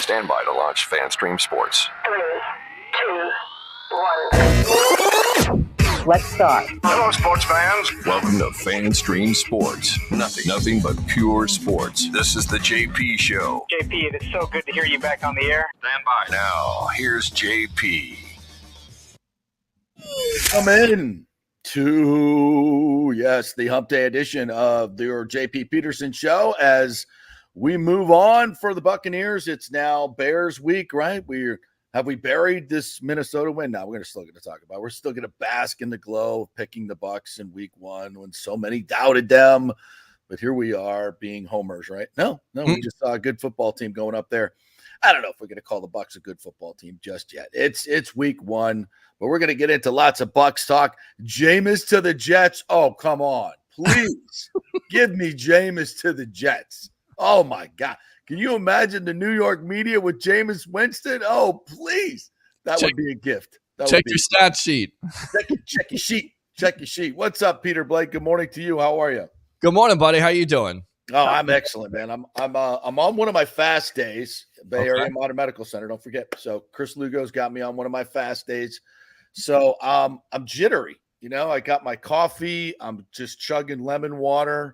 Stand by to launch FanStream Sports. 3, 2, 1. Let's start. Hello, sports fans. Welcome to FanStream Sports. Nothing but pure sports. This is the JP Show. JP, it is so good to hear you back on the air. Stand by. Now, here's JP. Come in to, the Hump Day edition of your JP Peterson Show as we move on for the Buccaneers. It's now Bears week, right? Have we buried this Minnesota win? No, we're still going to talk about it. We're still going to bask in the glow of picking the Bucs in week one when so many doubted them. But here we are being homers, right? No, we just saw a good football team going up there. I don't know if we're going to call the Bucs a good football team just yet. It's week one, but we're going to get into lots of Bucs talk. Jameis to the Jets. Oh, come on. Please give me Jameis to the Jets. Oh, my God. Can you imagine the New York media with Jameis Winston? Oh, please. That would be a gift. Check your stat sheet. Check your sheet. Check your sheet. What's up, Peter Blake? Good morning to you. How are you? Good morning, buddy. How you doing? Oh, I'm excellent, man. I'm on one of my fast days, Bay Area Modern Medical Center. Don't forget. So Chris Lugo's got me on one of my fast days. So I'm jittery. I got my coffee. I'm just chugging lemon water.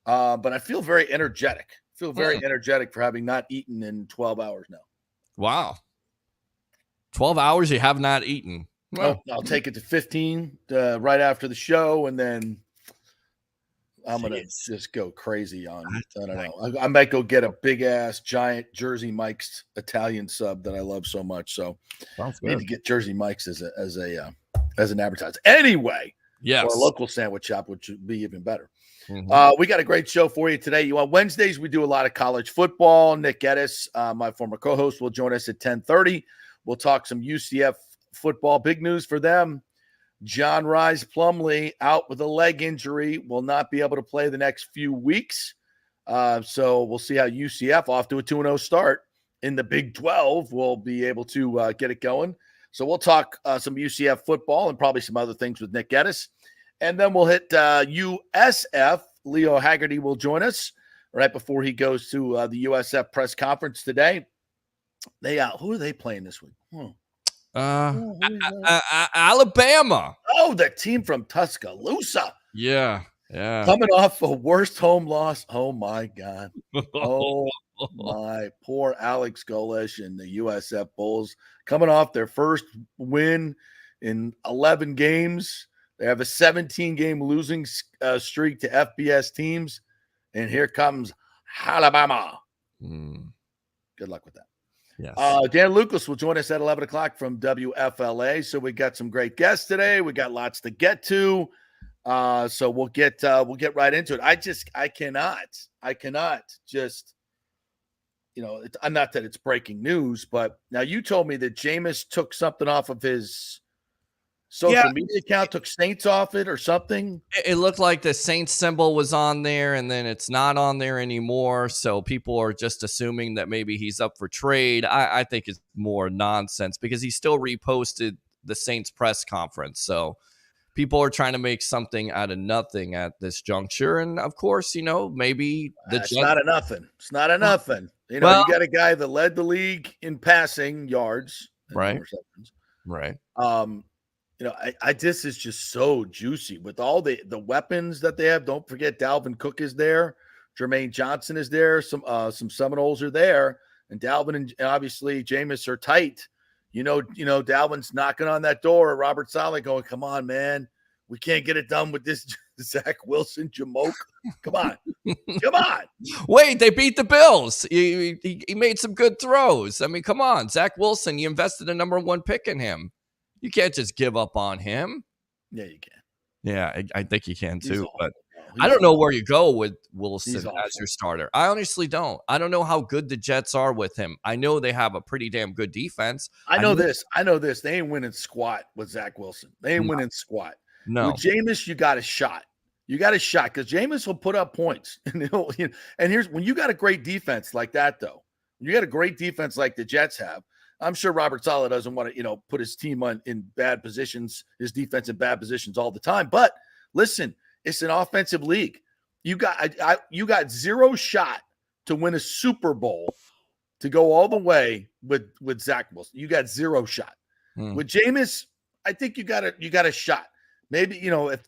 But I feel very energetic. Energetic for having not eaten in 12 hours now. Wow. 12 hours you have not eaten. Well, I'll take it to 15 right after the show, and then I'm going to just go crazy on, I don't know. I might go get a big-ass, giant Jersey Mike's Italian sub that I love so much. So I need to get Jersey Mike's as an advertiser. Anyway, or a local sandwich shop, which would be even better. Mm-hmm. We got a great show for you today. On Wednesdays, we do a lot of college football. Nick Geddes, my former co-host, will join us at 10:30. We'll talk some UCF football. Big news for them. John Rise Plumlee out with a leg injury, will not be able to play the next few weeks. So we'll see how UCF, off to a 2-0 start in the Big 12, will be able to get it going. So we'll talk some UCF football and probably some other things with Nick Geddes. And then we'll hit USF. Leo Haggerty will join us right before he goes to the USF press conference today. Who are they playing this week? Alabama. Oh, the team from Tuscaloosa. Yeah. Coming off a worst home loss. Oh, my God. Oh, my poor Alex Golesh and the USF Bulls coming off their first win in 11 games. They have a 17-game losing streak to FBS teams. And here comes Alabama. Good luck with that. Yes. Dan Lucas will join us at 11 o'clock from WFLA. So we got some great guests today. We got lots to get to. So we'll get right into it. I cannot just, I'm not that it's breaking news, but now you told me that Jameis took something off of his social media account, took Saints off it or something. It looked like the Saints symbol was on there, and then it's not on there anymore. So people are just assuming that maybe he's up for trade. I think it's more nonsense because he still reposted the Saints press conference. So people are trying to make something out of nothing at this juncture. And of course, maybe it's not a nothing. It's not a nothing. You got a guy that led the league in passing yards, right? Right. This is just so juicy with all the weapons that they have. Don't forget Dalvin Cook is there. Jermaine Johnson is there. Some Seminoles are there. and Dalvin and obviously Jameis are tight, Dalvin's knocking on that door. Robert Saleh going, come on, man. We can't get it done with this Zach Wilson jamoke. Come on. Come on. Wait, they beat the Bills. He made some good throws. I mean, come on. Zach Wilson, you invested a number 1 pick in him. You can't just give up on him. Yeah, you can. Yeah, I think you can too. But He's I don't know awful. where you go with Wilson as your starter. I honestly don't. I don't know how good the Jets are with him. I know they have a pretty damn good defense. I know this. They ain't winning squat with Zach Wilson. They ain't winning squat. No. With Jameis, you got a shot. You got a shot because Jameis will put up points. And here's when you got a great defense like that, though. When you got a great defense like the Jets have, I'm sure Robert Saleh doesn't want to, put his team in bad positions, his defense in bad positions all the time. But listen, it's an offensive league. You got zero shot to win a Super Bowl to go all the way with Zach Wilson. You got zero shot. With Jameis, I think you got a shot. Maybe, if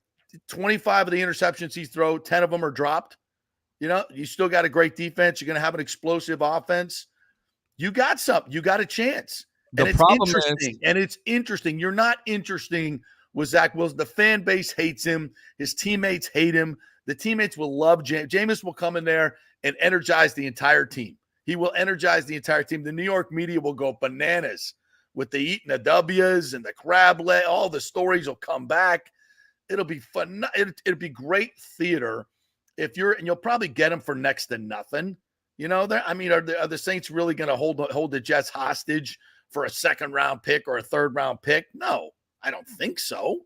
25 of the interceptions he throws, 10 of them are dropped, you still got a great defense. You're going to have an explosive offense. You got something. You got a chance. It's interesting. You're not interesting with Zach Wilson. The fan base hates him. His teammates hate him. The teammates will love Jameis. Jameis will come in there and energize the entire team. He will energize the entire team. The New York media will go bananas with the eating the W's and the crab leg. All the stories will come back. It'll be fun. It'll be great theater and you'll probably get him for next to nothing. Are the Saints really going to hold the Jets hostage for a 2nd-round pick or a 3rd-round pick? No, I don't think so.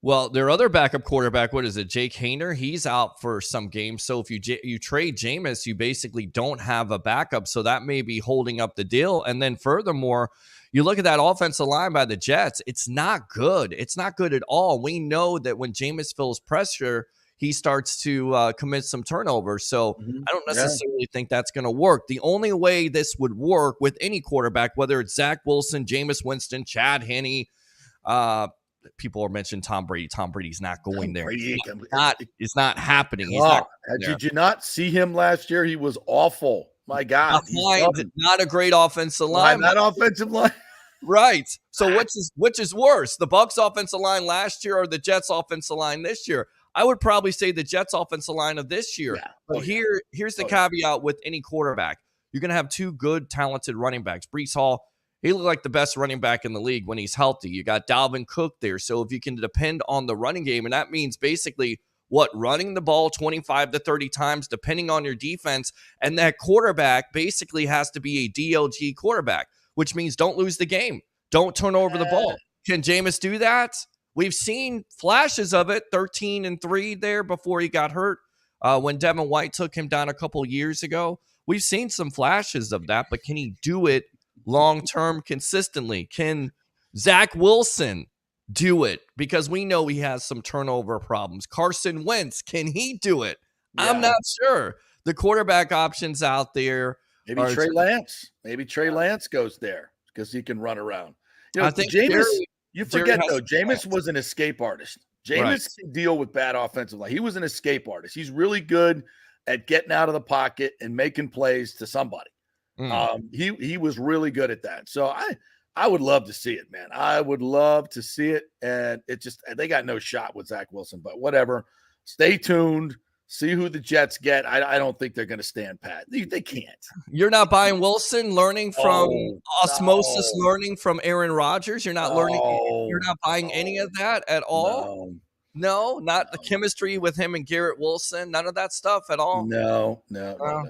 Well, their other backup quarterback, what is it, Jake Haener? He's out for some games. So if you trade Jameis, you basically don't have a backup. So that may be holding up the deal. And then furthermore, you look at that offensive line by the Jets, it's not good. It's not good at all. We know that when Jameis feels pressure, he starts to commit some turnovers. So I don't necessarily think that's going to work. The only way this would work with any quarterback, whether it's Zach Wilson, Jameis Winston, Chad Henne, people are mentioning Tom Brady. Tom Brady's not going there. It's not happening. Did you not see him last year? He was awful. My God. Not a great offensive line. That offensive line. Right. So which is worse, the Bucs offensive line last year or the Jets offensive line this year? I would probably say the Jets offensive line of this year. Yeah. But here's the caveat with any quarterback. You're going to have 2 good, talented running backs. Breece Hall, he looked like the best running back in the league when he's healthy. You got Dalvin Cook there. So if you can depend on the running game, and that means basically running the ball 25 to 30 times, depending on your defense. And that quarterback basically has to be a DLG quarterback, which means don't lose the game. Don't turn over the ball. Can Jameis do that? We've seen flashes of it, 13-3 there before he got hurt. When Devin White took him down a couple years ago, we've seen some flashes of that, but can he do it long-term consistently? Can Zach Wilson do it? Because we know he has some turnover problems. Carson Wentz, can he do it? Yeah. I'm not sure. The quarterback options out there. Maybe Trey Lance. Maybe Trey Lance goes there because he can run around. I think Jameis. You forget, though, Jameis was an escape artist. Jameis can deal with bad offensive line. He was an escape artist. He's really good at getting out of the pocket and making plays to somebody. He was really good at that. So I would love to see it, man. I would love to see it. And they got no shot with Zach Wilson, but whatever. Stay tuned. See who the Jets get. I don't think they're going to stand pat. They can't. You're not buying Wilson, learning from osmosis, learning from Aaron Rodgers. You're not learning. You're not buying any of that at all. No, not the chemistry with him and Garrett Wilson. None of that stuff at all. No. All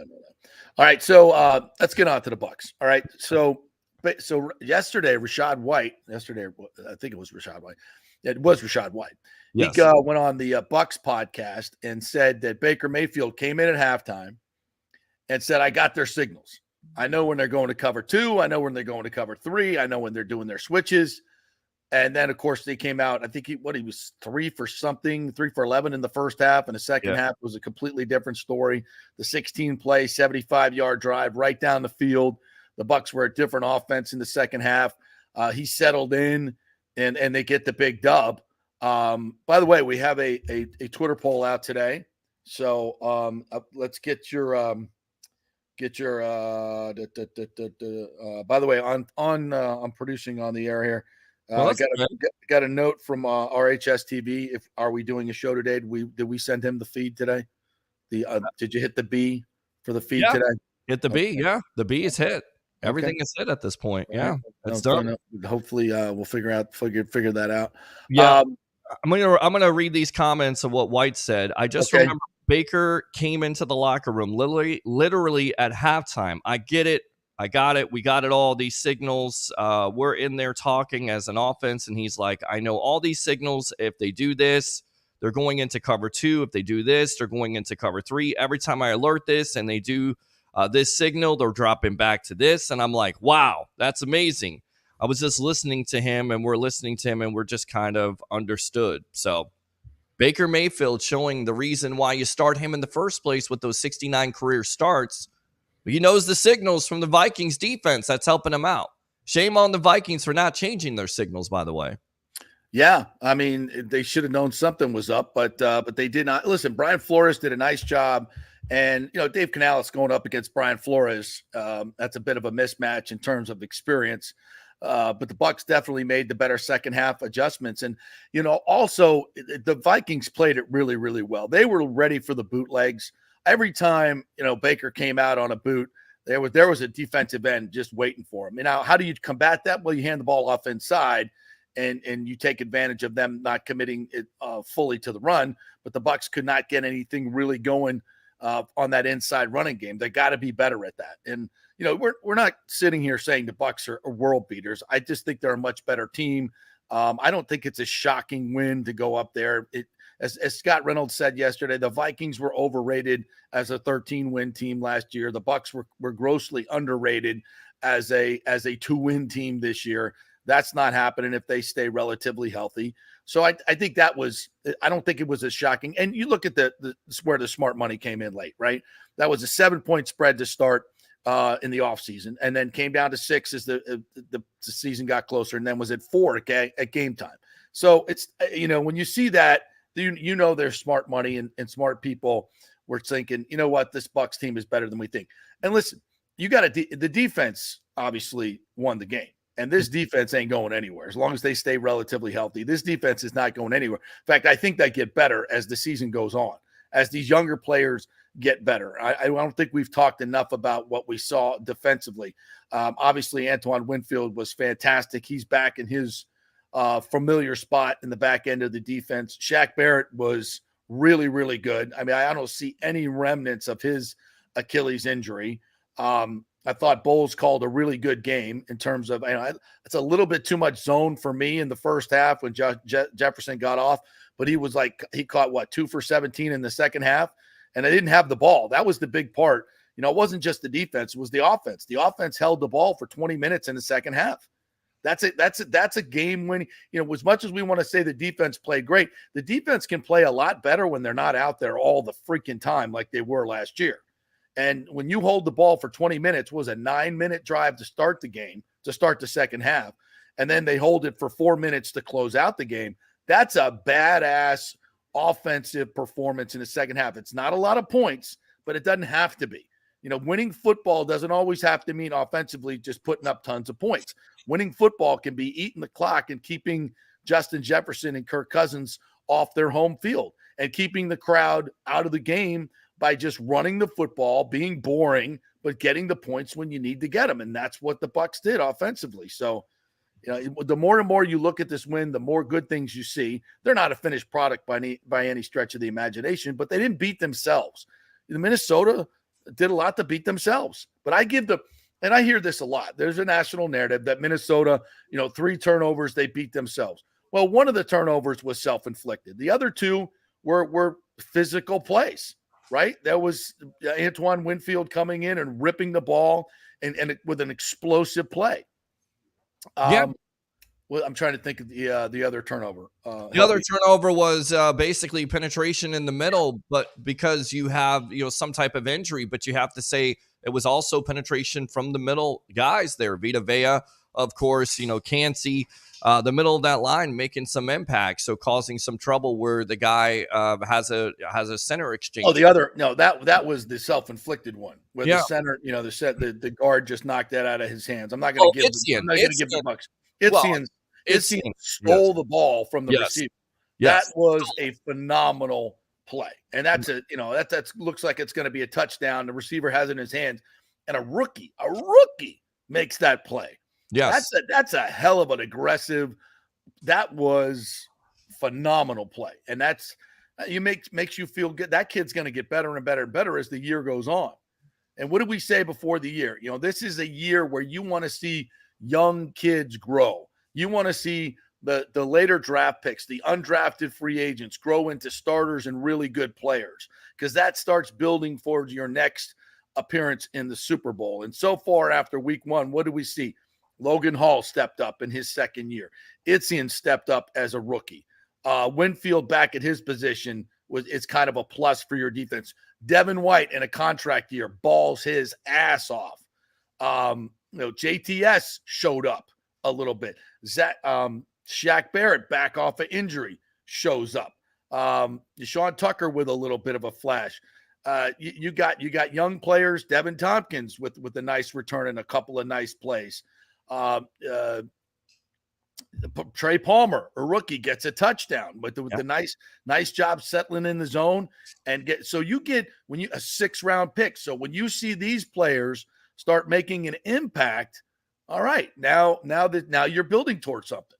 right, so let's get on to the Bucs. All right, so yesterday, Rachaad White. I think it was Rachaad White. It was Rachaad White. Yes. He went on the Bucs podcast and said that Baker Mayfield came in at halftime and said, I got their signals. I know when they're going to cover 2. I know when they're going to cover 3. I know when they're doing their switches. And then, of course, they came out. I think he was 3 for 11 in the first half. And the second half was a completely different story. The 16-play, 75-yard drive right down the field. The Bucs were a different offense in the second half. He settled in, and they get the big dub. By the way, we have a Twitter poll out today. So let's get your Get your by the way, I'm producing on the air here. Well, Got a note from RHS TV. Are we doing a show today? Did we send him the feed today? Did you hit the B for the feed today? Hit the B. Yeah, the B is hit. Everything Okay. is hit at this point. Yeah, it's done. done. Hopefully, we'll figure that out. Yeah, I'm gonna read these comments of what White said. I just remember Baker came into the locker room literally at halftime. I get it. I got it. We got it all. These signals. We're in there talking as an offense, and he's like, I know all these signals. If they do this, they're going into cover 2. If they do this, they're going into cover 3. Every time I alert this and they do this signal, they're dropping back to this. And I'm like, wow, that's amazing. I was just listening to him, and we're just kind of understood. So Baker Mayfield showing the reason why you start him in the first place with those 69 career starts. He knows the signals from the Vikings defense that's helping him out. Shame on the Vikings for not changing their signals, by the way. Yeah, I mean, they should have known something was up, but they did not. Listen, Brian Flores did a nice job, and Dave Canales going up against Brian Flores, that's a bit of a mismatch in terms of experience. But the Bucs definitely made the better second half adjustments, and also the Vikings played it really, really well. They were ready for the bootlegs. Every time Baker came out on a boot, there was a defensive end just waiting for him. Now, how do you combat that? Well, you hand the ball off inside. And you take advantage of them not committing it fully to the run, but the Bucs could not get anything really going on that inside running game. They got to be better at that. And we're not sitting here saying the Bucs are world beaters. I just think they're a much better team. I don't think it's a shocking win to go up there. As Scott Reynolds said yesterday, the Vikings were overrated as a 13-win team last year. The Bucs were grossly underrated as a 2-win team this year. That's not happening if they stay relatively healthy. So I think I don't think it was as shocking. And you look at where the smart money came in late, right? That was a 7-point spread to start in the offseason, and then came down to 6 as the season got closer, and then was at 4 at game time. So it's, when you see that, there's smart money and smart people were thinking, what, this Bucs team is better than we think. And listen, the defense obviously won the game. And this defense ain't going anywhere. As long as they stay relatively healthy, this defense is not going anywhere. In fact, I think they get better as the season goes on, as these younger players get better. I don't think we've talked enough about what we saw defensively. Obviously, Antoine Winfield was fantastic. He's back in his familiar spot in the back end of the defense. Shaq Barrett was really, really good. I mean, I don't see any remnants of his Achilles injury. I thought Bowles called a really good game in terms of, it's a little bit too much zone for me in the first half when Jefferson got off, but he caught 2 for 17 in the second half, and I didn't have the ball. That was the big part. It wasn't just the defense, it was the offense. The offense held the ball for 20 minutes in the second half. That's it. That's a game winning, as much as we want to say the defense played great, the defense can play a lot better when they're not out there all the freaking time like they were last year. And when you hold the ball for 20 minutes, was a 9-minute drive to start the game, to start the second half, and then they hold it for 4 minutes to close out the game. That's a badass offensive performance in the second half. It's not a lot of points, but it doesn't have to be. Winning football doesn't always have to mean offensively just putting up tons of points. Winning football can be eating the clock and keeping Justin Jefferson and Kirk Cousins off their home field and keeping the crowd out of the game by just running the football, being boring, but getting the points when you need to get them. And that's what the Bucs did offensively. So, the more and more you look at this win, the more good things you see. They're not a finished product by any stretch of the imagination, but they didn't beat themselves. Minnesota did a lot to beat themselves. But and I hear this a lot. There's a national narrative that Minnesota, 3 turnovers, they beat themselves. Well, one of the turnovers was self-inflicted. The other 2 were physical plays. Right? That was Antoine Winfield coming in and ripping the ball and with an explosive play. Well, I'm trying to think of the other turnover. The other turnover was basically penetration in the middle, but because you have some type of injury, but you have to say it was also penetration from the middle guys there. Vita Vea, of course, Cansey, the middle of that line making some impact, so causing some trouble where the guy has a center exchange. Oh, the other that was the self-inflicted one where Yeah. the center, the guard just knocked that out of his hands. I'm not going to give the Bucks. Itsian stole the ball from the receiver. That was a phenomenal play. And that's that looks like it's going to be a touchdown. The receiver has it in his hands, and a rookie makes that play. Yes. That's a hell of an aggressive. That was phenomenal play. And that's makes you feel good. That kid's going to get better and better and better as the year goes on. And what did we say before the year? This is a year where you want to see young kids grow. You want to see the later draft picks, the undrafted free agents grow into starters and really good players, because that starts building for your next appearance in the Super Bowl. And so far after week 1, what do we see? Logan Hall stepped up in his second year. Itsian stepped up as a rookie. Winfield back at his position it's kind of a plus for your defense. Devin White in a contract year balls his ass off. JTS showed up a little bit. Shaq Barrett back off of injury shows up. Deshaun Tucker with a little bit of a flash. You got young players. Devin Tompkins with a nice return and a couple of nice plays. Trey Palmer, a rookie, gets a touchdown with the nice job settling in the zone and get when you a 6th-round pick. So when you see these players start making an impact, all right, now you're building towards something.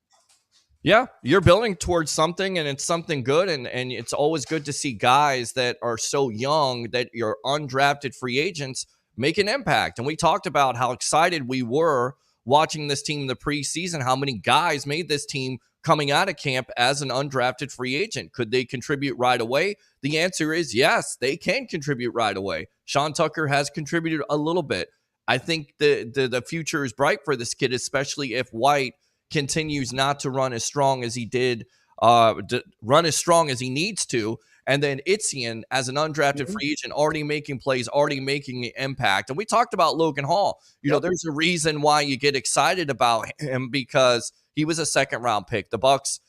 Yeah, you're building towards something, and it's something good, and it's always good to see guys that are so young that you're undrafted free agents make an impact. And we talked about how excited we were watching this team in the preseason, how many guys made this team coming out of camp as an undrafted free agent. Could they contribute right away? The answer is yes, they can contribute right away. Sean Tucker has contributed a little bit. I think the future is bright for this kid, especially if White continues not to run as strong as he did, run as strong as he needs to. And then Itsian, as an undrafted free agent, already making plays, already making an impact. And we talked about Logan Hall. You know, there's a reason why you get excited about him, because he was a 2nd-round pick. The Bucks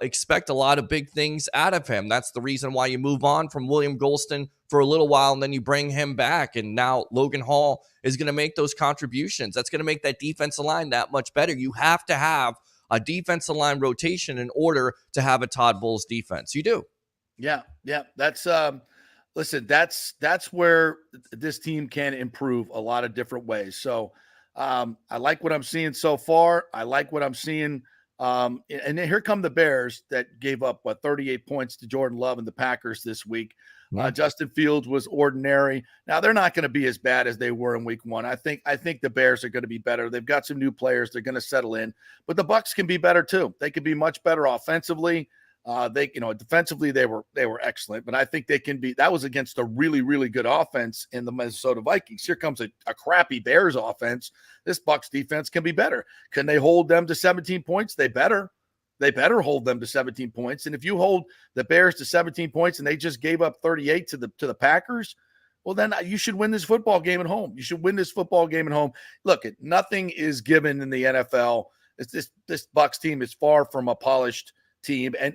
expect a lot of big things out of him. That's the reason why you move on from William Golston for a little while, and then you bring him back. And now Logan Hall is going to make those contributions. That's going to make that defensive line that much better. You have to have a defensive line rotation in order to have a Todd Bowles defense. You do. Yeah. That's listen, that's where this team can improve a lot of different ways. So I like what I'm seeing so far. I like what I'm seeing. And then here come the Bears that gave up 38 points to Jordan Love and the Packers this week. Justin Fields was ordinary. Now they're not going to be as bad as they were in week 1. I think the Bears are going to be better. They've got some new players. They're going to settle in, but the Bucs can be better too. They can be much better offensively. Defensively they were excellent, but I think they can be. That was against a really, really good offense in the Minnesota Vikings. Here comes a crappy Bears offense. This Bucs defense can be better. Can they hold them to 17 points? They better hold them to 17 points. And if you hold the Bears to 17 points and they just gave up 38 to the Packers, well, then you should win this football game at home. You should win this football game at home. Look, nothing is given in the NFL. It's this Bucs team is far from a polished team. And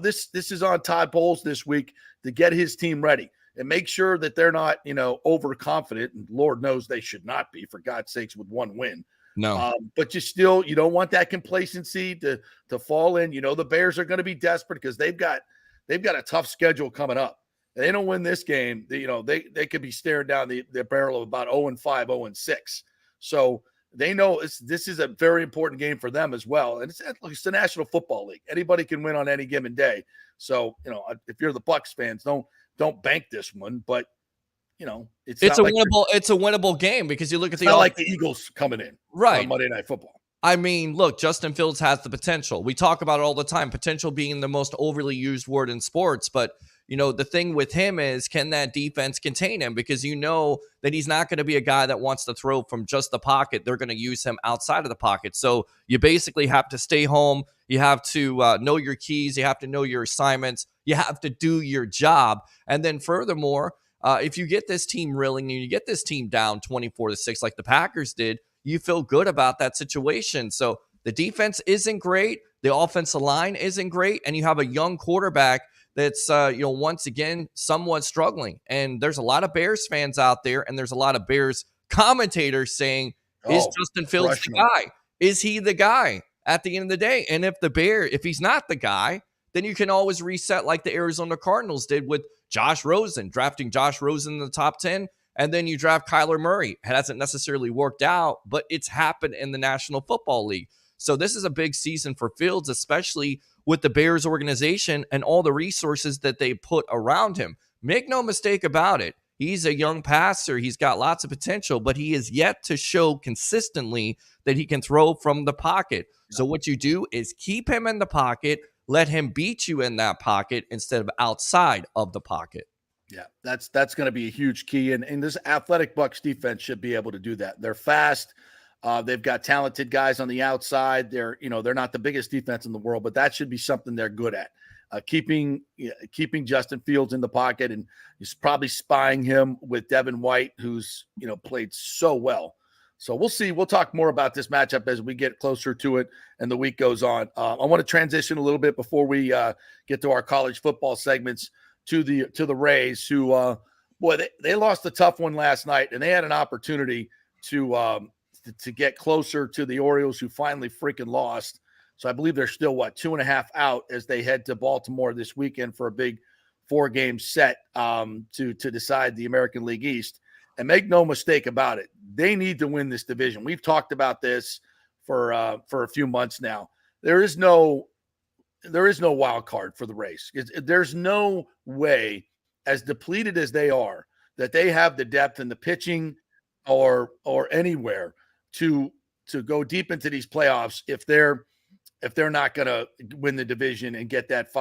this is on Todd Bowles this week to get his team ready and make sure that they're not, overconfident. And Lord knows they should not be, for God's sakes, with 1 win. No. But you don't want that complacency to fall in. The Bears are going to be desperate because they've got a tough schedule coming up. They don't win this game, they could be staring down the barrel of about 0-5, 0-6. So they know this is a very important game for them as well. And it's the National Football League. Anybody can win on any given day. So, if you're the Bucs fans, don't bank this one. But, it's a winnable game, because you look at not like the Eagles coming in on Monday Night Football. I mean, look, Justin Fields has the potential. We talk about it all the time, potential being the most overly used word in sports. But, the thing with him is, can that defense contain him? Because you know that he's not going to be a guy that wants to throw from just the pocket. They're going to use him outside of the pocket. So you basically have to stay home. You have to know your keys. You have to know your assignments. You have to do your job. And then furthermore, if you get this team reeling and you get this team down 24-6 like the Packers did, you feel good about that situation. So the defense isn't great. The offensive line isn't great. And you have a young quarterback that's, once again, somewhat struggling. And there's a lot of Bears fans out there, and there's a lot of Bears commentators saying, is Justin Fields the guy? Is he the guy at the end of the day? And if he's not the guy, then you can always reset like the Arizona Cardinals did with Josh Rosen, drafting Josh Rosen in the top 10. And then you draft Kyler Murray. It hasn't necessarily worked out, but it's happened in the National Football League. So this is a big season for Fields, especially with the Bears organization and all the resources that they put around him. Make no mistake about it. He's a young passer. He's got lots of potential, but he is yet to show consistently that he can throw from the pocket. So what you do is keep him in the pocket, let him beat you in that pocket instead of outside of the pocket. Yeah, that's going to be a huge key. And this athletic Bucs defense should be able to do that. They're fast. They've got talented guys on the outside. They're not the biggest defense in the world, but that should be something they're good at. Keeping Justin Fields in the pocket, and he's probably spying him with Devin White, who's played so well. So we'll see. We'll talk more about this matchup as we get closer to it and the week goes on. I want to transition a little bit before we get to our college football segments to the Rays, who they lost a tough one last night, and they had an opportunity to get closer to the Orioles, who finally freaking lost. So I believe they're still 2.5 out as they head to Baltimore this weekend for a big 4-game set to decide the American League East. And make no mistake about it, they need to win this division. We've talked about this for a few months now. There is no wild card for the Rays. There's no way, as depleted as they are, that they have the depth in the pitching or anywhere to go deep into these playoffs if they're not going to win the division and get that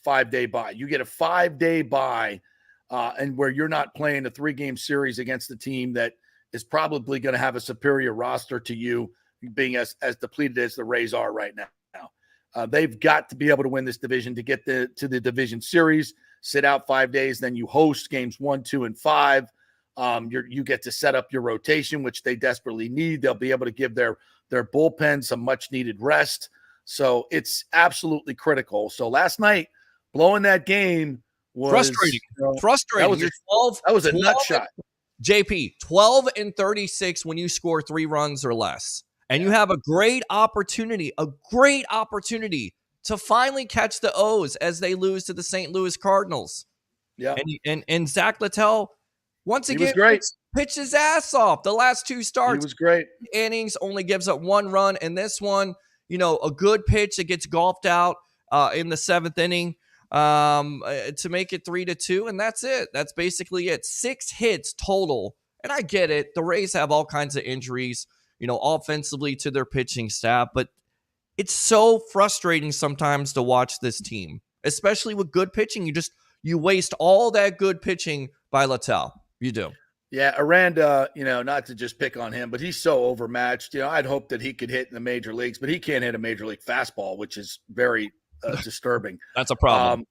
five-day bye. You get a 5-day bye, and where you're not playing a 3-game series against a team that is probably going to have a superior roster to you, being as depleted as the Rays are right now. They've got to be able to win this division to get to the division series, sit out 5 days, then you host games 1, 2, and 5. You get to set up your rotation, which they desperately need. They'll be able to give their bullpen some much needed rest. So it's absolutely critical. So last night, blowing that game was frustrating. Frustrating. That was a nut shot. JP, 12-36 when you score 3 runs or less. And you have a great opportunity to finally catch the O's as they lose to the St. Louis Cardinals. Yeah. And Zach Littell, once again, pitched his ass off. The last 2 starts, he was great. Innings, only gives up 1 run. And this one, a good pitch that gets golfed out in the 7th inning to make it 3-2. And that's it. That's basically it. 6 hits total. And I get it. The Rays have all kinds of injuries, offensively to their pitching staff. But it's so frustrating sometimes to watch this team, especially with good pitching. You waste all that good pitching by Littell. You do. Yeah, Aranda, not to just pick on him, but he's so overmatched. I'd hope that he could hit in the major leagues, but he can't hit a major league fastball, which is very disturbing. That's a problem.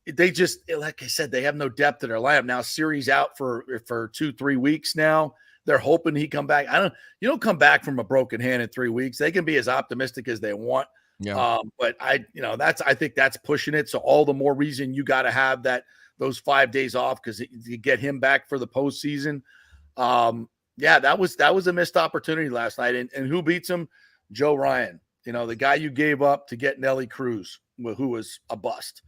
They just, like I said, they have no depth in their lineup now. Series out for 2-3 weeks now. They're hoping he come back. You don't come back from a broken hand in 3 weeks. They can be as optimistic as they want. Yeah. But I think that's pushing it. So all the more reason you got to have those 5 days off, because you get him back for the postseason. That was a missed opportunity last night. And who beats him? Joe Ryan. The guy you gave up to get Nelly Cruz, who was a bust.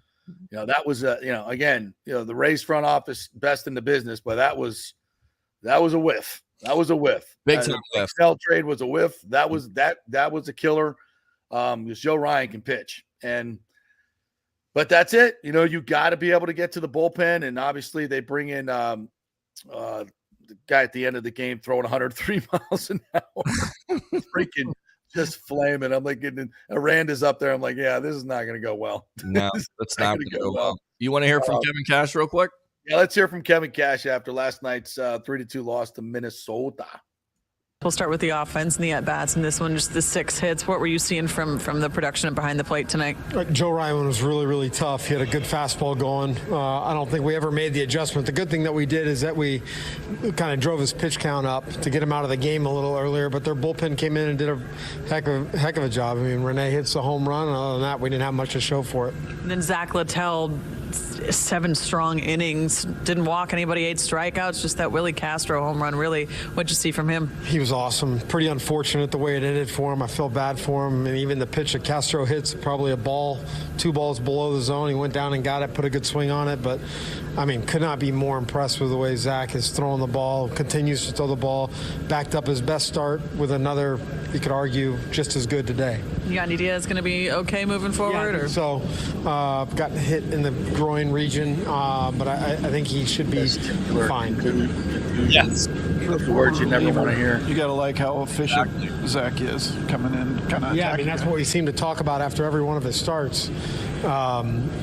That was again, the Rays front office best in the business, but that was a whiff. That was a whiff. Big time whiff. Snell trade was a whiff. That was a killer. Because Joe Ryan can pitch, but that's it. You got to be able to get to the bullpen, and obviously they bring in the guy at the end of the game throwing 103 miles an hour. Freaking just flaming. I'm like, Aranda's up there. I'm like, yeah, this is not going to go well. No, that's not going to go well. You want to hear from Kevin Cash real quick? Yeah, let's hear from Kevin Cash after last night's 3-2 loss to Minnesota. We'll start with the offense and the at-bats in this one, just the 6 hits. What were you seeing from the production behind the plate tonight? Joe Ryman was really, really tough. He had a good fastball going. I don't think we ever made the adjustment. The good thing that we did is that we kind of drove his pitch count up to get him out of the game a little earlier, but their bullpen came in and did a heck of a job. I mean, Renee hits the home run, and other than that, we didn't have much to show for it. And then Zach Littell, 7 strong innings, didn't walk anybody, 8 strikeouts, just that Willie Castro home run. Really, what'd you see from him? He was awesome. Pretty unfortunate the way it ended for him. I feel bad for him. And even the pitch that Castro hits, probably a ball, 2 balls below the zone. He went down and got it, put a good swing on it. But, I mean, could not be more impressed with the way Zach is throwing the ball, continues to throw the ball, backed up his best start with another, you could argue, just as good today. You got any idea it's going to be okay moving forward? Yeah, so, got hit in the groin region, but I think he should be fine. Yes. Those words you never want to hear. You got to like how efficient Zach is coming in, kind of. Yeah, I mean, that's what we seem to talk about after every one of his starts.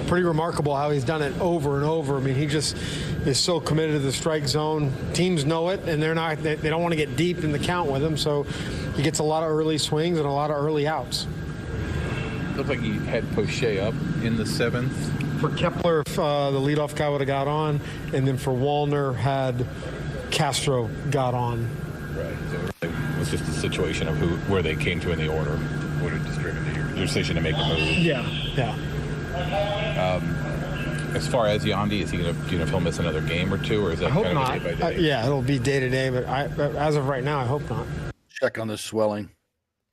Pretty remarkable how he's done it over and over. I mean, he just is so committed to the strike zone. Teams know it, and they don't want to get deep in the count with him, so he gets a lot of early swings and a lot of early outs. Looked like he had Poche up in the 7th. For Kepler, the leadoff guy would have got on, and then for Wallner, had Castro got on. Right. So it was just a situation of where they came to in the order would have distributed your decision to make the move. Yeah. As far as Yandy, is he going to? Do you know if he'll miss another game or two, or is that I hope kind of not. a day by day? Yeah, it'll be day to day, but as of right now, I hope not. Check on the swelling.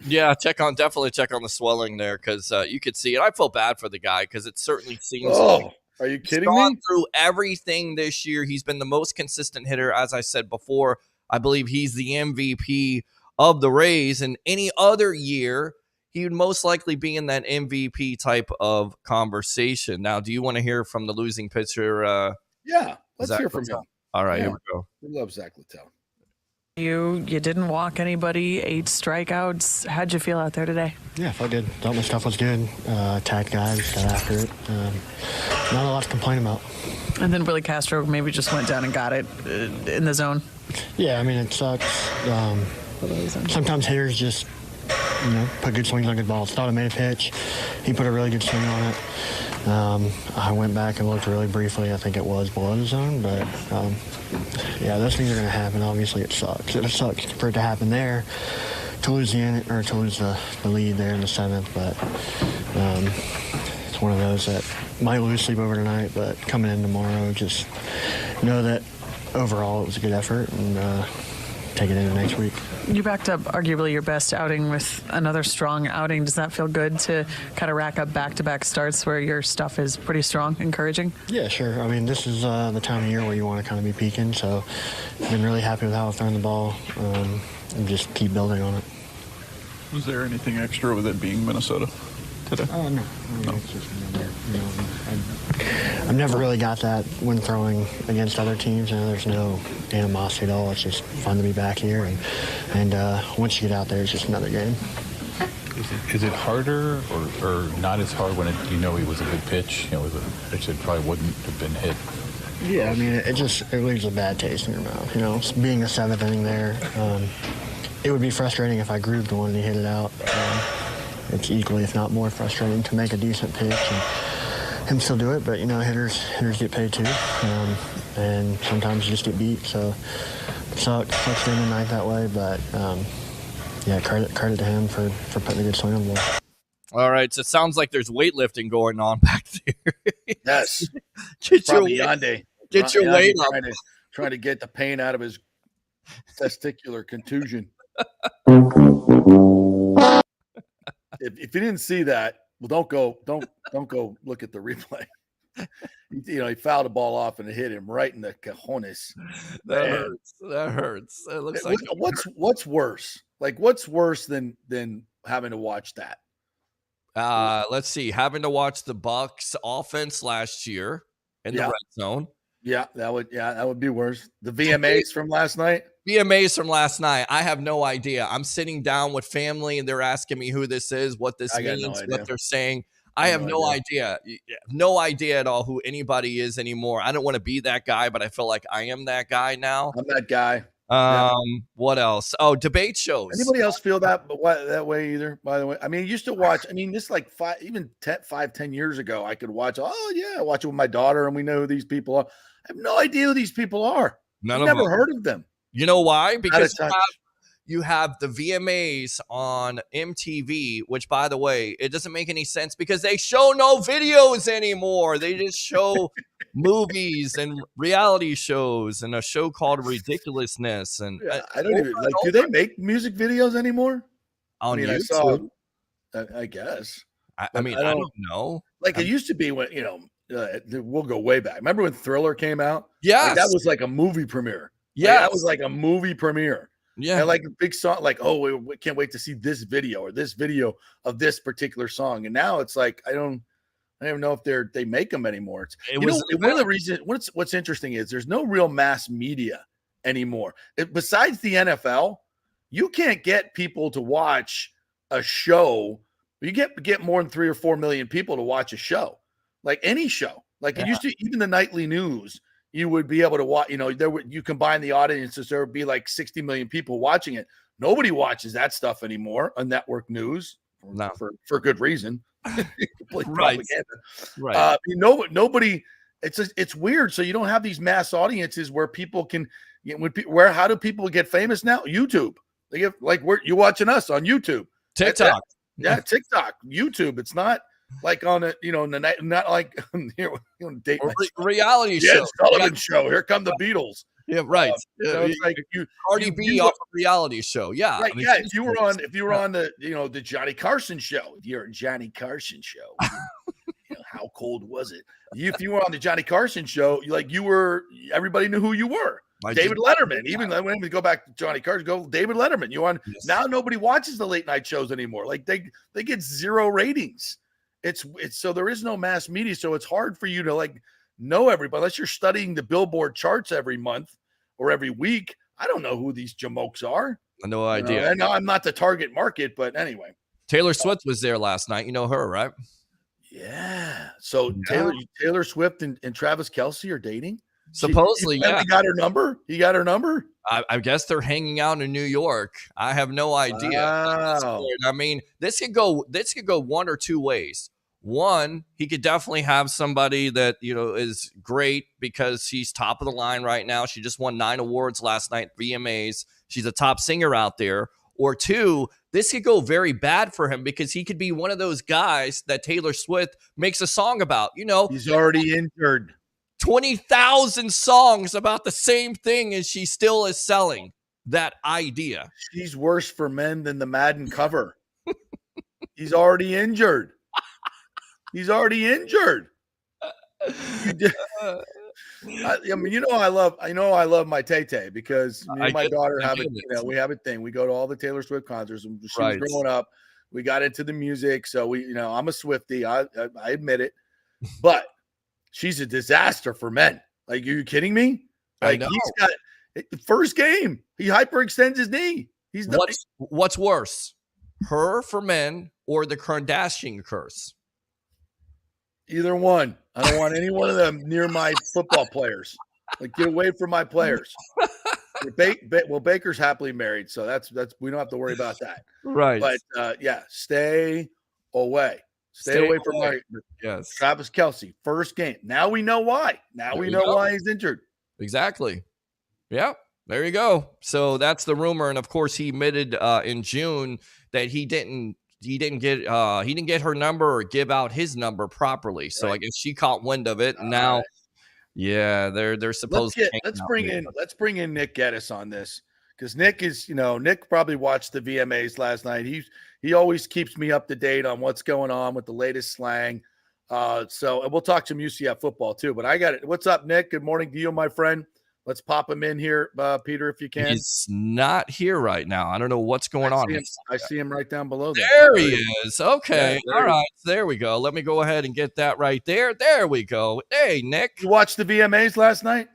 Yeah, definitely check on the swelling there, because you could see it. I feel bad for the guy because it certainly seems. Oh, are you kidding me? He's gone me? through everything this year. He's been the most consistent hitter, as I said before. I believe he's the MVP of the Rays, and any other year he would most likely be in that MVP type of conversation. Now, do you want to hear from the losing pitcher? Yeah, let's Zach hear from Littell? him. All right, Yeah. Here we go. We love Zach Littell. You didn't walk anybody, 8 strikeouts. How'd you feel out there today? Yeah, felt good. Thought my stuff was good. Tagged guys, got after it. Not a lot to complain about. And then Willie Castro maybe just went down and got it in the zone. Yeah, I mean, it sucks. Sometimes hitters just, put good swings on good balls. Thought I made a pitch. He put a really good swing on it. I went back and looked really briefly. I think it was below the zone, but yeah, those things are going to happen. Obviously, it sucks. It sucks for it to happen there, to lose the lead there in the 7th. But it's one of those that might lose sleep over tonight. But coming in tomorrow, just know that overall it was a good effort and take it into next week. You backed up arguably your best outing with another strong outing. Does that feel good to kind of rack up back-to-back starts where your stuff is pretty strong, encouraging? Yeah, sure. I mean, this is the time of year where you want to kind of be peaking, so I've been really happy with how I've thrown the ball and just keep building on it. Was there anything extra with it being Minnesota today? No. I mean, it's just another, I've never really got that when throwing against other teams. There's no animosity at all. It's just fun to be back here, and once you get out there, it's just another game. Is it harder or not as hard when it was a good pitch? It was a pitch that probably wouldn't have been hit. Yeah, I mean, it leaves a bad taste in your mouth. Being the 7th inning there, it would be frustrating if I grooved one and he hit it out. It's equally, if not more, frustrating to make a decent pitch and him still do it. But hitters get paid too, and sometimes you just get beat. So it sucks to end the night that way. But yeah, credit to him for putting a good swing on the ball. All right, so it sounds like there's weightlifting going on back there. Yes, Get your weight up. Trying to get the pain out of his testicular contusion. If you didn't see that, well, don't go look at the replay. He fouled the ball off and it hit him right in the cojones. That hurts. It looks like what's worse? Like, what's worse than having to watch that? Let's see. Having to watch the Bucks offense last year in the red zone. Yeah, that would be worse. The VMAs from last night. VMAs from last night. I have no idea. I'm sitting down with family and they're asking me who this is, what this means, what they're saying. I have no idea. No idea at all who anybody is anymore. I don't want to be that guy, but I feel like I am that guy now. I'm that guy. What else? Oh, debate shows. Anybody else feel that way either? By the way, I mean, I used to watch. I mean, this like 10 years ago, I could watch. Oh yeah, watch it with my daughter, and we know who these people are. I have no idea who these people are. I've never heard of them. You know why? Because you have the VMAs on MTV, which, by the way, it doesn't make any sense because they show no videos anymore. They just show movies and reality shows and a show called Ridiculousness. And I don't even like. Do they make music videos anymore? On YouTube? I saw. I guess. I don't know. Like it used to be when we'll go way back. Remember when Thriller came out? Yeah, like, that was like a movie premiere. Yeah, that was like a movie premiere. Yeah, and like a big song, like, oh, we can't wait to see this video or this video of this particular song. And now it's like I don't even know if they make them anymore. One of the reasons what's interesting is there's no real mass media anymore. Besides the NFL, you can't get people to watch a show. You get more than 3 or 4 million people to watch a show, like any show. Like it used to, even the nightly news. You would be able to watch, you combine the audiences, there would be like 60 million people watching it. Nobody watches that stuff anymore on network news for good reason. Right. Nobody, it's weird. So you don't have these mass audiences where people can, how do people get famous now? YouTube. They get you're watching us on YouTube. TikTok. TikTok, YouTube. It's not like on a, not like reality show. Sullivan show. Here come the Beatles. Yeah, right. It's like Cardi B off a reality show. Yeah, right. If you were on the the Johnny Carson show, if you're a Johnny Carson show, how cold was it? If you were on the Johnny Carson show, everybody knew who you were. David Letterman. Even when we go back to Johnny Carson, David Letterman. Now nobody watches the late night shows anymore. Like they get 0 ratings. It's so there is no mass media, so it's hard for you to know everybody unless you're studying the Billboard charts every month or every week. I don't know who these jamokes are. No idea. And I'm not the target market, but anyway. Taylor Swift was there last night. You know her, right? Yeah. So Taylor Swift and Travis Kelce are dating. Supposedly, He got her number. He got her number. I guess they're hanging out in New York. I have no idea. Wow. I mean, this could go one or two ways. One, he could definitely have somebody that, is great because she's top of the line right now. She just won 9 awards last night, VMAs. She's a top singer out there. Or two, this could go very bad for him because he could be one of those guys that Taylor Swift makes a song about. He's already injured. 20,000 songs about the same thing, and she still is selling that idea. She's worse for men than the Madden cover. He's already injured. He's already injured. I love my Tay-Tay because me and my daughter have it. We have a thing. We go to all the Taylor Swift concerts. When she was growing up, we got into the music. So I'm a Swiftie. I admit it, but she's a disaster for men. Like, are you kidding me? Like, he's got the first game. He hyperextends his knee. What's worse, her for men or the Kardashian curse? Either one. I don't want any one of them near my football players. Get away from my players. Baker's happily married, so that's we don't have to worry about that. Right. But stay away. Stay away from my Travis Kelce. First game. Now we know why. Why he's injured. Exactly. Yeah. There you go. So that's the rumor, and of course he admitted in June that he didn't get her number or give out his number properly. So I guess she caught wind of it. And now, they're supposed to. Let's bring in Nick Geddes on this because Nick is, Nick probably watched the VMAs last night. He always keeps me up to date on what's going on with the latest slang. And we'll talk some UCF football too. But I got it. What's up, Nick? Good morning to you, my friend. Let's pop him in here, Peter, if you can. He's not here right now. I don't know what's going on. I see him right down below there. He is. Okay. All right. There we go. Let me go ahead and get that right there. There we go. Hey, Nick. You watched the VMAs last night?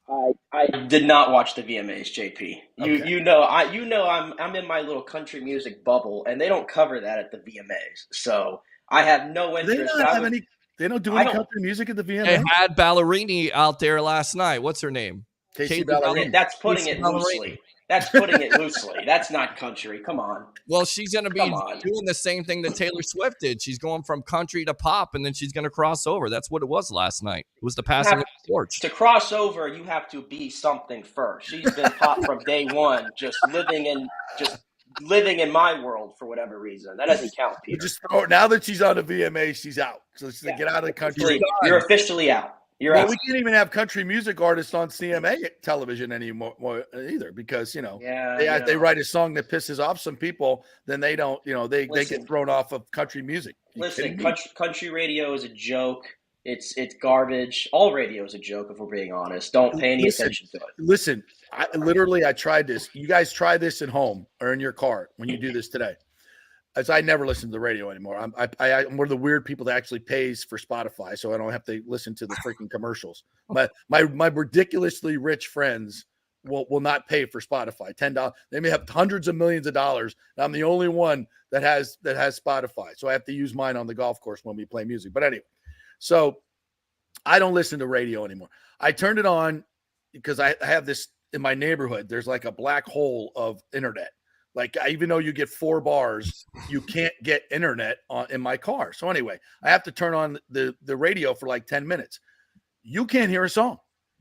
I did not watch the VMAs, JP. Okay. I'm in my little country music bubble, and they don't cover that at the VMAs. So I have no Do they interest. not have any? They don't do I any don't. country music at the They VMA. had Ballerini out there last night. What's her name? Casey Ballerini. Ballerini. That's putting Casey it Ballerini. loosely. That's putting it loosely. That's not country. Come on. Well, she's going to be Come on. doing the same thing that Taylor Swift did. She's going from country to pop, and then she's going to cross over. That's what it was last night. It was the passing of the torch. To cross over, you have to be something first. She's been pop from day one, just living in my world for whatever reason. That doesn't count, Peter. Now that she's on the VMA, she's out. So she's get out of the country. You're officially out. You're out. We can't even have country music artists on CMA television anymore either because they write a song that pisses off some people, then they don't. They get thrown off of country music. Listen, country radio is a joke. It's garbage. All radio is a joke, if we're being honest. Don't pay any attention to it. Listen, I tried this. You guys try this at home or in your car when you do this today. As I never listen to the radio anymore. I'm one of the weird people that actually pays for Spotify, so I don't have to listen to the freaking commercials. My ridiculously rich friends will not pay for Spotify. $10. They may have hundreds of millions of dollars. And I'm the only one that has Spotify, so I have to use mine on the golf course when we play music. But anyway, so I don't listen to radio anymore. I turned it on because I have this in my neighborhood. There's like a black hole of internet. Like, even though you get 4 bars, you can't get internet in my car. So anyway, I have to turn on the radio for like 10 minutes. You can't hear a song.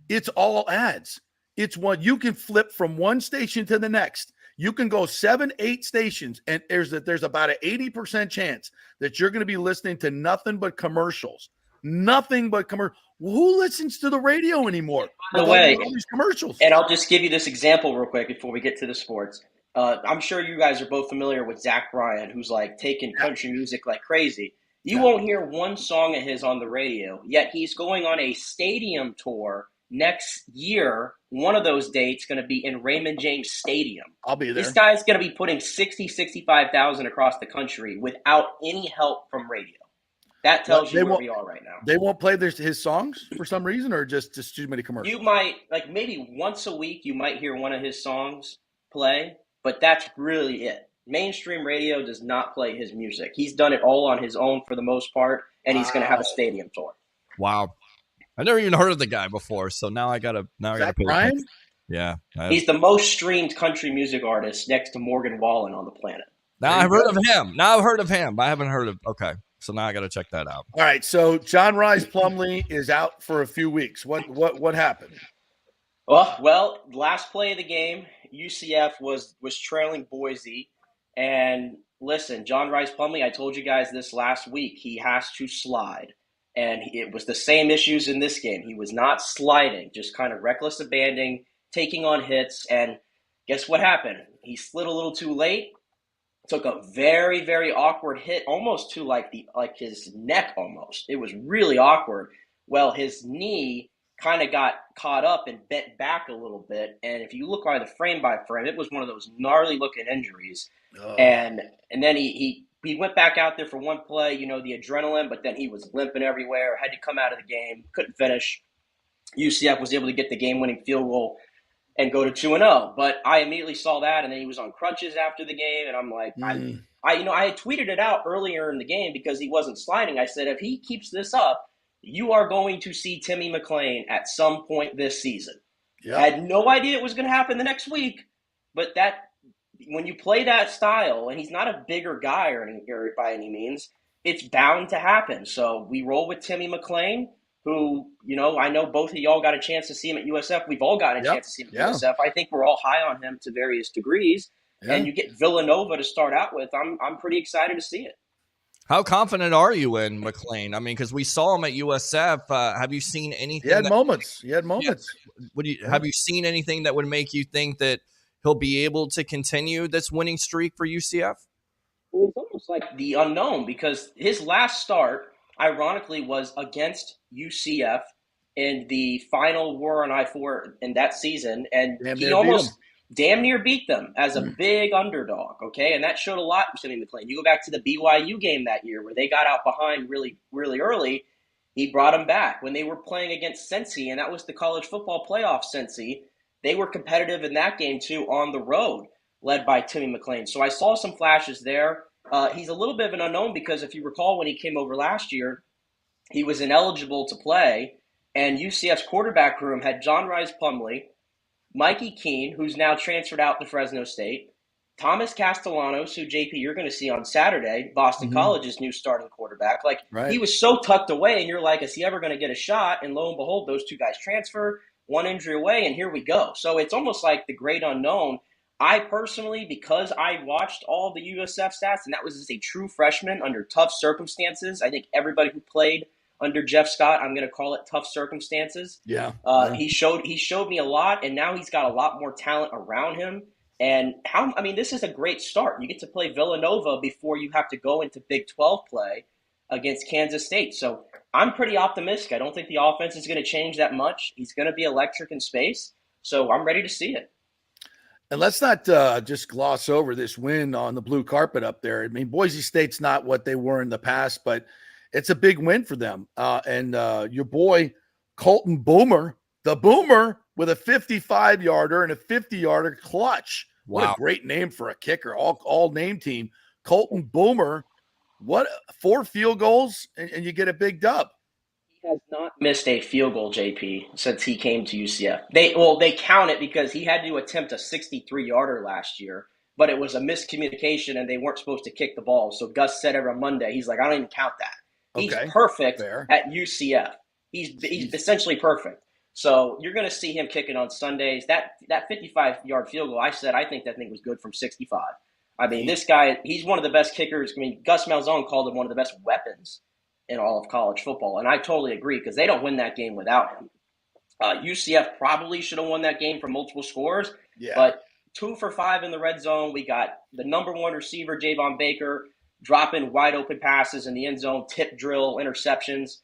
It's all ads. It's one you can flip from one station to the next. You can go 7, 8 stations, and there's about an 80% chance that you're going to be listening to nothing but commercials. Nothing but commercials. Who listens to the radio anymore? By the way, all these commercials. And I'll just give you this example real quick before we get to the sports. I'm sure you guys are both familiar with Zach Bryan, who's like taking country music like crazy. You won't hear one song of his on the radio, yet he's going on a stadium tour next year. One of those dates going to be in Raymond James Stadium. I'll be there. This guy's going to be putting 65,000 across the country without any help from radio. That tells you where we are right now. They won't play his songs for some reason, or just too many commercials? You might, maybe once a week, you might hear one of his songs play. But that's really it. Mainstream radio does not play his music. He's done it all on his own for the most part, and he's going to have a stadium tour. Wow. I've never even heard of the guy before, so now I got to pay attention. Yeah. He's the most streamed country music artist next to Morgan Wallen on the planet. Now I've heard of him. I haven't heard of – okay. So now I got to check that out. All right. So John Rhys Plumlee is out for a few weeks. What happened? Well, last play of the game, UCF was trailing Boise. And listen, John Rhys Plumlee, I told you guys this last week, he has to slide. And it was the same issues in this game. He was not sliding, just kind of reckless abandoning, taking on hits. And guess what happened? He slid a little too late, took a very, very awkward hit, almost to like his neck almost. It was really awkward. Well, his knee kind of got caught up and bent back a little bit. And if you look by the frame by frame, it was one of those gnarly looking injuries. Oh. And then he went back out there for one play, the adrenaline, but then he was limping everywhere, had to come out of the game, couldn't finish. UCF was able to get the game-winning field goal and go to 2-0. But I immediately saw that, and then he was on crutches after the game, and I'm like, I had tweeted it out earlier in the game because he wasn't sliding. I said, if he keeps this up, you are going to see Timmy McClain at some point this season. Yep. I had no idea it was going to happen the next week, but when you play that style, and he's not a bigger guy or by any means, it's bound to happen. So we roll with Timmy McClain, who, I know both of y'all got a chance to see him at USF. We've all got a chance to see him at USF. I think we're all high on him to various degrees. Yeah. And you get Villanova to start out with. I'm pretty excited to see it. How confident are you in McClain? I mean, because we saw him at USF. Have you seen anything? He had moments. Yeah. Have you seen anything that would make you think that he'll be able to continue this winning streak for UCF? Well, it's almost like the unknown, because his last start, ironically, was against UCF in the final war on I-4 in that season, and he almost damn near beat them as a big underdog, okay? And that showed a lot for Timmy McClain. You go back to the BYU game that year where they got out behind really, really early. he brought him back. When they were playing against Cincy, and that was the college football playoff Cincy, they were competitive in that game too on the road, led by Timmy McClain. So I saw some flashes there. He's a little bit of an unknown because if you recall when he came over last year, he was ineligible to play, and UCF's quarterback room had John Rice Plumlee, Mikey Keene, who's now transferred out to Fresno State, Thomas Castellanos, who, JP, you're going to see on Saturday, Boston College's new starting quarterback. He was so tucked away, and you're like, is he ever going to get a shot? And lo and behold, those two guys transfer, one injury away, and here we go. So it's almost like the great unknown. I personally, because I watched all the USF stats, and that was as a true freshman under tough circumstances, I think everybody who played under Jeff Scott, I'm going to call it tough circumstances. Yeah. He showed me a lot, and now he's got a lot more talent around him. And this is a great start. You get to play Villanova before you have to go into Big 12 play against Kansas State. So I'm pretty optimistic. I don't think the offense is going to change that much. He's going to be electric in space. So I'm ready to see it. And let's not just gloss over this win on the blue carpet up there. I mean, Boise State's not what they were in the past, but it's a big win for them. And your boy, Colton Boomer, the Boomer, with a 55-yarder and a 50-yarder clutch. Wow. What a great name for a kicker, all name team. Colton Boomer, 4 field goals, and you get a big dub. He has not missed a field goal, JP, since he came to UCF. They count it because he had to attempt a 63-yarder last year, but it was a miscommunication, and they weren't supposed to kick the ball. So Gus said every Monday, he's like, I don't even count that. He's perfect at UCF. He's essentially perfect. So you're going to see him kicking on Sundays. That 55-yard field goal, I think that thing was good from 65. I mean, this guy, he's one of the best kickers. I mean, Gus Malzahn called him one of the best weapons in all of college football. And I totally agree because they don't win that game without him. UCF probably should have won that game for multiple scores. Yeah. But 2 for 5 in the red zone. We got the number 1 receiver, Javon Baker, dropping wide open passes in the end zone, tip drill, interceptions.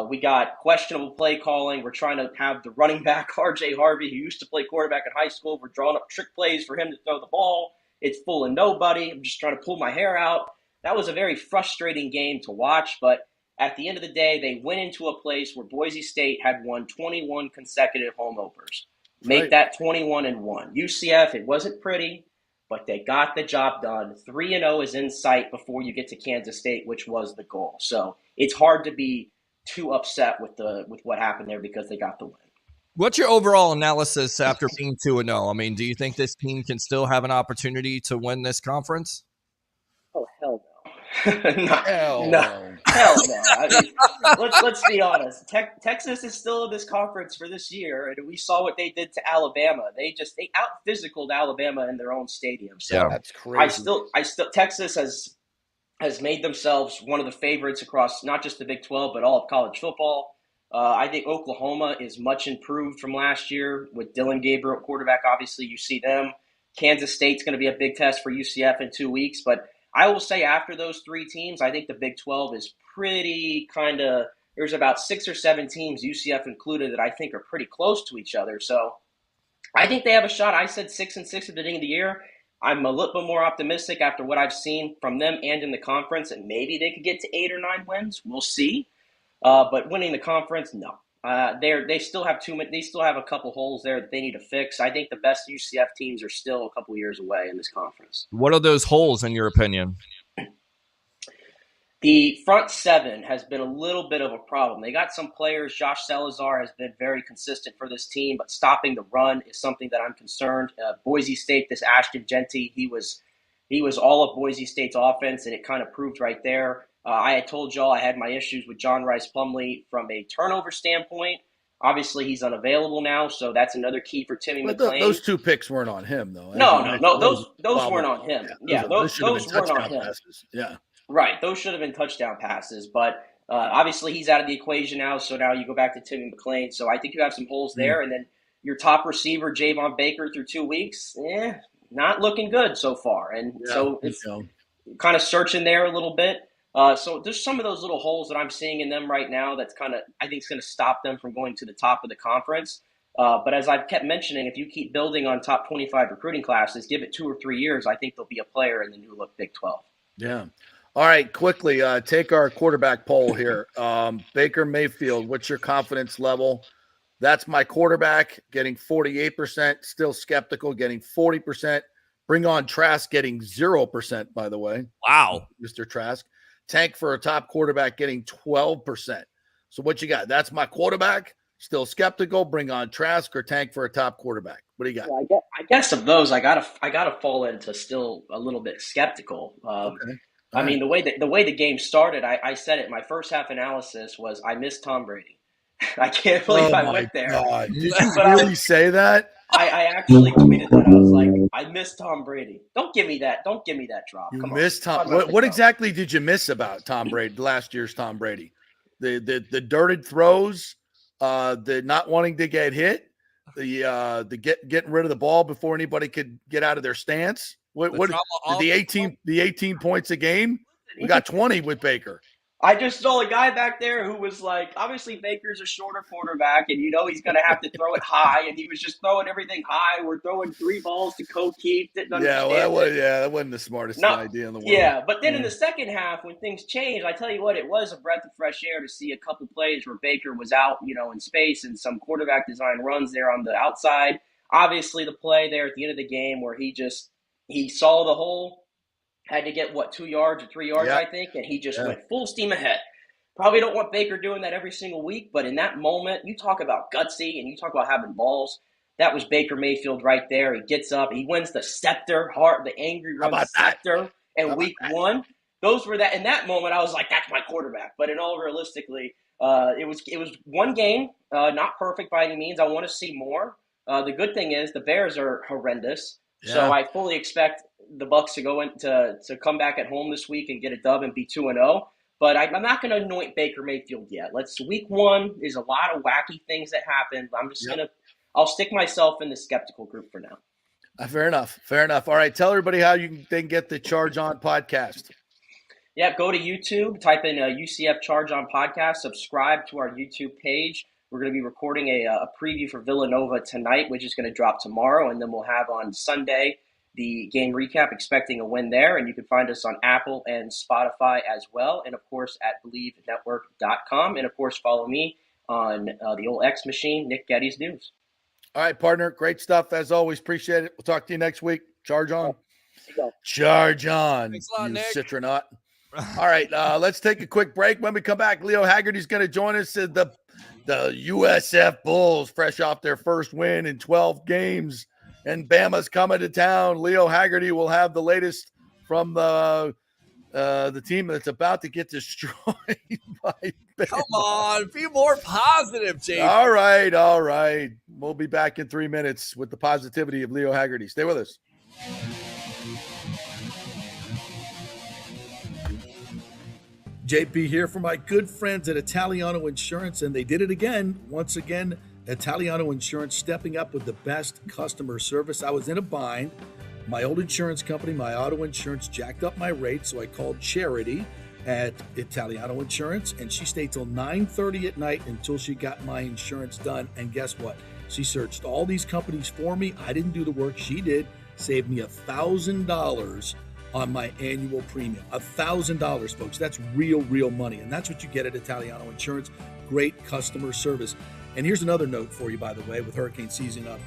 We got questionable play calling. We're trying to have the running back, RJ Harvey, who used to play quarterback in high school. We're drawing up trick plays for him to throw the ball. It's full of nobody. I'm just trying to pull my hair out. That was a very frustrating game to watch, but at the end of the day, they went into a place where Boise State had won 21 consecutive home openers. Make that 21-1. UCF, it wasn't pretty, but they got the job done. 3-0 is in sight before you get to Kansas State, which was the goal. So it's hard to be too upset with what happened there because they got the win. What's your overall analysis after being 2-0? I mean, do you think this team can still have an opportunity to win this conference? Oh, hell no. Hell no. I mean, let's be honest. Texas is still in this conference for this year, and we saw what they did to Alabama. They out-physicaled Alabama in their own stadium. So yeah, that's crazy. I still Texas has made themselves one of the favorites across not just the Big 12, but all of college football. I think Oklahoma is much improved from last year with Dylan Gabriel quarterback. Obviously, you see them. Kansas State's going to be a big test for UCF in 2 weeks. But I will say after those 3 teams, I think the Big 12 is pretty there's about 6 or 7 teams, UCF included, that I think are pretty close to each other. So I think they have a shot. I said 6-6 at the beginning of the year. I'm a little bit more optimistic after what I've seen from them and in the conference, and maybe they could get to 8 or 9 wins. We'll see. But winning the conference, no. They still have They still have a couple holes there that they need to fix. I think the best UCF teams are still a couple years away in this conference. What are those holes, in your opinion? The front 7 has been a little bit of a problem. They got some players. Josh Salazar has been very consistent for this team, but stopping the run is something that I'm concerned. Boise State, this Ashton Genty, he was all of Boise State's offense, and it kind of proved right there. I had told y'all I had my issues with John Rice Plumlee from a turnover standpoint. Obviously, he's unavailable now, so that's another key for Timmy McClain. Those 2 picks weren't on him, though. No, those weren't on him. Those weren't on him. Passes. Yeah. Right, those should have been touchdown passes, but obviously he's out of the equation now, so now you go back to Timmy McClain. So I think you have some holes there, and then your top receiver, Javon Baker, through 2 weeks, not looking good so far. And so it's kind of searching there a little bit. So there's some of those little holes that I'm seeing in them right now that's I think it's going to stop them from going to the top of the conference. But as I've kept mentioning, if you keep building on top 25 recruiting classes, give it 2 or 3 years, I think they'll be a player in the new look Big 12. Yeah. All right, quickly take our quarterback poll here. Baker Mayfield, what's your confidence level? That's my quarterback, getting 48%. Still skeptical, getting 40%. Bring on Trask, getting 0%, by the way. Wow. Mr. Trask. Tank for a top quarterback, getting 12%. So what you got? That's my quarterback. Still skeptical. Bring on Trask or Tank for a top quarterback. What do you got? Well, I guess of those, I gotta fall into still a little bit skeptical. Okay. I mean, the way the game started, I said it. My first half analysis was I miss Tom Brady. I can't believe I went there. God. Did you really say that? I actually tweeted that. I was like, I miss Tom Brady. Don't give me that. Don't give me that drop. You Come missed on. Tom. What exactly did you miss about Tom Brady? Last year's Tom Brady, the dirted throws, the not wanting to get hit, the getting rid of the ball before anybody could get out of their stance. What the 18 points a game? We got 20 with Baker. I just saw a guy back there who was like, obviously Baker's a shorter quarterback, and he's going to have to throw it high, and he was just throwing everything high. We're throwing 3 balls to Keith. Didn't understand. That wasn't the smartest idea in the world. Yeah, but then in the second half, when things changed, I tell you what, it was a breath of fresh air to see a couple plays where Baker was out, in space, and some quarterback design runs there on the outside. Obviously, the play there at the end of the game where he saw the hole. Had to get, 2 yards or 3 yards, I think, and he just went full steam ahead. Probably don't want Baker doing that every single week, but in that moment, you talk about gutsy and you talk about having balls. That was Baker Mayfield right there. He gets up, he wins the scepter, the angry run scepter, and week 1. Those were that. In that moment, I was like, that's my quarterback. But in all realistically, it was one game, not perfect by any means. I want to see more. The good thing is the Bears are horrendous. Yeah. So I fully expect the Bucs to go to come back at home this week and get a dub and be 2-0. But I'm not going to anoint Baker Mayfield yet. Week 1 is a lot of wacky things that happen. I'm just I'll stick myself in the skeptical group for now. Fair enough. All right, tell everybody how they can get the Charge On podcast. Yeah, go to YouTube, type in UCF Charge On podcast, subscribe to our YouTube page. We're going to be recording a preview for Villanova tonight, which is going to drop tomorrow, and then we'll have on Sunday the game recap, expecting a win there. And you can find us on Apple and Spotify as well, and of course at BelieveNetwork.com. And of course, follow me on the old X machine, Nick Getty's News. All right, partner. Great stuff as always. Appreciate it. We'll talk to you next week. Charge on. Charge on, thanks a lot, you Nick. Citronaut. All right, let's take a quick break. When we come back, Leo Haggerty's going to join us. The USF Bulls, fresh off their first win in 12 games, and Bama's coming to town. Leo Haggerty will have the latest from the team that's about to get destroyed by Bama. Come on, be more positive, James. All right. We'll be back in 3 minutes with the positivity of Leo Haggerty. Stay with us. JP here for my good friends at Italiano Insurance, and they did it again. Once again, Italiano Insurance stepping up with the best customer service. I was in a bind. My old insurance company, my auto insurance, jacked up my rates, so I called Charity at Italiano Insurance, and she stayed till 9:30 at night until she got my insurance done. And guess what? She searched all these companies for me. I didn't do the work. She did. Saved me $1,000 on my annual premium. $1,000, folks. That's real money. And that's what you get at Italiano Insurance. Great customer service. And here's another note for you, by the way, with hurricane season up.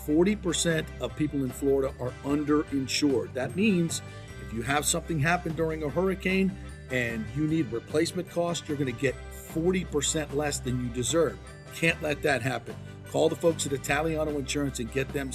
40% of people in Florida are underinsured. That means if you have something happen during a hurricane and you need replacement costs, you're going to get 40% less than you deserve. Can't let that happen. Call the folks at Italiano Insurance and get them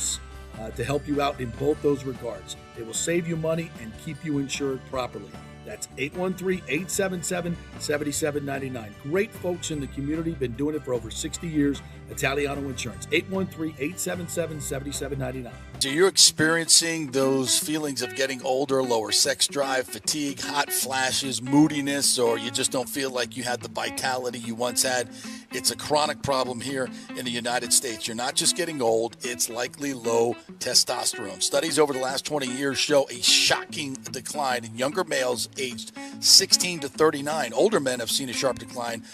to help you out in both those regards. It will save you money and keep you insured properly. That's 813-877-7799. Great folks in the community, been doing it for over 60 years. Italiano Insurance, 813-877-7799. So you're experiencing those feelings of getting older, lower sex drive, fatigue, hot flashes, moodiness, or you just don't feel like you had the vitality you once had. It's a chronic problem here in the United States. You're not just getting old, it's likely low testosterone. Studies over the last 20 years show a shocking decline in younger males aged 16 to 39. Older men have seen a sharp decline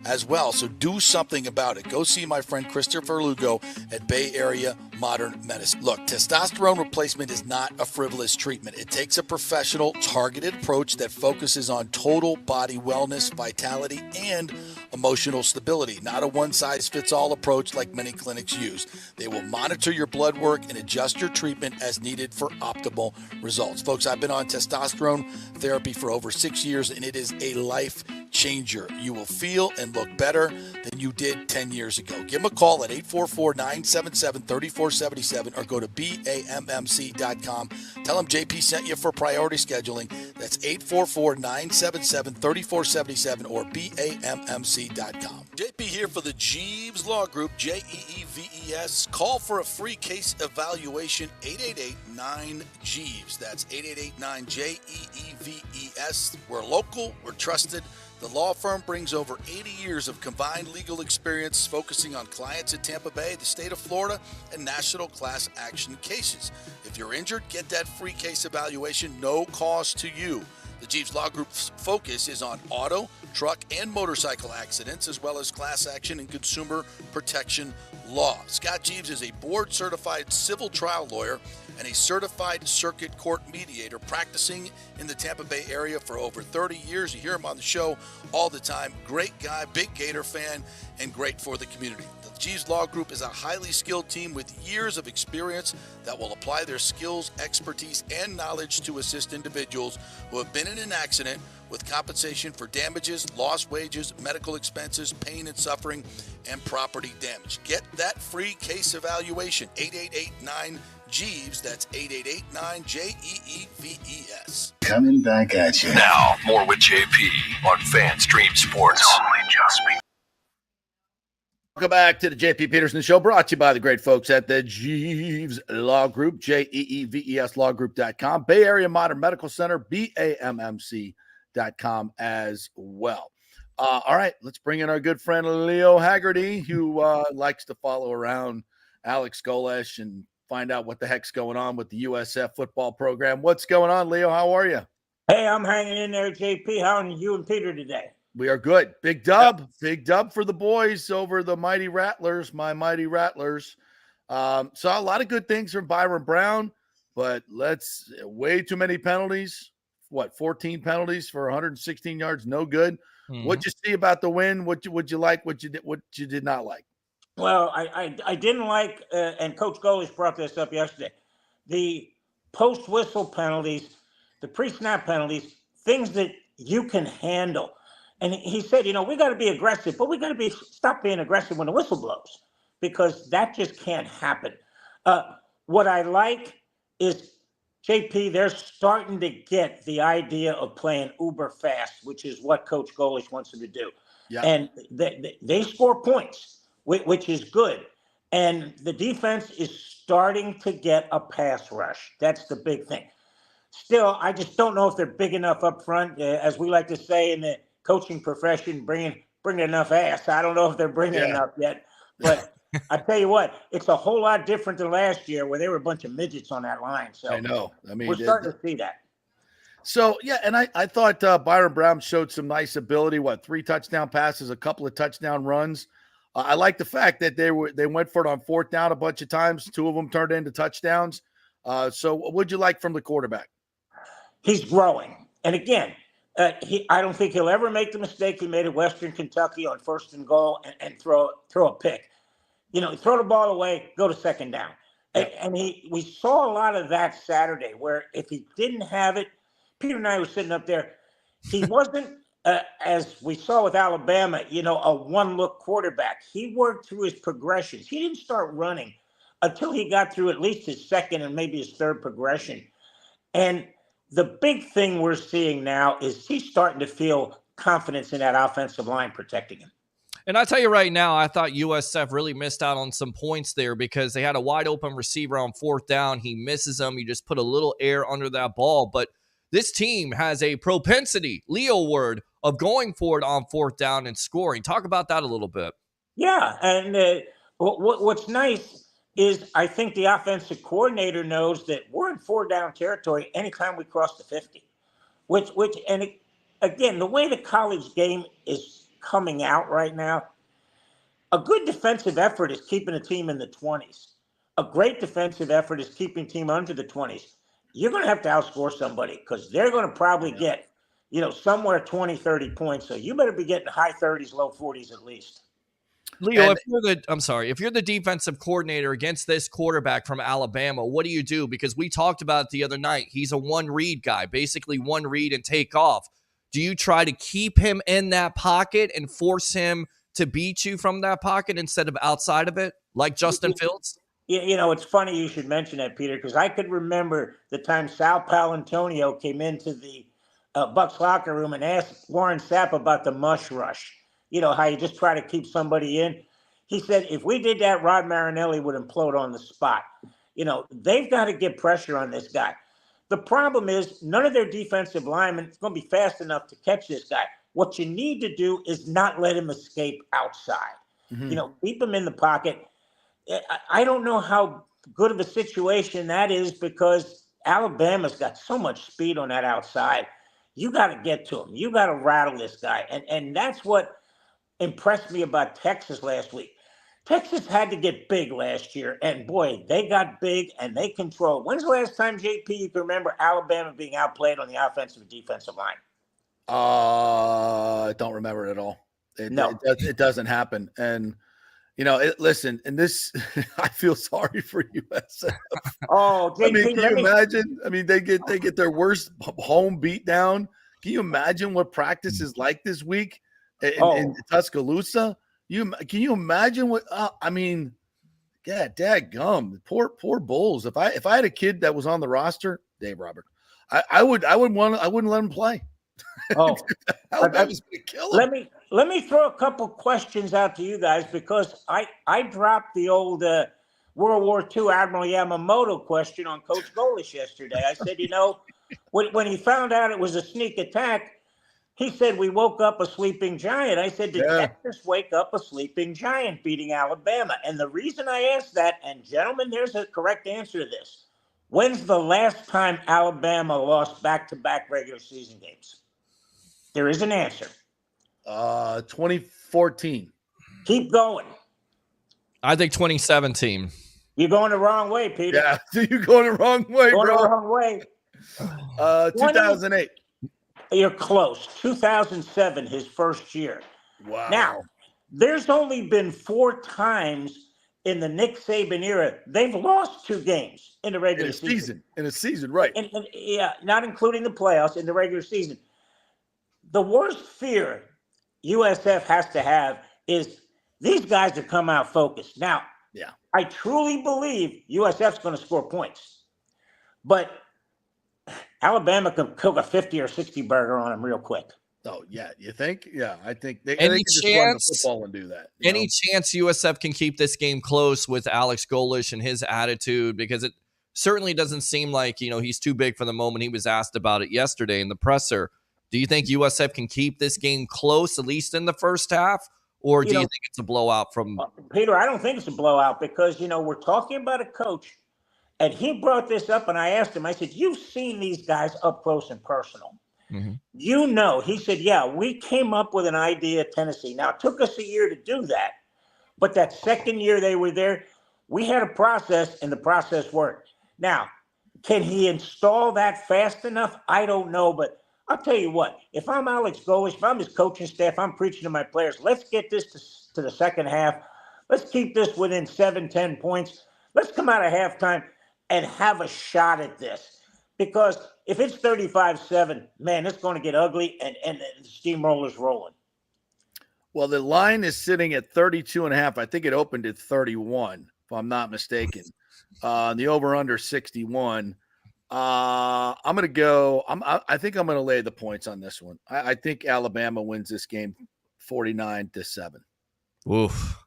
as well. So do something about it. Go see my friend Christopher Lugo at Bay Area Modern Medicine. Look, testosterone replacement is not a frivolous treatment. It takes a professional, targeted approach that focuses on total body wellness, vitality, and emotional stability, not a one-size-fits-all approach like many clinics use. They will monitor your blood work and adjust your treatment as needed for optimal results. Folks, I've been on testosterone therapy for over 6 years, and it is a life changer. You will feel and look better than you did 10 years ago. Give them a call at 844-977-3477 or go to BAMMC.com. Tell them JP sent you for priority scheduling. That's 844-977-3477 or BAMMC.com. JP here for the Jeeves Law Group, Jeeves. Call for a free case evaluation, 888-9-JEEVES. That's 888-9-JEEVES. We're local, we're trusted. The law firm brings over 80 years of combined legal experience focusing on clients in Tampa Bay, the state of Florida, and national class action cases. If you're injured, get that free case evaluation, no cost to you. The Jeeves Law Group's focus is on auto, truck, and motorcycle accidents, as well as class action and consumer protection law. Scott Jeeves is a board-certified civil trial lawyer and a certified circuit court mediator practicing in the Tampa Bay area for over 30 years. You hear him on the show all the time. Great guy, big Gator fan, and great for the community. The Jeeves Law Group is a highly skilled team with years of experience that will apply their skills, expertise, and knowledge to assist individuals who have been in an accident with compensation for damages, lost wages, medical expenses, pain and suffering, and property damage. Get that free case evaluation, 888-9-JEEVES. That's 888-9-JEEVES. Coming back at you. Now, more with JP on FanStream Sports. Only just me. Welcome back to the JP Peterson Show, brought to you by the great folks at the Jeeves Law Group, JEEVES lawgroup.com, Bay Area Modern Medical Center, BAMMC.com as well. All right, let's bring in our good friend Leo Haggerty, who likes to follow around Alex Golesh and find out what the heck's going on with the USF football program. What's going on, Leo? How are you? Hey, I'm hanging in there, JP. How are you and Peter today? We are good. Big dub for the boys over the mighty Rattlers, my mighty Rattlers. Saw a lot of good things from Byron Brown, but way too many penalties. 14 penalties for 116 yards? No good. Mm-hmm. What'd you see about the win? What you like? What you did not like? Well, I didn't like, and Coach Golesh brought this up yesterday, the post-whistle penalties, the pre-snap penalties, things that you can handle. And he said, we got to be aggressive, but we got to stop being aggressive when the whistle blows, because that just can't happen. What I like is, JP, they're starting to get the idea of playing uber fast, which is what Coach Golesh wants them to do. Yeah. And they score points, which is good. And the defense is starting to get a pass rush. That's the big thing. Still, I just don't know if they're big enough up front, as we like to say in the coaching profession, bringing enough ass. I don't know if they're bringing enough yet, but I tell you what, it's a whole lot different than last year where they were a bunch of midgets on that line. So I know. I mean, we're starting to see that. So yeah, and I thought Byron Brown showed some nice ability. 3 touchdown passes, a couple of touchdown runs. I like the fact that they went for it on 4th down a bunch of times. 2 of them turned into touchdowns. So what'd you like from the quarterback? He's growing, and again, I don't think he'll ever make the mistake he made at Western Kentucky on 1st and goal and throw a pick. Throw the ball away, go to 2nd down. Yeah. And we saw a lot of that Saturday, where if he didn't have it, Peter and I were sitting up there, he wasn't, as we saw with Alabama, a one-look quarterback. He worked through his progressions. He didn't start running until he got through at least his 2nd and maybe his 3rd progression. And the big thing we're seeing now is he's starting to feel confidence in that offensive line protecting him. And I tell you right now, I thought USF really missed out on some points there because they had a wide open receiver on 4th down. He misses them. You just put a little air under that ball. But this team has a propensity, Leo word, of going for it on 4th down and scoring. Talk about that a little bit. Yeah, and what's nice is I think the offensive coordinator knows that we're in 4-down territory anytime we cross the 50. Again, the way the college game is coming out right now. A good defensive effort is keeping a team in the 20s. A great defensive effort is keeping a team under the 20s. You're going to have to outscore somebody because they're going to probably get, somewhere 20, 30 points. So you better be getting high 30s, low 40s at least. Leo, if you're the defensive coordinator against this quarterback from Alabama, what do you do? Because we talked about it the other night. He's a one read guy, basically one read and take off. Do you try to keep him in that pocket and force him to beat you from that pocket instead of outside of it, like Justin Fields? It's funny you should mention that, Peter, because I could remember the time Sal Paolantonio came into the Bucs locker room and asked Warren Sapp about the mush rush. How you just try to keep somebody in. He said, if we did that, Rod Marinelli would implode on the spot. They've got to get pressure on this guy. The problem is none of their defensive linemen is going to be fast enough to catch this guy. What you need to do is not let him escape outside. Mm-hmm. Keep him in the pocket. I don't know how good of a situation that is because Alabama's got so much speed on that outside. You got to get to him. You got to rattle this guy. And that's what impressed me about Texas last week. Texas had to get big last year, and boy, they got big and they controlled. When's the last time, JP, you can remember Alabama being outplayed on the offensive and defensive line? I don't remember it at all. It doesn't happen. And listen, and this, I feel sorry for USF. Oh, JP, can you imagine? I mean, they get their worst home beat down. Can you imagine what practice is like this week in Tuscaloosa? Can you imagine what? Yeah, dadgum, poor Bulls. If I had a kid that was on the roster, Dave Robert, I wouldn't let him play. Oh, Alabama's gonna kill him. Let me throw a couple questions out to you guys because I dropped the old World War II Admiral Yamamoto question on Coach Golish yesterday. I said, when he found out it was a sneak attack, he said we woke up a sleeping giant. I said, did Texas wake up a sleeping giant beating Alabama? And the reason I asked that, and gentlemen, there's a correct answer to this. When's the last time Alabama lost back-to-back regular season games? There is an answer. 2014. Keep going. I think 2017. You're going the wrong way, Peter. Yeah, you're going the wrong way, bro. The wrong way. 2008. You're close. 2007, his first year. Wow. Now, there's only been 4 times in the Nick Saban era they've lost 2 games in the regular season. In a season, right. And not including the playoffs, in the regular season. The worst fear USF has to have is these guys to come out focused. Now, I truly believe USF's going to score points. But Alabama can cook a 50 or 60 burger on them real quick. Oh, yeah. You think? Yeah, I think they can just run the football and do that. Any chance USF can keep this game close with Alex Golish and his attitude? Because it certainly doesn't seem like, he's too big for the moment. He was asked about it yesterday in the presser. Do you think USF can keep this game close, at least in the first half? Or do you think it's a blowout from Peter? I don't think it's a blowout because, we're talking about a coach, and he brought this up, and I asked him, I said, you've seen these guys up close and personal. Mm-hmm. He said, yeah, we came up with an idea at Tennessee. Now, it took us a year to do that, but that second year they were there, we had a process, and the process worked. Now, can he install that fast enough? I don't know, but I'll tell you what, if I'm Alex Golish, if I'm his coaching staff, I'm preaching to my players, let's get this to the second half. Let's keep this within 7-10 points. Let's come out of halftime and have a shot at this. Because if it's 35-7, man, it's going to get ugly and the steamroller's rolling. Well, the line is sitting at 32.5. I think it opened at 31, if I'm not mistaken. The over-under 61. I'm going to go. I think I'm going to lay the points on this one. I think Alabama wins this game 49-7. Oof.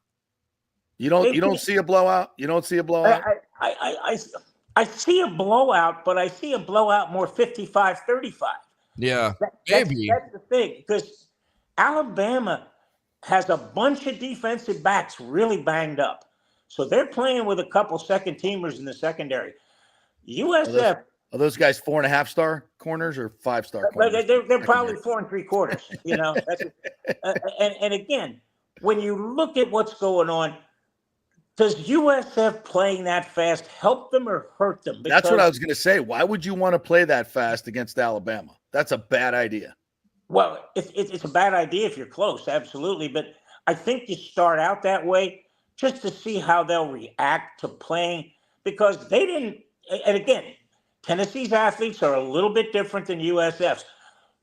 You don't see a blowout? You don't see a blowout? I see a blowout, but I see a blowout more 55-35. Yeah, maybe. That's the thing, because Alabama has a bunch of defensive backs really banged up. So they're playing with a couple second-teamers in the secondary. USF. Are those guys 4.5-star corners or 5-star But corners? they're probably 4 3/4. You know, that's and again, when you look at what's going on, does USF playing that fast help them or hurt them? That's what I was going to say. Why would you want to play that fast against Alabama? That's a bad idea. Well, it's a bad idea if you're close, absolutely. But I think you start out that way just to see how they'll react to playing, because they didn't. And again, Tennessee's athletes are a little bit different than USF's,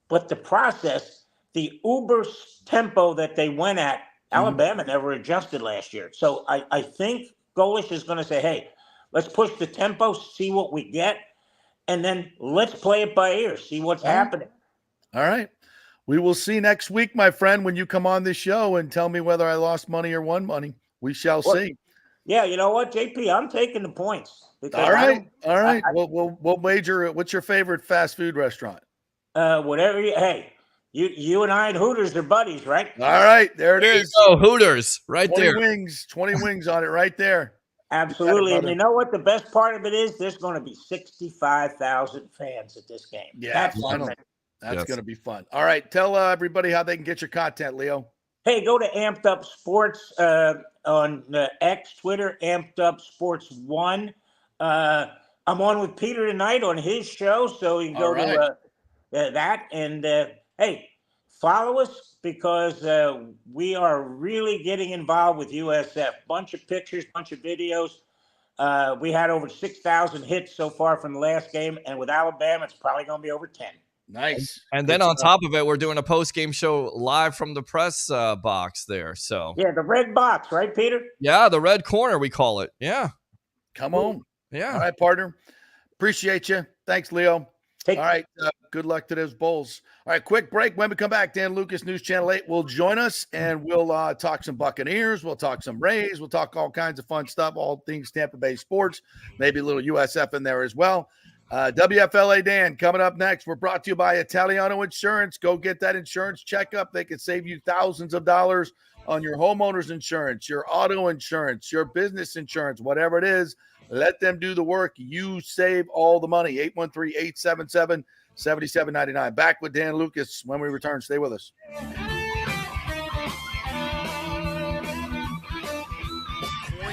but the process, the uber tempo that they went at, Alabama never adjusted last year. So I think Golish is going to say, hey, let's push the tempo, see what we get, and then let's play it by ear, see what's happening. All right. We will see next week, my friend, when you come on this show and tell me whether I lost money or won money. We shall see. Yeah, you know what, JP? I'm taking the points. All right. We'll wager. What's your favorite fast food restaurant? Whatever. Hey, you and I and Hooters are buddies, right? All right. There it is. Oh, Hooters. Right 20 there. wings. 20 wings on it right there. Absolutely. And you know what the best part of it is? There's going to be 65,000 fans at this game. Yeah, That's going to be fun. All right. Tell everybody how they can get your content, Leo. Hey, go to Amped Up Sports on X, Twitter, Amped Up Sports 1. I'm on with Peter tonight on his show, so you can go to that. And, hey, follow us because we are really getting involved with USF. Bunch of pictures, bunch of videos. We had over 6,000 hits so far from the last game, and with Alabama, it's probably going to be over 10. Nice. And then on top of it, we're doing a post-game show live from the press box there. So yeah, the red box, right, Peter? Yeah, the red corner, we call it. Yeah. Come on. Yeah. All right, partner. Appreciate you. Thanks, Leo. All right. Good luck to those Bulls. All right, quick break. When we come back, Dan Lucas, News Channel 8 will join us, and we'll talk some Buccaneers. We'll talk some Rays. We'll talk all kinds of fun stuff, all things Tampa Bay sports, maybe a little USF in there as well. WFLA Dan coming up next. We're brought to you by Italiano Insurance. Go get that insurance checkup. They can save you thousands of dollars on your homeowner's insurance, your auto insurance, your business insurance, whatever it is. Let them do the work. You save all the money. 813-877-7799. Back with Dan Lucas when we return. Stay with us.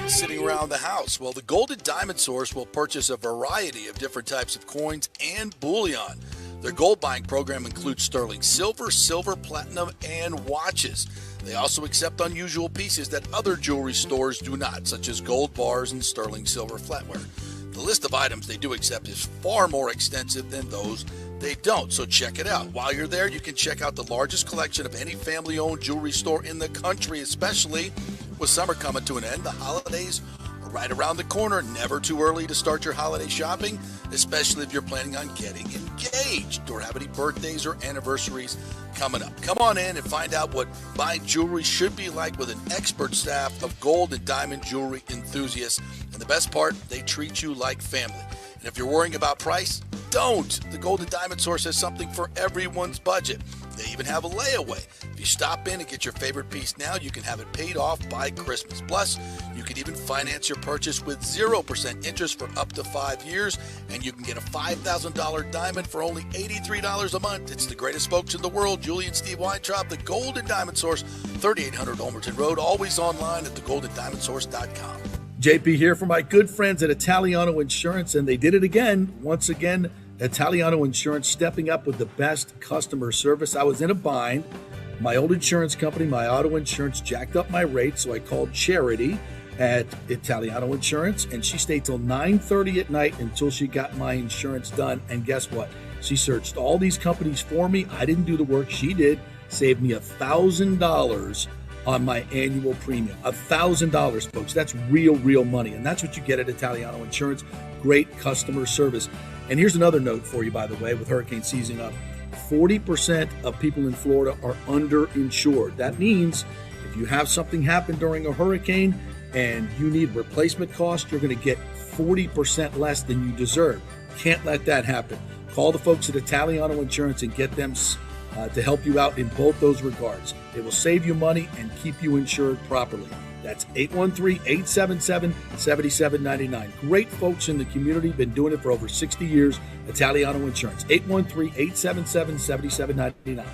Sitting around the house. Well, the Golden Diamond Source will purchase a variety of different types of coins and bullion. Their gold buying program includes sterling silver, silver, platinum, and watches. They also accept unusual pieces that other jewelry stores do not, such as gold bars and sterling silver flatware. The list of items they do accept is far more extensive than those they don't, so check it out. While you're there, you can check out the largest collection of any family-owned jewelry store in the country, especially with summer coming to an end. The holidays are right around the corner. Never too early to start your holiday shopping, especially if you're planning on getting engaged or have any birthdays or anniversaries coming up. Come on in and find out what buying jewelry should be like with an expert staff of gold and diamond jewelry enthusiasts. And the best part, they treat you like family. And if you're worrying about price, don't. The Golden Diamond Source has something for everyone's budget. They even have a layaway. If you stop in and get your favorite piece now, you can have it paid off by Christmas. Plus, you can even finance your purchase with 0% interest for up to 5 years, and you can get a $5,000 diamond for only $83 a month. It's the greatest folks in the world, Julie and Steve Weintraub, the Golden Diamond Source, 3800 Olmerton Road, always online at thegoldendiamondsource.com. JP here for my good friends at Italiano Insurance, and they did it again. Once again, Italiano Insurance stepping up with the best customer service. I was in a bind. My old insurance company, my auto insurance, jacked up my rates, so I called Charity at Italiano Insurance, and she stayed till 9:30 at night until she got my insurance done. And guess what? She searched all these companies for me. I didn't do the work. She did. Saved me $1,000 on my annual premium. $1,000, folks. That's real money. And that's what you get at Italiano Insurance. Great customer service. And here's another note for you, by the way, with hurricane season up. 40% of people in Florida are underinsured. That means if you have something happen during a hurricane and you need replacement cost, you're going to get 40% less than you deserve. Can't let that happen. Call the folks at Italiano Insurance and get them to help you out in both those regards. It will save you money and keep you insured properly. That's 813-877-7799. Great folks in the community, been doing it for over 60 years. Italiano Insurance, 813-877-7799.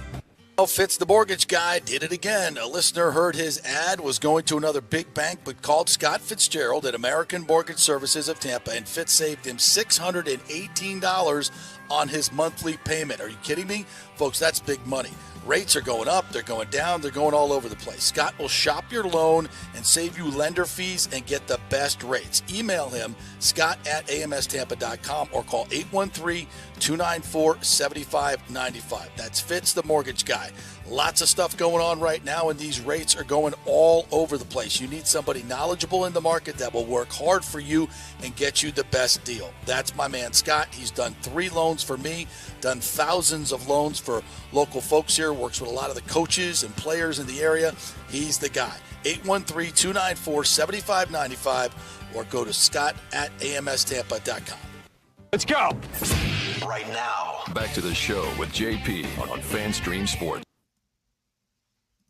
Fitz the mortgage guy did it again. A listener heard his ad, was going to another big bank, but called Scott Fitzgerald at American Mortgage Services of Tampa, and Fitz saved him $618 on his monthly payment. Are you kidding me? Folks, that's big money. Rates are going up, they're going down, they're going all over the place. Scott will shop your loan and save you lender fees and get the best rates. Email him, scott@amstampa.com, or call 813-294-7595. That's Fitz the mortgage guy. Lots of stuff going on right now, and these rates are going all over the place. You need somebody knowledgeable in the market that will work hard for you and get you the best deal. That's my man Scott. He's done 3 loans for me, done thousands of loans for local folks here, works with a lot of the coaches and players in the area. He's the guy. 813-294-7595, or go to scott@amstampa.com. Let's go. Right now, back to the show with JP on FanStream Sports.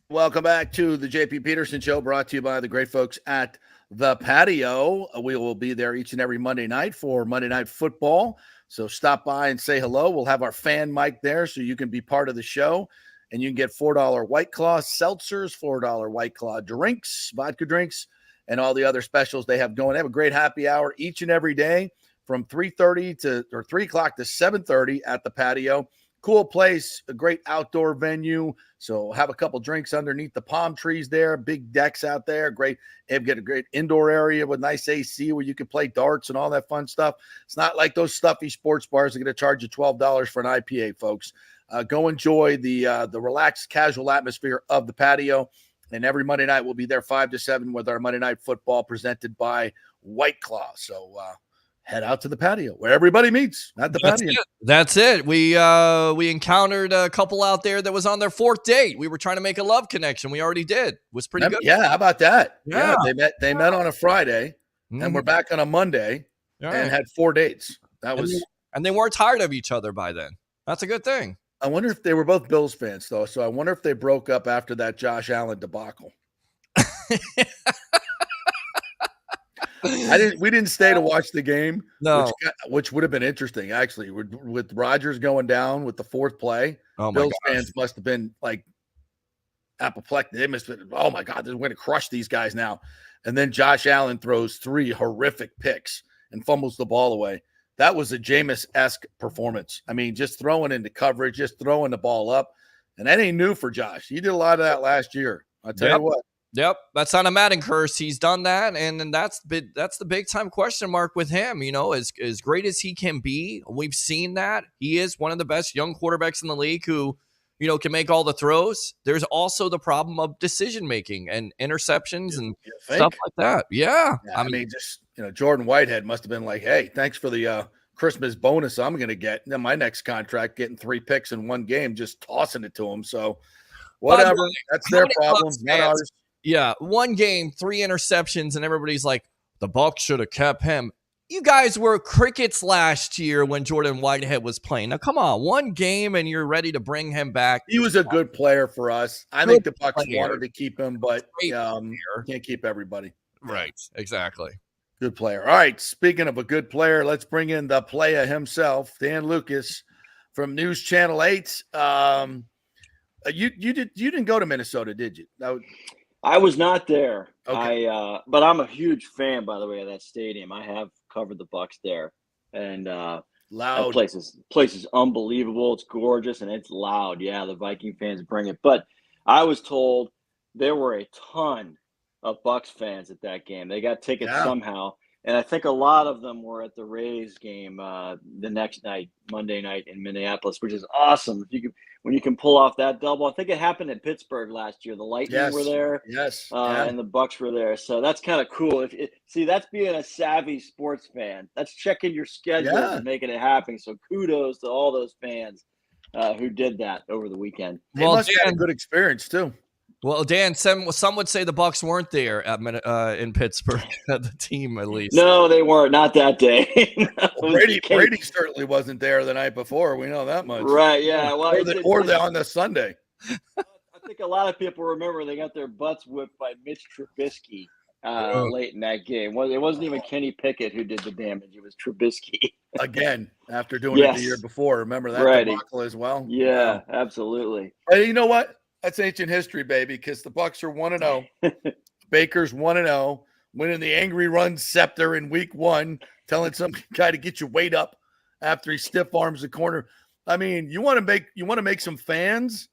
Welcome back to the JP Peterson Show, brought to you by the great folks at The Patio. We will be there each and every Monday night for Monday Night Football. So stop by and say hello. We'll have our fan mic there so you can be part of the show. And you can get $4 White Claw seltzers, $4 White Claw drinks, vodka drinks, and all the other specials they have going. They have a great happy hour each and every day from 3 o'clock to 7:30 at The Patio. Cool place, a great outdoor venue. So have a couple drinks underneath the palm trees there, big decks out there. Great. They've got a great indoor area with nice AC where you can play darts and all that fun stuff. It's not like those stuffy sports bars that are going to charge you $12 for an IPA, folks. Go enjoy the relaxed, casual atmosphere of The Patio. And every Monday night we'll be there 5 to 7 with our Monday Night Football presented by White Claw. So head out to The Patio where everybody meets at the patio. That's it. We encountered a couple out there that was on their 4th date. We were trying to make a love connection. We already did. It was pretty good. Yeah, how about that? Yeah. They met on a Friday, and we're back on a Monday, and had 4 dates. And they weren't tired of each other by then. That's a good thing. I wonder if they were both Bills fans, though. So I wonder if they broke up after that Josh Allen debacle. We didn't stay to watch the game, which would have been interesting, actually. With Rodgers going down with the 4th play, Bills fans must have been like apoplectic. They must have been, oh my God, they're going to crush these guys now. And then Josh Allen throws 3 horrific picks and fumbles the ball away. That was a Jameis-esque performance. I mean, just throwing into coverage, just throwing the ball up. And that ain't new for Josh. He did a lot of that last year. I'll tell you what. Yep, that's not a Madden curse. He's done that, and that's the big time question mark with him. You know, as great as he can be, we've seen that he is one of the best young quarterbacks in the league who, you know, can make all the throws. There's also the problem of decision making and interceptions and stuff like that. Yeah, I mean, just Jordan Whitehead must have been like, "Hey, thanks for the Christmas bonus I'm going to get." And then my next contract, getting 3 picks in one game, just tossing it to him. So whatever, that's their problem, not ours. Yeah, 1 game, 3 interceptions, and everybody's like, the Bucs should have kept him. You guys were crickets last year when Jordan Whitehead was playing. Now, come on, 1 game, and you're ready to bring him back. He was a good player for us. I think the Bucs wanted to keep him, but can't keep everybody. Right, exactly. Good player. All right, speaking of a good player, let's bring in the player himself, Dan Lucas from News Channel 8. You didn't go to Minnesota, did you? I was not there. Okay. But I'm a huge fan, by the way, of that stadium. I have covered the Bucs there, and loud. That place is unbelievable. It's gorgeous and it's loud. Yeah, the Viking fans bring it. But I was told there were a ton of Bucs fans at that game. They got tickets somehow, and I think a lot of them were at the Rays game the next night, Monday night in Minneapolis, which is awesome. When you can pull off that double. I think it happened in Pittsburgh last year. The Lightning were there, and the Bucs were there. So that's kind of cool. See, that's being a savvy sports fan. That's checking your schedule and making it happen. So kudos to all those fans who did that over the weekend. They must have had a good experience too. Well, Dan, some would say the Bucs weren't there in Pittsburgh, the team at least. No, they weren't. Not that day. Well, Brady certainly wasn't there the night before. We know that much. Right, yeah. Well, on the Sunday. I think a lot of people remember they got their butts whipped by Mitch Trubisky late in that game. It wasn't even Kenny Pickett who did the damage. It was Trubisky. Again, after doing it the year before. Remember that debacle as well? Yeah, absolutely. But you know what? That's ancient history, baby, because the Bucs are 1-0. Baker's 1-0, winning the angry run scepter in week 1, telling some guy to get your weight up after he stiff arms the corner. I mean, you want to make some fans?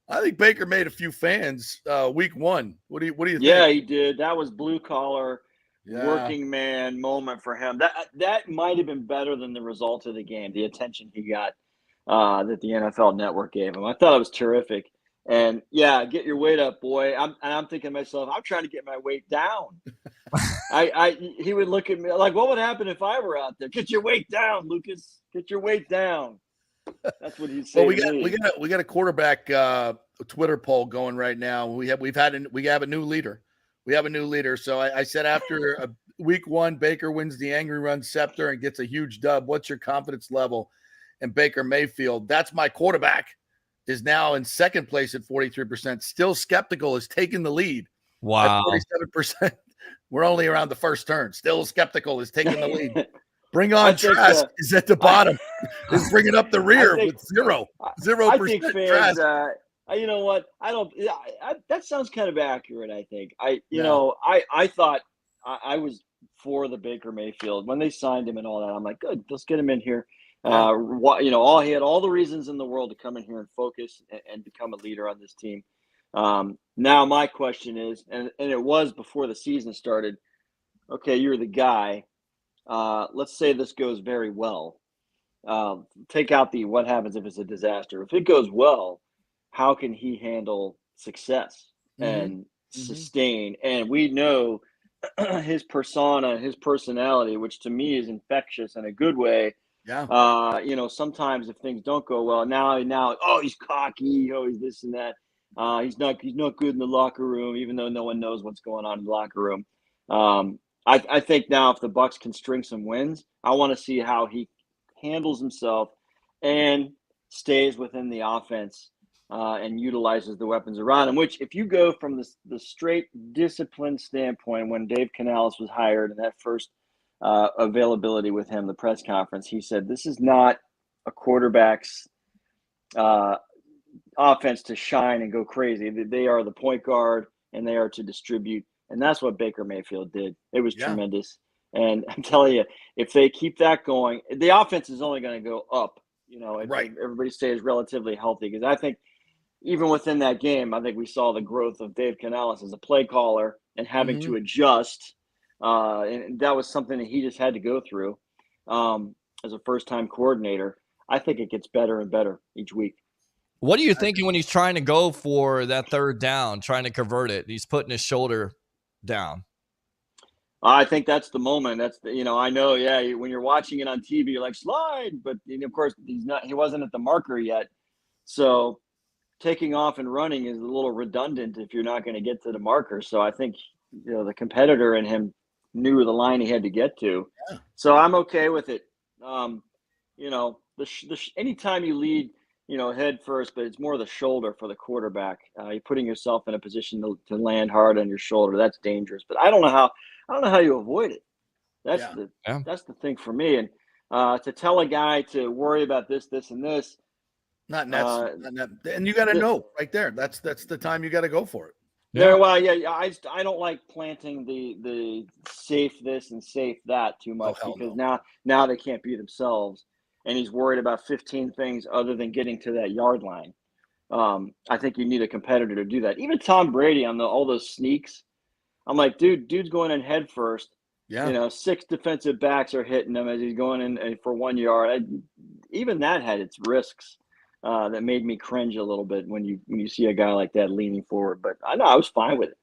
I think Baker made a few fans week 1. What do you think? Yeah, he did. That was blue collar, working man moment for him. That might have been better than the result of the game, the attention he got that the NFL Network gave him. I thought it was terrific. And yeah, get your weight up, boy. I'm thinking to myself, I'm trying to get my weight down. He would look at me like, what would happen if I were out there? Get your weight down, Lucas. Get your weight down. That's what he'd say. Well, we got a quarterback Twitter poll going right now. We have a new leader. We have a new leader. So I said after week 1, Baker wins the angry run scepter and gets a huge dub. What's your confidence level in Baker Mayfield? That's my quarterback. Is now in second place at 43%. Still skeptical is taking the lead. Wow. At 47%. We're only around the first turn. Still skeptical is taking the lead. Bring on Trask is at the bottom. Is bringing up the rear with 0%. I think fans, you know what? That sounds kind of accurate, I think. I thought I was for the Baker Mayfield. When they signed him and all that, I'm like, good, let's get him in here. He had all the reasons in the world to come in here and focus and become a leader on this team. Now my question is, and it was before the season started, okay, you're the guy. Let's say this goes very well. Take out the what happens if it's a disaster. If it goes well, how can he handle success and sustain? And we know his persona, his personality, which to me is infectious in a good way. Yeah. Sometimes if things don't go well, now, oh, he's cocky, oh, he's this and that. He's not good in the locker room, even though no one knows what's going on in the locker room. I think now if the Bucs can string some wins, I want to see how he handles himself and stays within the offense and utilizes the weapons around him. Which, if you go from the straight discipline standpoint, when Dave Canales was hired and that first availability with him, the press conference, he said, this is not a quarterback's offense to shine and go crazy. They are the point guard and they are to distribute. And that's what Baker Mayfield did. It was tremendous. And I'm telling you, if they keep that going, the offense is only going to go up, if everybody stays relatively healthy. Because I think even within that game, I think we saw the growth of Dave Canales as a play caller and having to adjust. And that was something that he just had to go through as a first-time coordinator. I think it gets better and better each week. What are you thinking when he's trying to go for that third down, trying to convert it? He's putting his shoulder down. I think that's the moment. That's I know. Yeah, when you're watching it on TV, you're like slide, but of course he wasn't at the marker yet. So taking off and running is a little redundant if you're not going to get to the marker. So I think the competitor in him knew the line he had to get to. Yeah. So I'm okay with it. Anytime you lead, head first, but it's more the shoulder for the quarterback. You're putting yourself in a position to land hard on your shoulder. That's dangerous. But I don't know how you avoid it. That's the thing for me. And to tell a guy to worry about this, and this, and you got to know right there. That's the time you got to go for it. Yeah. I don't like planting the safe this and safe that too much because now they can't be themselves. And he's worried about 15 things other than getting to that yard line. I think you need a competitor to do that. Even Tom Brady on all those sneaks, I'm like, dude's going in head first. Yeah. 6 defensive backs are hitting him as he's going in for 1 yard. Even that had its risks that made me cringe a little bit when you see a guy like that leaning forward. But I know I was fine with it.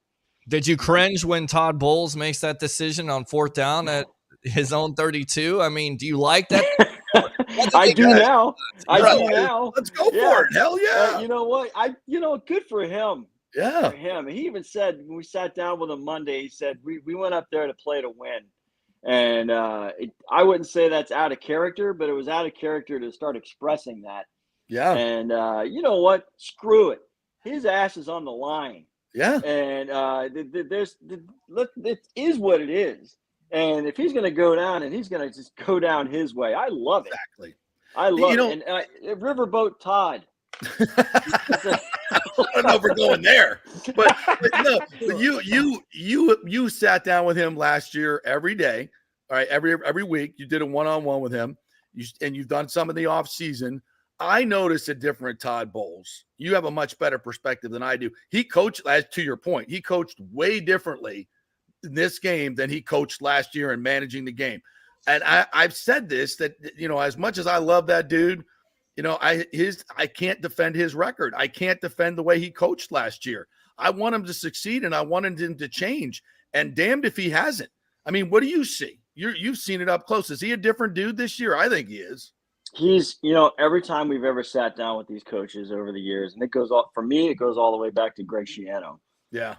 Did you cringe when Todd Bowles makes that decision on 4th down at his own 32? I mean, do you like that? I do now. I do now. Let's go for it. Hell yeah. You know what? Good for him. Yeah. for him. He even said when we sat down with him Monday, he said we went up there to play to win. And I wouldn't say that's out of character, but it was out of character to start expressing that. Yeah. And you know what? Screw it. His ass is on the line. Yeah. And it is what it is. And if he's going to go down, and he's going to just go down his way, I love it. Exactly. I love it. And Riverboat Todd. I don't know if we're going there, but no, but you sat down with him last year every day, all right, every week. You did a one-on-one with him, and you've done some in the off season. I noticed a different Todd Bowles. You have a much better perspective than I do. He coached, to your point, he coached way differently in this game than he coached last year in managing the game. And I've said this, that, as much as I love that dude, I can't defend his record. I can't defend the way he coached last year. I want him to succeed, and I wanted him to change. And damned if he hasn't. I mean, what do you see? You've seen it up close. Is he a different dude this year? I think he is. He's, every time we've ever sat down with these coaches over the years, and it goes all the way back to Greg Schiano. Yeah.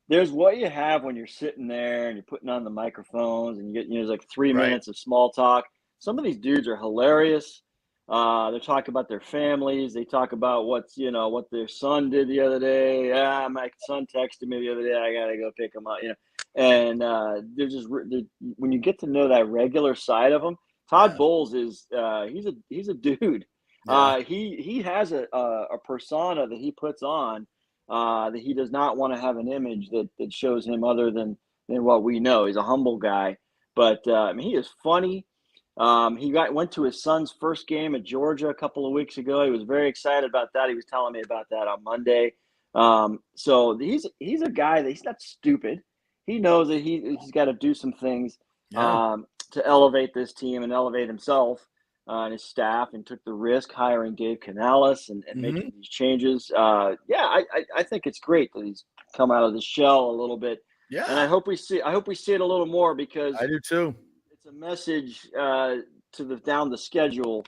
There's what you have when you're sitting there and you're putting on the microphones and you get, there's like 3 minutes of small talk. Some of these dudes are hilarious. They talk about their families. They talk about what their son did the other day. My son texted me the other day. I got to go pick him up, And when you get to know that regular side of them, Todd Bowles is he's a dude. Yeah. He has a persona that he puts on that he does not want to have an image that shows him other than what we know. He's a humble guy, but he is funny. He went to his son's first game at Georgia a couple of weeks ago. He was very excited about that. He was telling me about that on Monday. So he's a guy that he's not stupid. He knows that he's got to do some things to elevate this team and elevate himself and his staff, and took the risk hiring Dave Canales and making these changes. I think it's great that he's come out of the shell a little bit. Yeah. And I hope we see it a little more, because I do too. It's a message down the schedule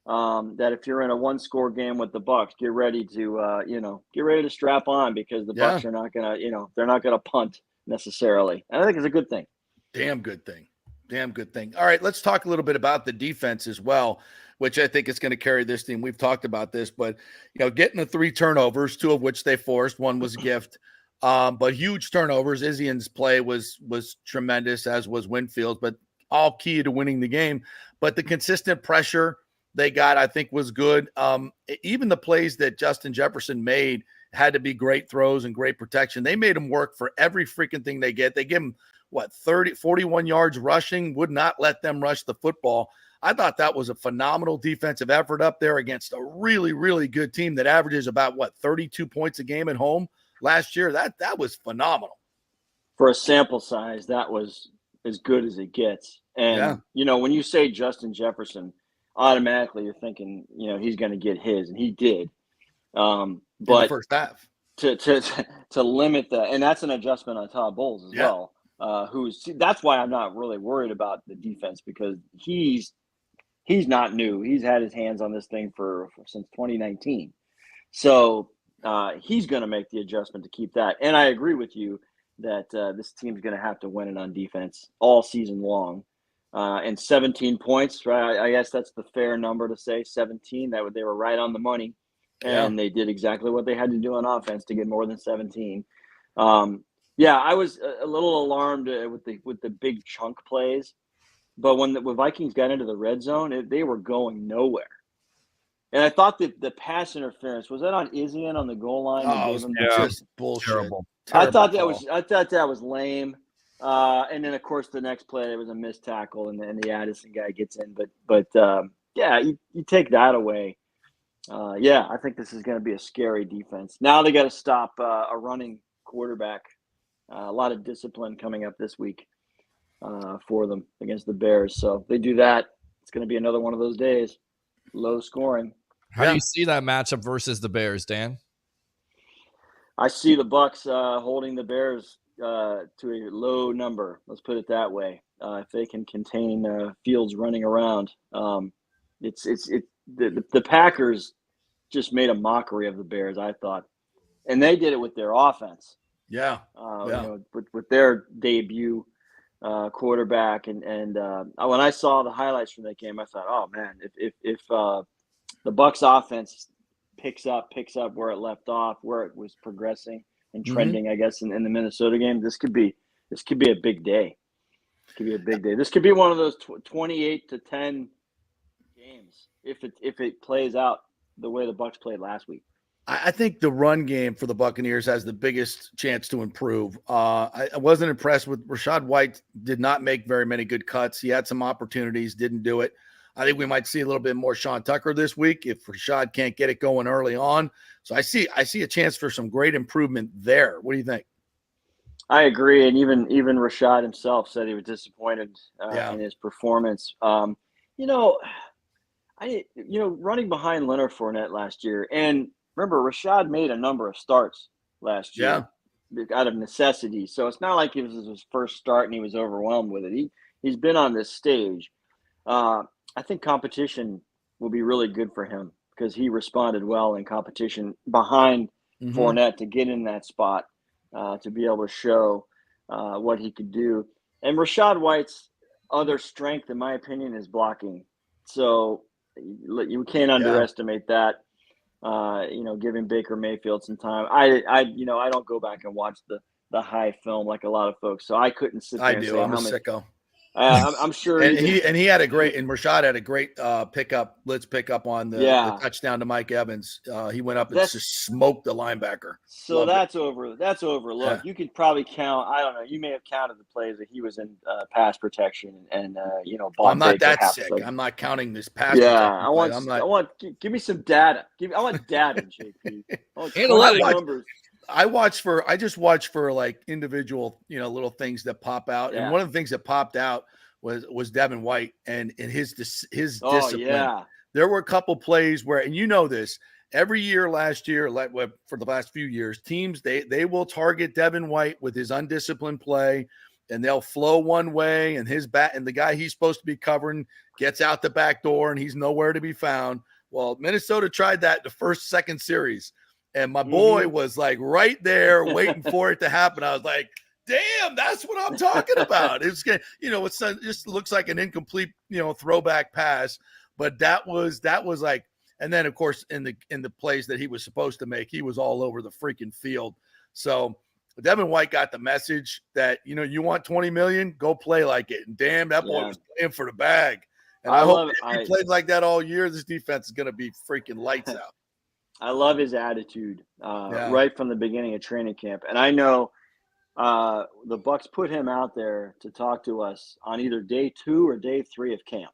that if you're in a one-score game with the Bucks, get ready to strap on, because the Bucks are not gonna, they're not gonna punt necessarily. And I think it's a good thing. Damn good thing. All right, let's talk a little bit about the defense as well, which I think is going to carry this team. We've talked about this, but getting the 3 turnovers, 2 of which they forced, 1 was a gift. But huge turnovers. Isian's play was tremendous, as was Winfield's, but all key to winning the game. But the consistent pressure they got, I think, was good. Even the plays that Justin Jefferson made had to be great throws and great protection. They made him work for every freaking thing they get. They give him 41 yards rushing, would not let them rush the football. I thought that was a phenomenal defensive effort up there against a really, really good team that averages about 32 points a game at home last year. That was phenomenal. For a sample size, that was as good as it gets. And, when you say Justin Jefferson, automatically you're thinking, he's going to get his, and he did. But in the first half. To limit that, and that's an adjustment on Todd Bowles as well. That's why I'm not really worried about the defense, because he's not new. He's had his hands on this thing since 2019. So he's going to make the adjustment to keep that. And I agree with you that this team's going to have to win it on defense all season long. And 17 points, right? I guess that's the fair number to say, 17. They were right on the money, and they did exactly what they had to do on offense to get more than 17. I was a little alarmed with the big chunk plays, but when the Vikings got into the red zone, they were going nowhere. And I thought that the pass interference, was that on Isian on the goal line? Just bullshit. Terrible. I thought that was lame. And then of course the next play there was a missed tackle, and the Addison guy gets in. But you take that away. I think this is going to be a scary defense. Now they got to stop a running quarterback. A lot of discipline coming up this week for them against the Bears. So if they do that, it's going to be another one of those days. Low scoring. How do you see that matchup versus the Bears, Dan? I see the Bucks holding the Bears to a low number. Let's put it that way. If they can contain Fields running around, the Packers just made a mockery of the Bears. I thought and they did it with their offense. Yeah. You know, with their debut quarterback, and when I saw the highlights from that game, I thought, oh man, if the Bucs offense picks up where it left off, where it was progressing and trending, I guess, in the Minnesota game, this could be a big day. It could be a big day. This could be one of those 28-10 games if it plays out the way the Bucs played last week. I think the run game for the Buccaneers has the biggest chance to improve. I wasn't impressed with Rachaad White. Did not make very many good cuts. He had some opportunities, didn't do it. I think we might see a little bit more Sean Tucker this week if Rachaad can't get it going early on. So I see a chance for some great improvement there. What do you think? I agree, and even Rachaad himself said he was disappointed in his performance. Running behind Leonard Fournette last year, and remember, Rachaad made a number of starts last year out of necessity. So it's not like it was his first start and he was overwhelmed with it. He's been on this stage. I think competition will be really good for him because he responded well in competition behind Fournette to get in that spot, to be able to show what he could do. And Rachaad White's other strength, in my opinion, is blocking. So you can't underestimate that. Giving Baker Mayfield some time. I don't go back and watch the high film like a lot of folks, so I couldn't sit there. I'm a sicko. I'm sure. And he had a great, and Rashad had a great blitz pickup on the touchdown to Mike Evans. He went up and just smoked the linebacker. So that's overlooked. Yeah. You could probably count. I don't know. You may have counted the plays that he was in pass protection and I'm not that sick. I'm not counting this pass. Yeah, I want. Give me some data. I want data, JP. Analytics. I just watch for like individual, little things that pop out. And one of the things that popped out was Devin White and his discipline. Yeah. There were a couple plays where, and this, every year last year, for the last few years, teams, they will target Devin White with his undisciplined play, and they'll flow one way, and and the guy he's supposed to be covering gets out the back door and he's nowhere to be found. Well, Minnesota tried that the second series. And my boy was like right there waiting for it to happen. I was like, damn, that's what I'm talking about. It just looks like an incomplete, throwback pass. But that was like, and then of course in the plays that he was supposed to make, he was all over the freaking field. So Devin White got the message that, you want 20 million, go play like it. And damn, that boy was playing for the bag. And I hope if he played like that all year, this defense is going to be freaking lights out. I love his attitude right from the beginning of training camp. And I know the Bucs put him out there to talk to us on either day 2 or day 3 of camp.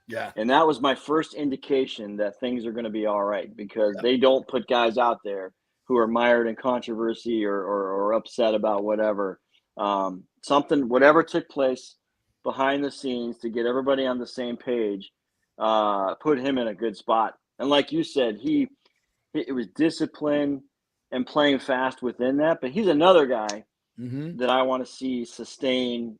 Yeah. And that was my first indication that things are going to be all right because they don't put guys out there who are mired in controversy or upset about whatever. Whatever took place behind the scenes to get everybody on the same page, put him in a good spot. And like you said, it was discipline and playing fast within that. But he's another guy that I want to see sustain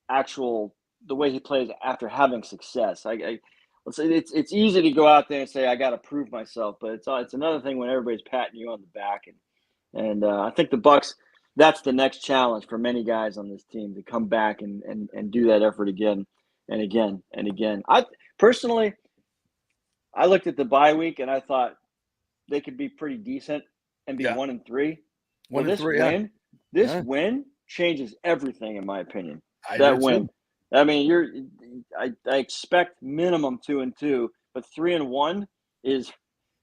the way he plays after having success. It's easy to go out there and say, I got to prove myself. But it's another thing when everybody's patting you on the back. And I think the Bucs, that's the next challenge for many guys on this team to come back and do that effort again and again and again. I looked at the bye week and I thought, they could be pretty decent and be 1-3. This win changes everything, in my opinion. That win. Too. I mean, I expect minimum 2-2, but 3-1 is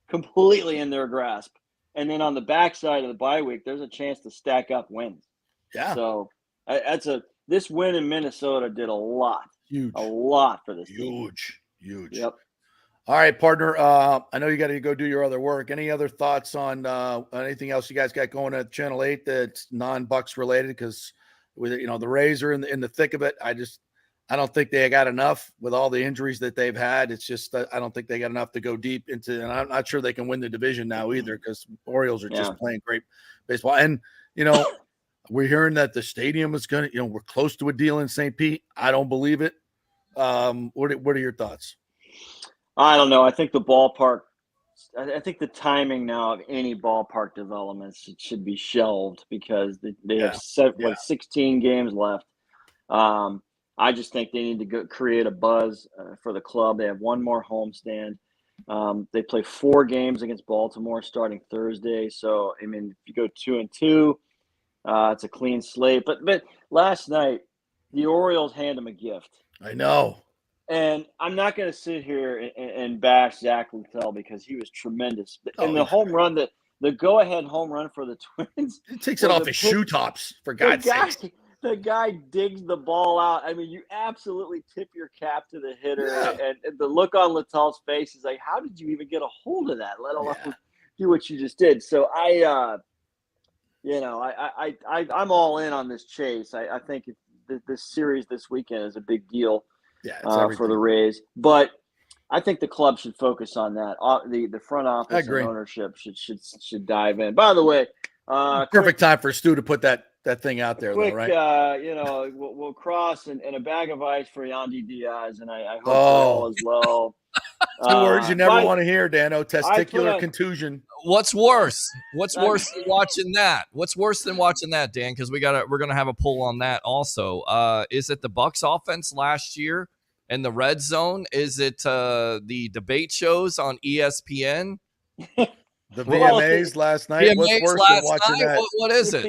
completely in their grasp. And then on the backside of the bye week, there's a chance to stack up wins. Yeah. So this win in Minnesota did a lot for this team. Huge. Yep. All right, partner. I know you got to go do your other work. Any other thoughts on anything else you guys got going at Channel 8 that's non-Bucs related? Because the Rays are in the thick of it. I don't think they got enough with all the injuries that they've had. It's just I don't think they got enough to go deep into, and I'm not sure they can win the division now either because Orioles are just playing great baseball. And we're hearing that the stadium is going to, we're close to a deal in St. Pete. I don't believe it. What are your thoughts? I don't know. I think the ballpark I think the timing now of any ballpark developments should be shelved because they have 16 games left. I just think they need to create a buzz for the club. They have one more homestand. They play 4 games against Baltimore starting Thursday. So, I mean, if you go 2-2, it's a clean slate. But last night, the Orioles hand them a gift. I know. And I'm not going to sit here and bash Zach Littell because he was tremendous. And the home run, the go-ahead home run for the Twins. He takes it off his shoe tops, for God's sake. The guy digs the ball out. I mean, you absolutely tip your cap to the hitter. Yeah. And the look on Littell's face is like, how did you even get a hold of that, let alone do what you just did? So I'm all in on this chase. I think this series this weekend is a big deal. For the Rays, but I think the club should focus on that. The front office and ownership should dive in. By the way, perfect time for Stu to put that thing out there, quick, though, right? We'll cross and a bag of ice for Yandy Diaz, and I hope all as well. 2 words you never want to hear, Dano: testicular contusion. What's worse? What's worse than watching that? What's worse than watching that, Dan? Because we're gonna have a poll on that also. Is it the Bucs offense last year in the red zone? Is it the debate shows on ESPN? The VMAs last night. What's worse than watching that? What is it?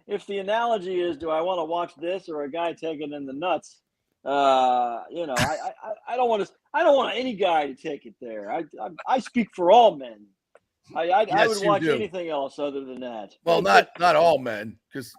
If the analogy is, do I want to watch this or a guy taking in the nuts? I don't want any guy to take it there. I speak for all men. I would watch anything else other than that. Well, not all men, because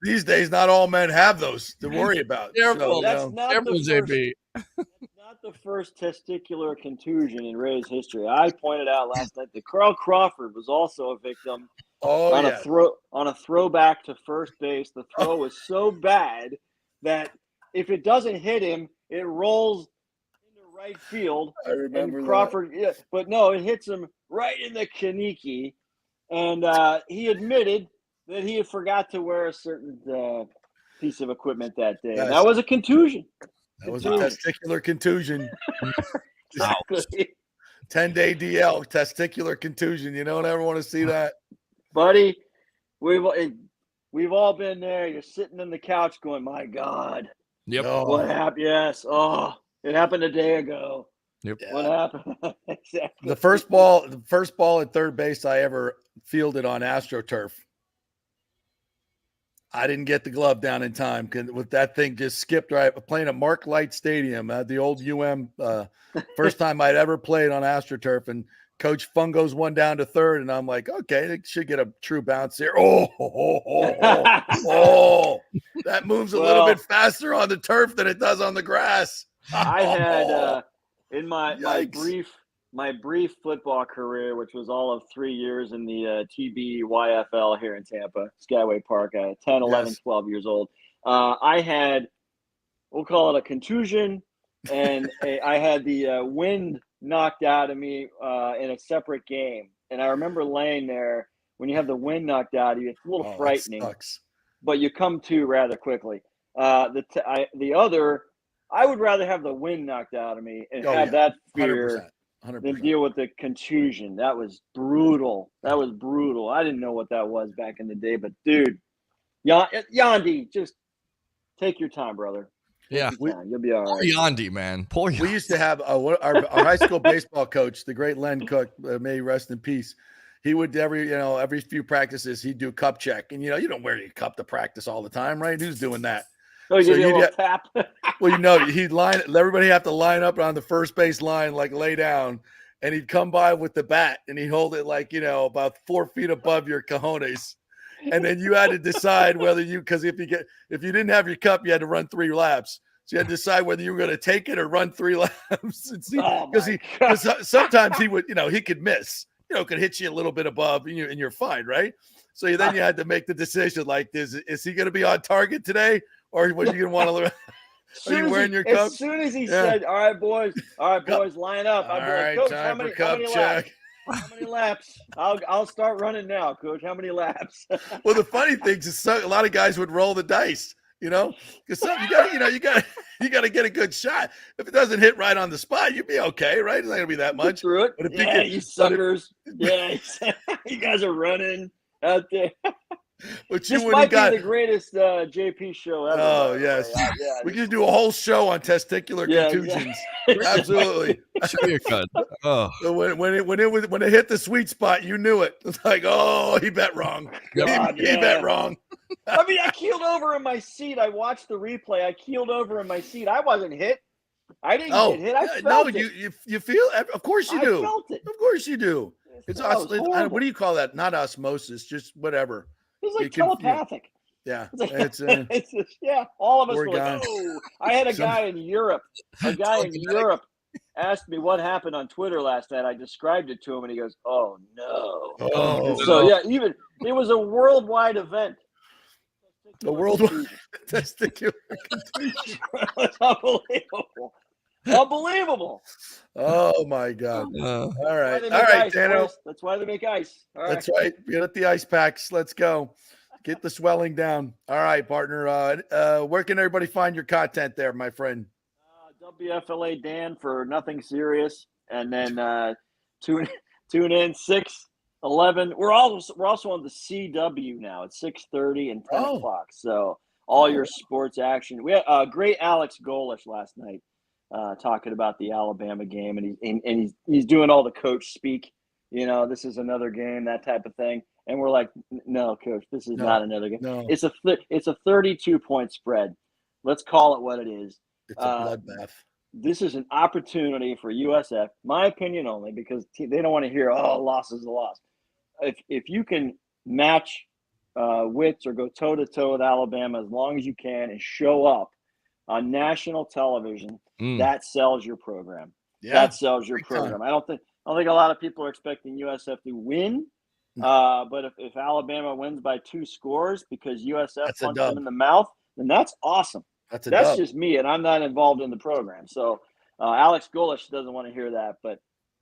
these days, not all men have those to worry about. Careful, that's not JP. Not the first testicular contusion in Rays history. I pointed out last night that Carl Crawford was also a victim on a throwback to first base. The throw was so bad that if it doesn't hit him, it rolls into right field. I remember Crawford, but no, it hits him right in the kaniki, and he admitted that he had forgot to wear a certain piece of equipment that day. That was a contusion. That was a testicular contusion. Exactly. 10-day DL, testicular contusion. You don't ever want to see that. Buddy, we've all been there. You're sitting on the couch going, my God. Yep. What happened? Yes. Oh, it happened a day ago. Yep. What happened? Exactly. The first ball at third base I ever fielded on AstroTurf. I didn't get the glove down in time because with that thing just skipped right. Playing at Mark Light Stadium at the old first time I'd ever played on AstroTurf, and Coach Fungo's one down to third, and I'm like, okay, they should get a true bounce here. That moves a little bit faster on the turf than it does on the grass. I had in my brief football career, which was all of 3 years in the TBYFL here in Tampa, Skyway Park, 10, 11, 12 years old. I had, we'll call it a contusion, and I had the wind knocked out of me in a separate game. And I remember laying there when you have the wind knocked out of you. It's a little frightening, but you come to rather quickly. The other, I would rather have the wind knocked out of me and have that fear 100%. Than deal with the contusion. That was brutal. I didn't know what that was back in the day, but dude, Yandy, just take your time, brother. You'll be all right. Poor Yandy, man. Poor Yandy. We used to have our high school baseball coach, the great Len Cook, may he rest in peace. He would every few practices he'd do cup check, and you don't wear your cup to practice all the time, right? Who's doing that? Oh, you get a little tap. Well, he'd everybody have to line up on the first base line, like lay down, and he'd come by with the bat and he'd hold it like, about 4 feet above your cojones. And then you had to decide whether because if you didn't have your cup, you had to run 3 laps. So you had to decide whether you were going to take it or run 3 laps. Because sometimes he would, he could miss, could hit you a little bit above and you're fine. Right. So then you had to make the decision, like, is he going to be on target today? Or what are you going to want to are you wearing your cup? As soon as he said, all right, boys, line up. All right, Coach, how many laps? How many laps? I'll start running now, Coach. How many laps? Well, the funny thing is a lot of guys would roll the dice, because you got You got to get a good shot. If it doesn't hit right on the spot, you'd be okay, right? It's not going to be that much. Through it. But if Yeah, you suckers. Yeah, you guys are running out there. But this might be the greatest JP show ever. Oh, yes. We can do a whole show on testicular contusions. Exactly. Absolutely. Sure, good. Oh. So when it hit the sweet spot, you knew it. It's like, oh, he bet wrong. God, he bet wrong. I mean, I keeled over in my seat. I watched the replay. I keeled over in my seat. I wasn't hit. I didn't get hit. I felt it. You feel? Of course you do. I felt it. Of course you do. It's what do you call that? Not osmosis, just whatever. It's like telepathic. Yeah, it's just, all of us were like, oh. I had a guy in Europe. A guy in Europe asked me what happened on Twitter last night. I described it to him, and he goes, "Oh no!" Even it was a worldwide event. The worldwide testicular contusion. It's unbelievable. Unbelievable. Oh my God. All right, Dano. That's why they make ice. All right. That's right. Get at the ice packs. Let's go. Get the swelling down. All right, partner. Where can everybody find your content there, my friend? WFLA Dan for Nothing Serious, and then tune in 6-11. We're also on the CW now at 6:30 and 10 o'clock. So all your sports action. We had great Alex Golish last night talking about the Alabama game, and he's doing all the coach speak. You know, this is another game, that type of thing. And we're like, no, coach, this is not another game. No. It's a 32-point spread. Let's call it what it is. It's a bloodbath. This is an opportunity for USF, my opinion only, because they don't want to hear, loss is a loss. If you can match wits or go toe-to-toe with Alabama as long as you can and show up on national television, that sells your program. Yeah, that sells your program. I don't think a lot of people are expecting USF to win. But if Alabama wins by 2 scores because USF punched them in the mouth, then that's awesome. That's just me, and I'm not involved in the program. So Alex Golish doesn't want to hear that, but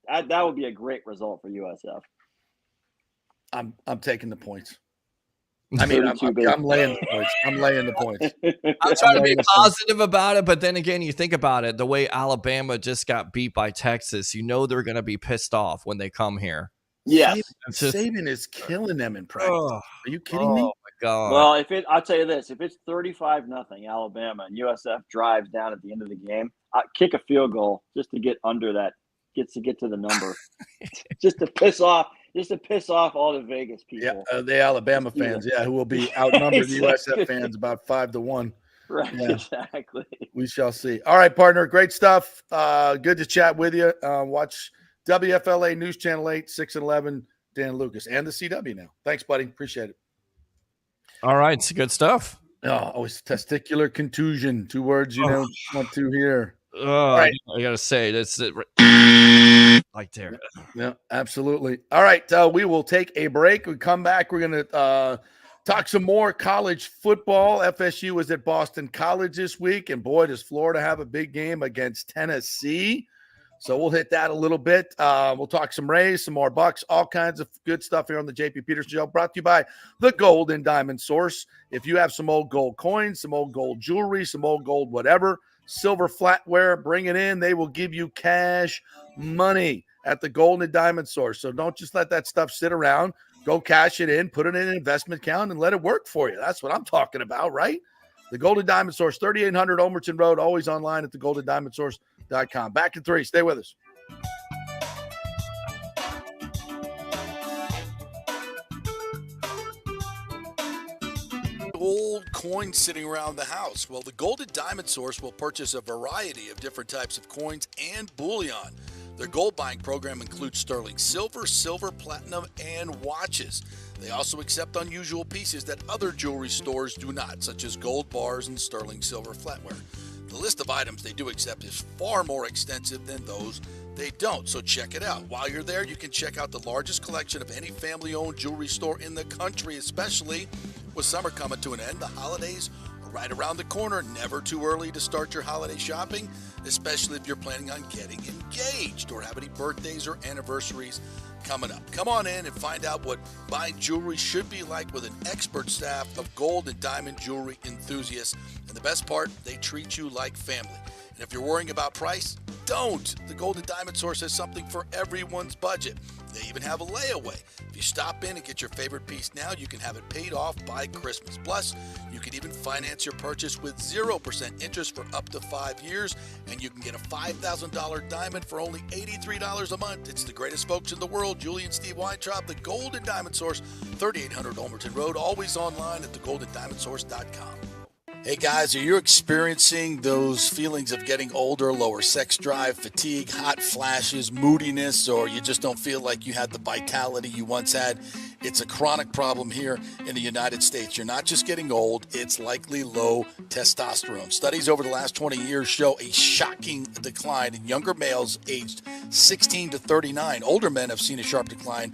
that would be a great result for USF. I'm taking the points. I mean, I'm laying the points. I'm laying the points. I'm trying to be positive about it, but then again, you think about it, the way Alabama just got beat by Texas, you know they're going to be pissed off when they come here. Yes. Saban is killing them in practice. Are you kidding me? Oh my God. Well, I'll tell you this, if it's 35-0 Alabama and USF drives down at the end of the game, kick a field goal just to get under that, get to the number, just to piss off all the Vegas people. Yeah, the Alabama fans, who will be outnumbered the USF fans about 5-1. Right, exactly. We shall see. All right, partner, great stuff. Good to chat with you. Watch WFLA News Channel 8, 6 and 11, Dan Lucas, and the CW now. Thanks, buddy. Appreciate it. All right, it's good stuff. Always testicular contusion. 2 words you don't want to hear. All right. I got to say, that's it. Like there. Yeah, absolutely. All right, we will take a break. We come back. We're going to talk some more college football. FSU was at Boston College this week, and boy, does Florida have a big game against Tennessee. So we'll hit that a little bit. We'll talk some Rays, some more Bucks, all kinds of good stuff here on the JP Peterson Show, brought to you by the Gold and Diamond Source. If you have some old gold coins, some old gold jewelry, some old gold whatever, silver flatware, bring it in. They will give you cash money at the Gold and Diamond Source. So don't just let that stuff sit around. Go cash it in, put it in an investment account, and let it work for you. That's what I'm talking about, right? The Golden Diamond Source, 3800 Olmerton Road, always online at thegoldendiamondsource.com. Back in 3. Stay with us. Old coins sitting around the house. Well, the Golden Diamond Source will purchase a variety of different types of coins and bullion. Their gold buying program includes sterling silver, silver, platinum, and watches. They also accept unusual pieces that other jewelry stores do not, such as gold bars and sterling silver flatware. The list of items they do accept is far more extensive than those they don't, so check it out. While you're there, you can check out the largest collection of any family-owned jewelry store in the country, especially with summer coming to an end. The holidays right around the corner. Never too early to start your holiday shopping, especially if you're planning on getting engaged or have any birthdays or anniversaries coming up. Come on in and find out what buying jewelry should be like with an expert staff of gold and diamond jewelry enthusiasts. And the best part, they treat you like family. And if you're worrying about price, don't. The Gold and Diamond Source has something for everyone's budget. They even have a layaway. If you stop in and get your favorite piece now, you can have it paid off by Christmas. Plus, you can even finance your purchase with 0% interest for up to 5 years, and you can get a $5,000 diamond for only $83 a month. It's the greatest folks in the world, Julie and Steve Weintraub, the Gold and Diamond Source, 3800 Olmerton Road, always online at thegoldendiamondsource.com. Hey guys, are you experiencing those feelings of getting older, lower sex drive, fatigue, hot flashes, moodiness, or you just don't feel like you had the vitality you once had? It's a chronic problem here in the United States. You're not just getting old, it's likely low testosterone. Studies over the last 20 years show a shocking decline in younger males aged 16 to 39. Older men have seen a sharp decline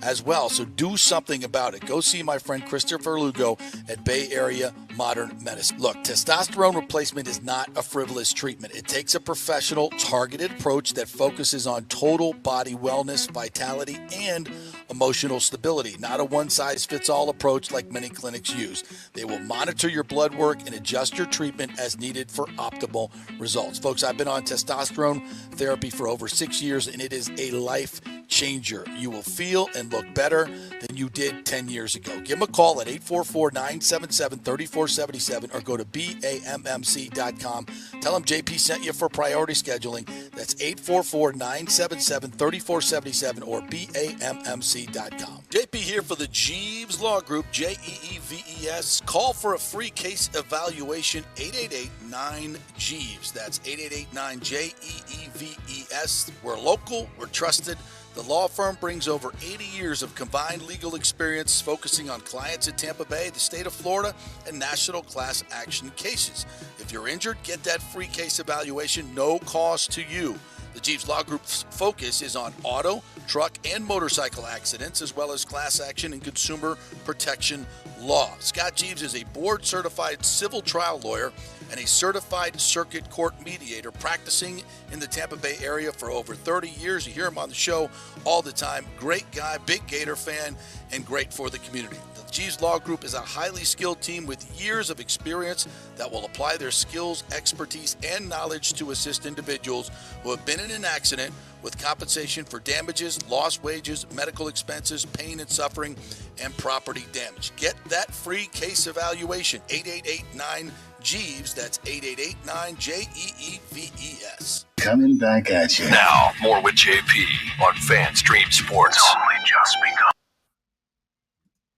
as well, so do something about it. Go see my friend Christopher Lugo at Bay Area Modern Medicine. Look, testosterone replacement is not a frivolous treatment. It takes a professional, targeted approach that focuses on total body wellness, vitality, and emotional stability, not a one-size-fits-all approach like many clinics use. They will monitor your blood work and adjust your treatment as needed for optimal results. Folks, I've been on testosterone therapy for over 6 years, and it is a life changer. You will feel and look better than you did 10 years ago. Give them a call at 844-977-3477 or go to BAMMC.com. Tell them JP sent you for priority scheduling. That's 844-977-3477 or BAMMC.com. JP here for the Jeeves Law Group, Jeeves. Call for a free case evaluation, 888-9-JEEVES. That's 888-9-JEEVES. We're local, we're trusted. The law firm brings over 80 years of combined legal experience focusing on clients in Tampa Bay, the state of Florida, and national class action cases. If you're injured, get that free case evaluation, no cost to you. The Jeeves Law Group's focus is on auto, truck, and motorcycle accidents, as well as class action and consumer protection law. Scott Jeeves is a board-certified civil trial lawyer and a certified circuit court mediator practicing in the Tampa Bay area for over 30 years. You hear him on the show all the time. Great guy, big Gator fan, and great for the community. The Jeeves Law Group is a highly skilled team with years of experience that will apply their skills, expertise, and knowledge to assist individuals who have been in an accident with compensation for damages, lost wages, medical expenses, pain and suffering, and property damage. Get that free case evaluation, 888-9-JEEVES. That's 888-9-JEEVES. Coming back at you. Now, more with JP on Fanstream Sports. It's only just begun.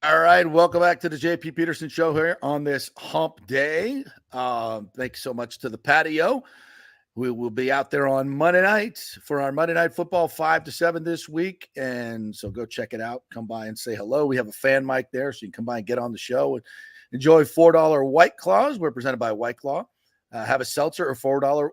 All right, welcome back to the JP Peterson Show here on this hump day. Thanks so much to the patio. We will be out there on Monday nights for our Monday Night Football 5 to 7 this week. And so go check it out. Come by and say hello. We have a fan mic there, so you can come by and get on the show and enjoy $4 White Claws. We're presented by White Claw. Have a seltzer or $4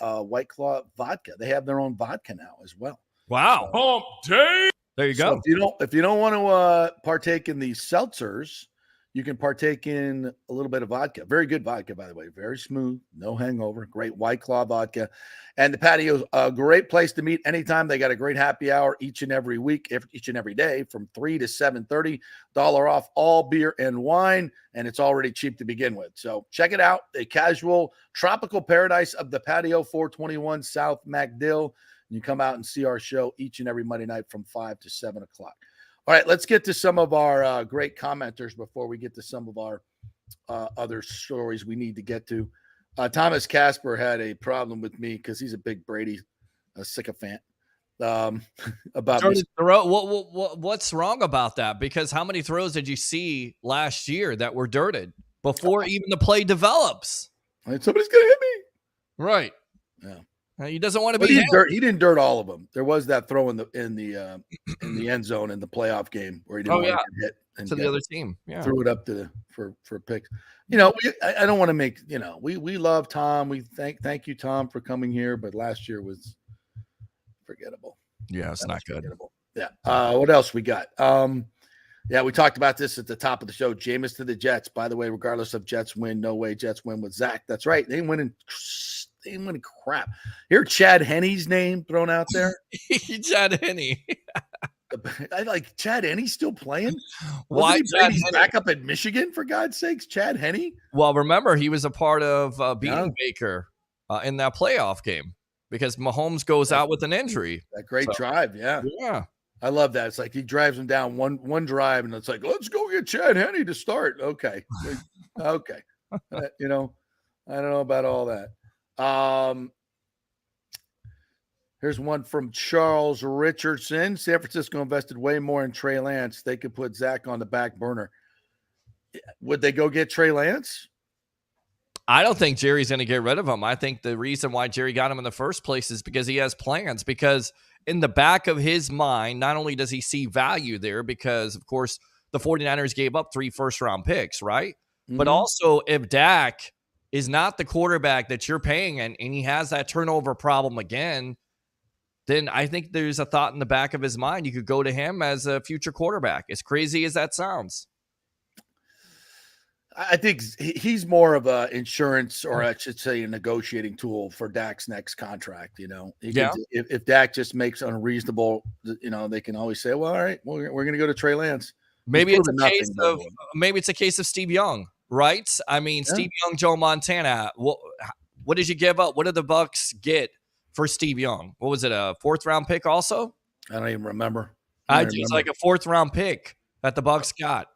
of White Claw vodka. They have their own vodka now as well. Wow. Hump day. There you go. So if you don't want to partake in the seltzers, you can partake in a little bit of vodka. Very good vodka, by the way. Very smooth, no hangover. Great White Claw vodka. And the patio's a great place to meet anytime. They got a great happy hour each and every week, each and every day from 3 to 7:30. $1 off all beer and wine, and it's already cheap to begin with. So check it out. A casual tropical paradise of the patio, 421 South MacDill. You come out and see our show each and every Monday night from 5 to 7 o'clock. All right, let's get to some of our great commenters before we get to some of our other stories we need to get to. Thomas Casper had a problem with me because he's a big Brady sycophant. About what's wrong about that? Because how many throws did you see last year that were dirted before even the play develops? Somebody's going to hit me. Right. Yeah. He doesn't want to be. He didn't dirt all of them. There was that throw in the end zone in the playoff game where he didn't want to get hit and to the other team. Yeah, threw it up for picks. You know, I don't want to make. You know, we love Tom. We thank you, Tom, for coming here. But last year was forgettable. Yeah, it's not good. Yeah. What else we got? Yeah, we talked about this at the top of the show. Jameis to the Jets. By the way, regardless of Jets win, no way Jets win with Zach. That's right. They ain't winning crap. Hear Chad Henney's name thrown out there? Chad Henne. I like Chad Henne still playing? Why Wasn't he Brady's backup at Michigan, for God's sakes? Chad Henne? Well, remember, he was a part of beating Baker in that playoff game because Mahomes goes out with an injury. That great drive, yeah. Yeah. I love that. It's like he drives him down one drive, and it's like, let's go get Chad Henne to start. Okay. Okay. I don't know about all that. Here's one from Charles Richardson. San Francisco invested way more in Trey Lance. They could put Zach on the back burner. Would they go get Trey Lance? I don't think Jerry's going to get rid of him. I think the reason why Jerry got him in the first place is because he has plans. Because in the back of his mind, not only does he see value there, because, of course, the 49ers gave up 3 first-round picks, right? Mm-hmm. But also, if Dak is not the quarterback that you're paying and he has that turnover problem again, then I think there's a thought in the back of his mind. You could go to him as a future quarterback, as crazy as that sounds. I think he's more of a insurance, or I should say a negotiating tool for Dak's next contract. If Dak just makes unreasonable, they can always say, well, all right, we're going to go to Trey Lance. Maybe it's a case of Steve Young, right? I mean, Steve Young, Joe Montana. What did you give up? What did the Bucs get for Steve Young? What was it, a 4th-round pick also? I don't even remember. It's like a 4th-round pick that the Bucs got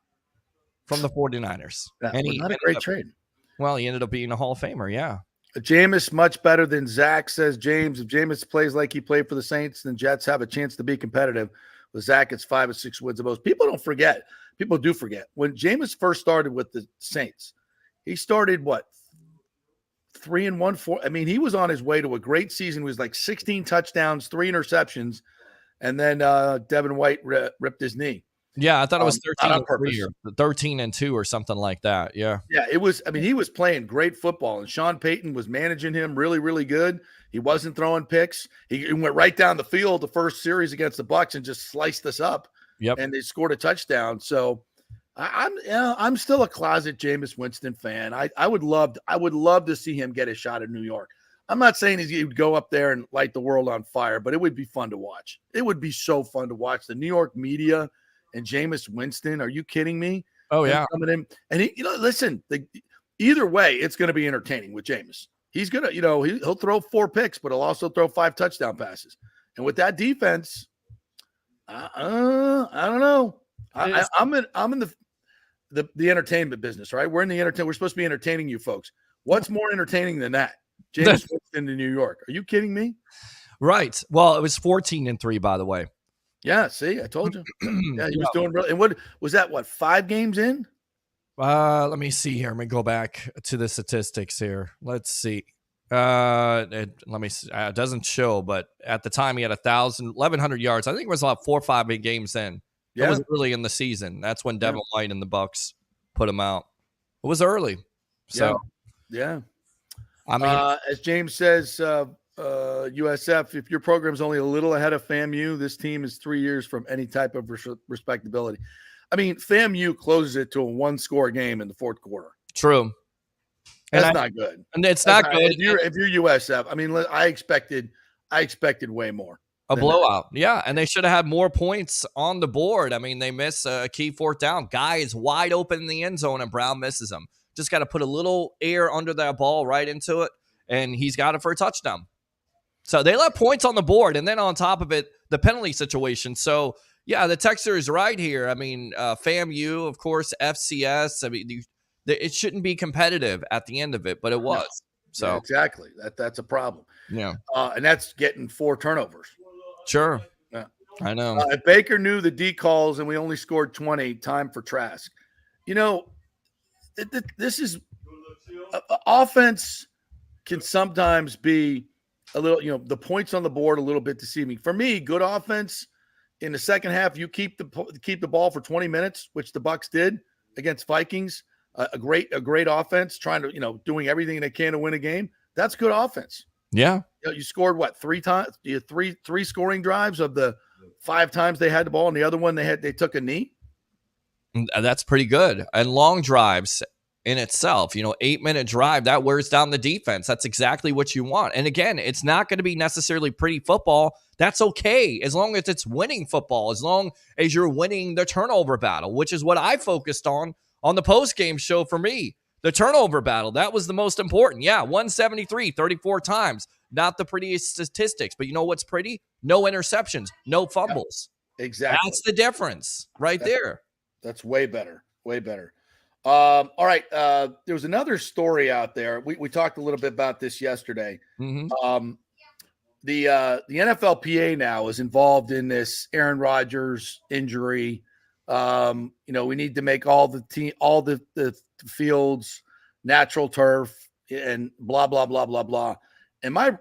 from the 49ers. Not a great trade. Well, he ended up being a Hall of Famer, yeah. Jameis much better than Zach, says James. If Jameis plays like he played for the Saints, then Jets have a chance to be competitive. With Zach, it's 5 or 6 wins at most. People don't forget. People do forget. When Jameis first started with the Saints, he started, 3-1, 4. I mean, he was on his way to a great season. He was like 16 touchdowns, 3 interceptions, and then Devin White ripped his knee. Yeah, I thought it was 13-3 or 13-2 or something like that. Yeah. Yeah, it was. I mean, he was playing great football, and Sean Payton was managing him really, really good. He wasn't throwing picks. He went right down the field the first series against the Bucs and just sliced us up. Yep. And they scored a touchdown. So I'm still a closet Jameis Winston fan. I would love to see him get a shot at New York. I'm not saying he would go up there and light the world on fire, but it would be fun to watch. It would be so fun to watch the New York media and Jameis Winston. Are you kidding me? Oh, yeah. Coming in. And listen, either way, it's going to be entertaining with Jameis. He's going to, he'll throw 4 picks, but he'll also throw 5 touchdown passes. And with that defense, I don't know. I'm in the entertainment business, right? We're in the entertainment. We're supposed to be entertaining you folks. What's more entertaining than that? Jameis Winston in New York. Are you kidding me? Right. Well, it was 14-3, by the way. Yeah, see, I told you. Yeah, he was doing really. And what was that? 5 games in? Let me see here. Let me go back to the statistics here. Let's see. Let me see. It doesn't show, but at the time he had 1,100 yards. I think it was about 4 or 5 big games in. Yeah. It was early in the season. That's when Devin White and the Bucs put him out. It was early. So yeah. I mean, as James says, USF, if your program's only a little ahead of FAMU, this team is 3 years from any type of respectability. I mean, FAMU closes it to a 1-score game in the 4th quarter. True. That's not good. And it's not good. If you're USF, I mean, I expected way more. A blowout. Yeah. And they should have had more points on the board. I mean, they miss a key 4th down. Guy is wide open in the end zone and Brown misses him. Just got to put a little air under that ball right into it, and he's got it for a touchdown. So they left points on the board, and then on top of it, the penalty situation. So, yeah, the texter is right here. I mean, FAMU, of course, FCS. I mean, it shouldn't be competitive at the end of it, but it was. So yeah, exactly. That's a problem. Yeah. And that's getting 4 turnovers. Sure. Yeah. I know. If Baker knew the D calls and we only scored 20, time for Trask. This is offense can sometimes be a little, the points on the board a little bit deceiving. For me, good offense in the second half, you keep the ball for 20 minutes, which the Bucs did against Vikings. A great offense, trying to doing everything they can to win a game. That's good offense. Yeah. You scored 3 times? You had three scoring drives of the 5 times they had the ball, and the other one they took a knee. That's pretty good. And long drives in itself, 8-minute drive, that wears down the defense. That's exactly what you want. And again, it's not going to be necessarily pretty football. That's okay, as long as it's winning football, as long as you're winning the turnover battle, which is what I focused on the post-game show for me. The turnover battle, that was the most important. Yeah, 173, 34 times. Not the prettiest statistics, but you know what's pretty? No interceptions, no fumbles. Yeah, exactly. That's the difference there. That's way better. Way better. All right. There was another story out there. We talked a little bit about this yesterday. Mm-hmm. The NFLPA now is involved in this Aaron Rodgers injury. We need to make all the fields natural turf and blah blah blah blah blah. And my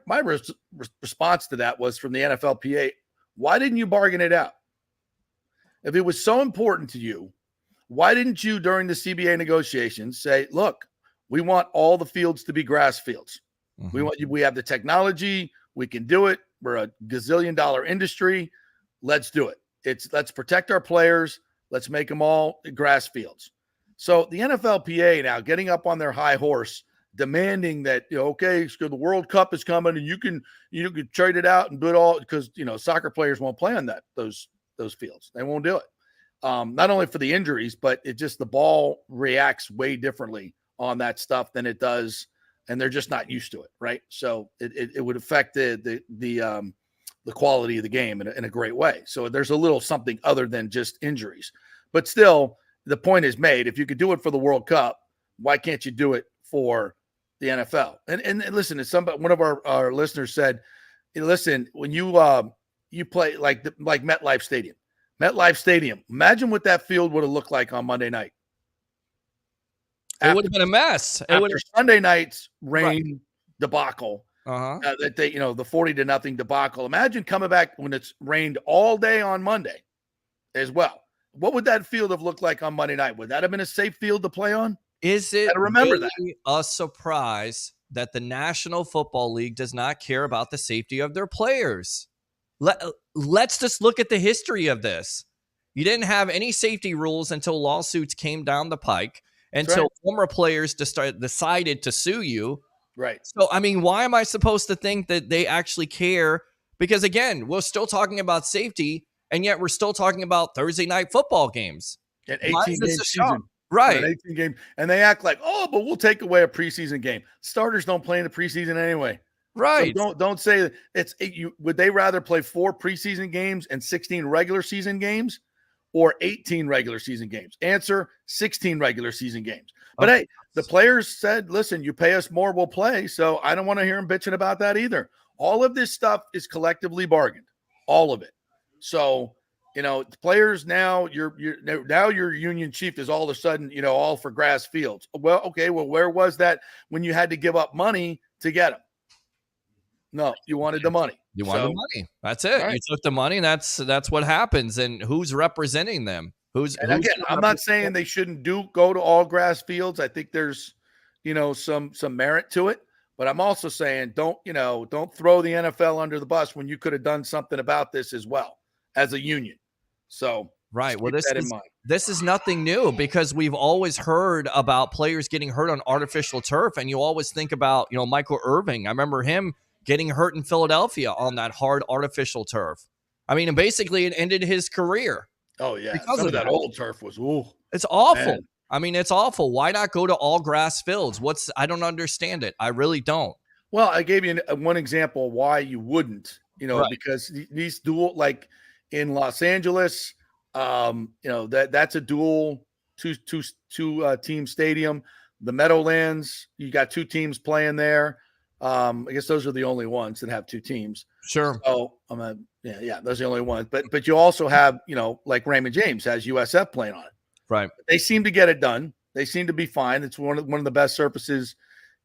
response to that was from the NFLPA: why didn't you bargain it out? If it was so important to you, why didn't you, during the CBA negotiations, say, look, we want all the fields to be grass fields. Mm-hmm. We have the technology. We can do it. We're a gazillion-dollar industry. Let's do it. Let's protect our players. Let's make them all grass fields. So the NFLPA now getting up on their high horse, demanding that, okay, so the World Cup is coming and you can trade it out and do it all, because, soccer players won't play on those fields. They won't do it. Not only for the injuries, but the ball reacts way differently on that stuff than it does, and they're just not used to it, right? So it would affect the quality of the game in a great way. So there's a little something other than just injuries, but still, the point is made. If you could do it for the World Cup, why can't you do it for the NFL? And listen, one of our listeners said, listen, when you play like MetLife Stadium, imagine what that field would have looked like on Monday night. It would have been a mess. After Sunday night's rain debacle, uh-huh. The 40-0 debacle. Imagine coming back when it's rained all day on Monday as well. What would that field have looked like on Monday night? Would that have been a safe field to play on? Is it remember really a surprise that the National Football League does not care about the safety of their players? Let's just look at the history of this. You didn't have any safety rules until lawsuits came down the pike, until former players decided to sue you. Right. So, why am I supposed to think that they actually care? Because, again, we're still talking about safety, and yet we're still talking about Thursday night football games. An 18-game season. Right. An 18 game. And they act like, but we'll take away a preseason game. Starters don't play in the preseason anyway. Right. So don't say would they rather play 4 preseason games and 16 regular season games, or 18 regular season games? Answer: 16 regular season games. But hey, the players said, listen, you pay us more, we'll play. So I don't want to hear them bitching about that either. All of this stuff is collectively bargained. All of it. So, the players now, your union chief is all of a sudden, all for grass fields. Well, okay. Well, where was that when you had to give up money to get them? No, you wanted the money. You wanted the money. That's it. Right. You took the money, and that's what happens. And who's representing them? Again, I'm not saying they shouldn't go to all grass fields. I think there's, some merit to it. But I'm also saying don't throw the NFL under the bus when you could have done something about this as well as a union. So right. Well, this is nothing new, because we've always heard about players getting hurt on artificial turf, and you always think about Michael Irving. I remember him getting hurt in Philadelphia on that hard artificial turf. And basically it ended his career. Oh yeah, some of that old turf was it's awful. Man. It's awful. Why not go to all grass fields? I don't understand it. I really don't. Well, I gave you one example why you wouldn't. Because these dual, like in Los Angeles, that's a dual two team stadium. The Meadowlands, you got 2 teams playing there. I guess those are the only ones that have 2 teams. Sure. So those are the only ones. But you also have, like Raymond James has USF playing on it. Right. They seem to get it done. They seem to be fine. It's one of the best surfaces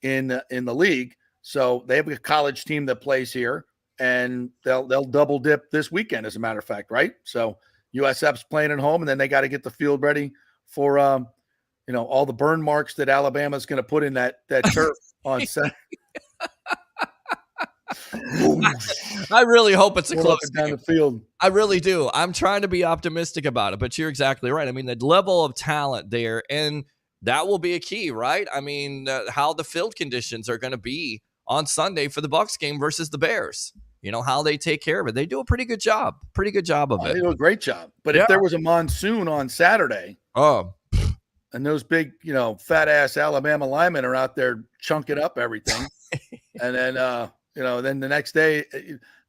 in the league. So they have a college team that plays here, and they'll double dip this weekend, as a matter of fact, right? So USF's playing at home, and then they got to get the field ready for all the burn marks that Alabama's going to put in that turf on Saturday. I really hope it's a close down game. the field. I really do. I'm trying to be optimistic about it, but you're exactly right. I mean, the level of talent there, and that will be a key, right? I mean, how the field conditions are going to be on Sunday for the Bucs game versus the Bears. You know, how they take care of it. They do a pretty good job of it. They do a great job. But if there was a monsoon on Saturday, and those big, fat ass Alabama linemen are out there chunking up everything, and then then the next day,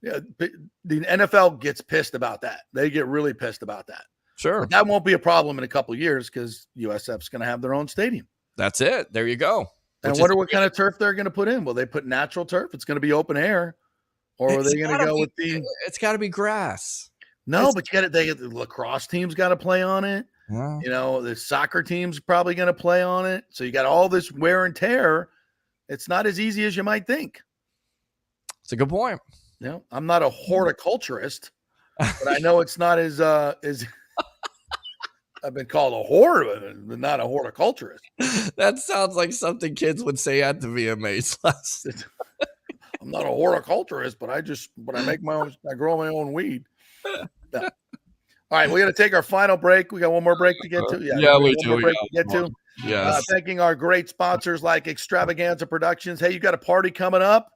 the NFL gets pissed about that. They get really pissed about that. Sure, but that won't be a problem in a couple of years because USF's going to have their own stadium. That's it. There you go. And I wonder what kind of turf they're going to put in. Will they put natural turf? It's going to be open air. Or are they going to go with the? It's got to be grass. No, but the lacrosse team's got to play on it. Yeah. The soccer team's probably going to play on it. So you got all this wear and tear. It's not as easy as you might think. It's a good point. I'm not a horticulturist, but I know it's not as I've been called a whore, but not a horticulturist. That sounds like something kids would say at the VMAs last. I'm not a horticulturist, but I grow my own weed. No. All right, we got to take our final break. We got one more break to get to. We do. Yes. Thanking our great sponsors like Extravaganza Productions. Hey, you got a party coming up?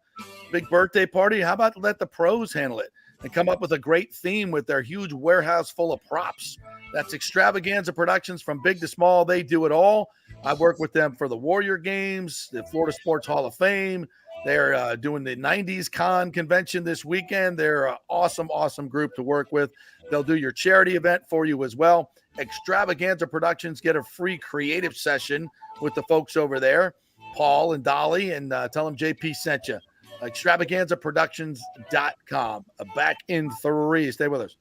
Big birthday party. How about let the pros handle it and come up with a great theme with their huge warehouse full of props? That's Extravaganza Productions. From big to small, they do it all. I work with them for the Warrior Games, the Florida Sports Hall of Fame. They're doing the 90s Con convention this weekend. They're an awesome, awesome group to work with. They'll do your charity event for you as well. Extravaganza Productions, get a free creative session with the folks over there, Paul and Dolly, and tell them JP sent you. Extravaganzaproductions.com. Back in 3. Stay with us.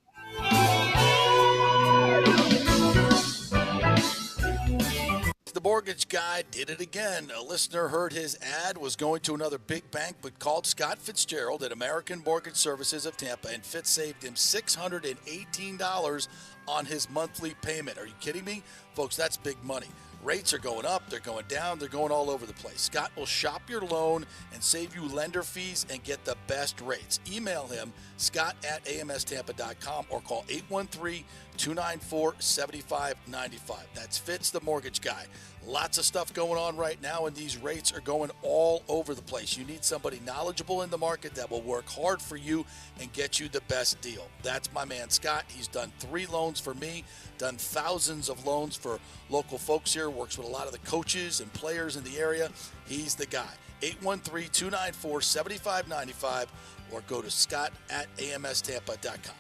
The mortgage guy did it again. A listener heard his ad, was going to another big bank, but called Scott Fitzgerald at American Mortgage Services of Tampa, and Fitz saved him $618 on his monthly payment. Are you kidding me? Folks, that's big money. Rates are going up, they're going down, they're going all over the place. Scott will shop your loan and save you lender fees and get the best rates. Email him, scott@amstampa.com, or call 813-294-7595. That's Fitz, the mortgage guy. Lots of stuff going on right now, and these rates are going all over the place. You need somebody knowledgeable in the market that will work hard for you and get you the best deal. That's my man, Scott. He's done 3 loans for me, done thousands of loans for local folks here, works with a lot of the coaches and players in the area. He's the guy. 813-294-7595, or go to scott@amstampa.com.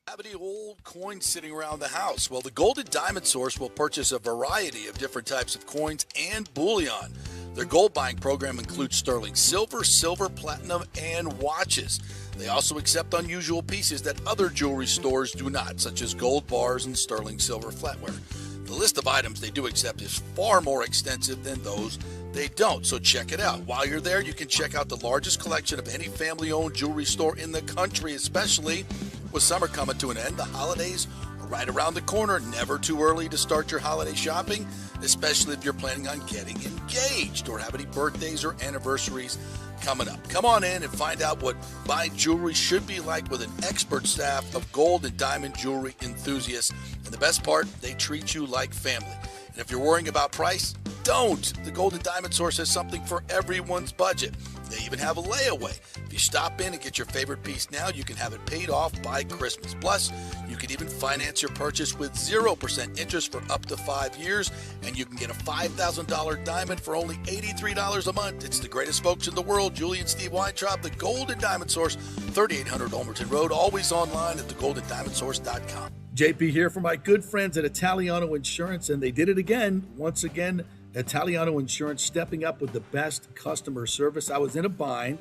Have any old coins sitting around the house? Well, the Golden Diamond Source will purchase a variety of different types of coins and bullion. Their gold buying program includes sterling silver, silver, platinum, and watches. They also accept unusual pieces that other jewelry stores do not, such as gold bars and sterling silver flatware. The list of items they do accept is far more extensive than those they don't, so check it out. While you're there, you can check out the largest collection of any family-owned jewelry store in the country, especially with summer coming to an end. The holidays are right around the corner. Never too early to start your holiday shopping, especially if you're planning on getting engaged or have any birthdays or anniversaries coming up. Come on in and find out what buying jewelry should be like with an expert staff of gold and diamond jewelry enthusiasts. And the best part, they treat you like family. And if you're worrying about price, don't. The Golden Diamond Source has something for everyone's budget. They even have a layaway. If you stop in and get your favorite piece now, you can have it paid off by Christmas. Plus, you can even finance your purchase with 0% interest for up to 5 years, and you can get a $5,000 diamond for only $83 a month. It's the greatest folks in the world, Julie and Steve Weintraub, the Golden Diamond Source, 3800 Olmerton Road, always online at thegoldendiamondsource.com. JP here for my good friends at Italiano Insurance, and they did it again. Once again, Italiano Insurance stepping up with the best customer service. I was in a bind.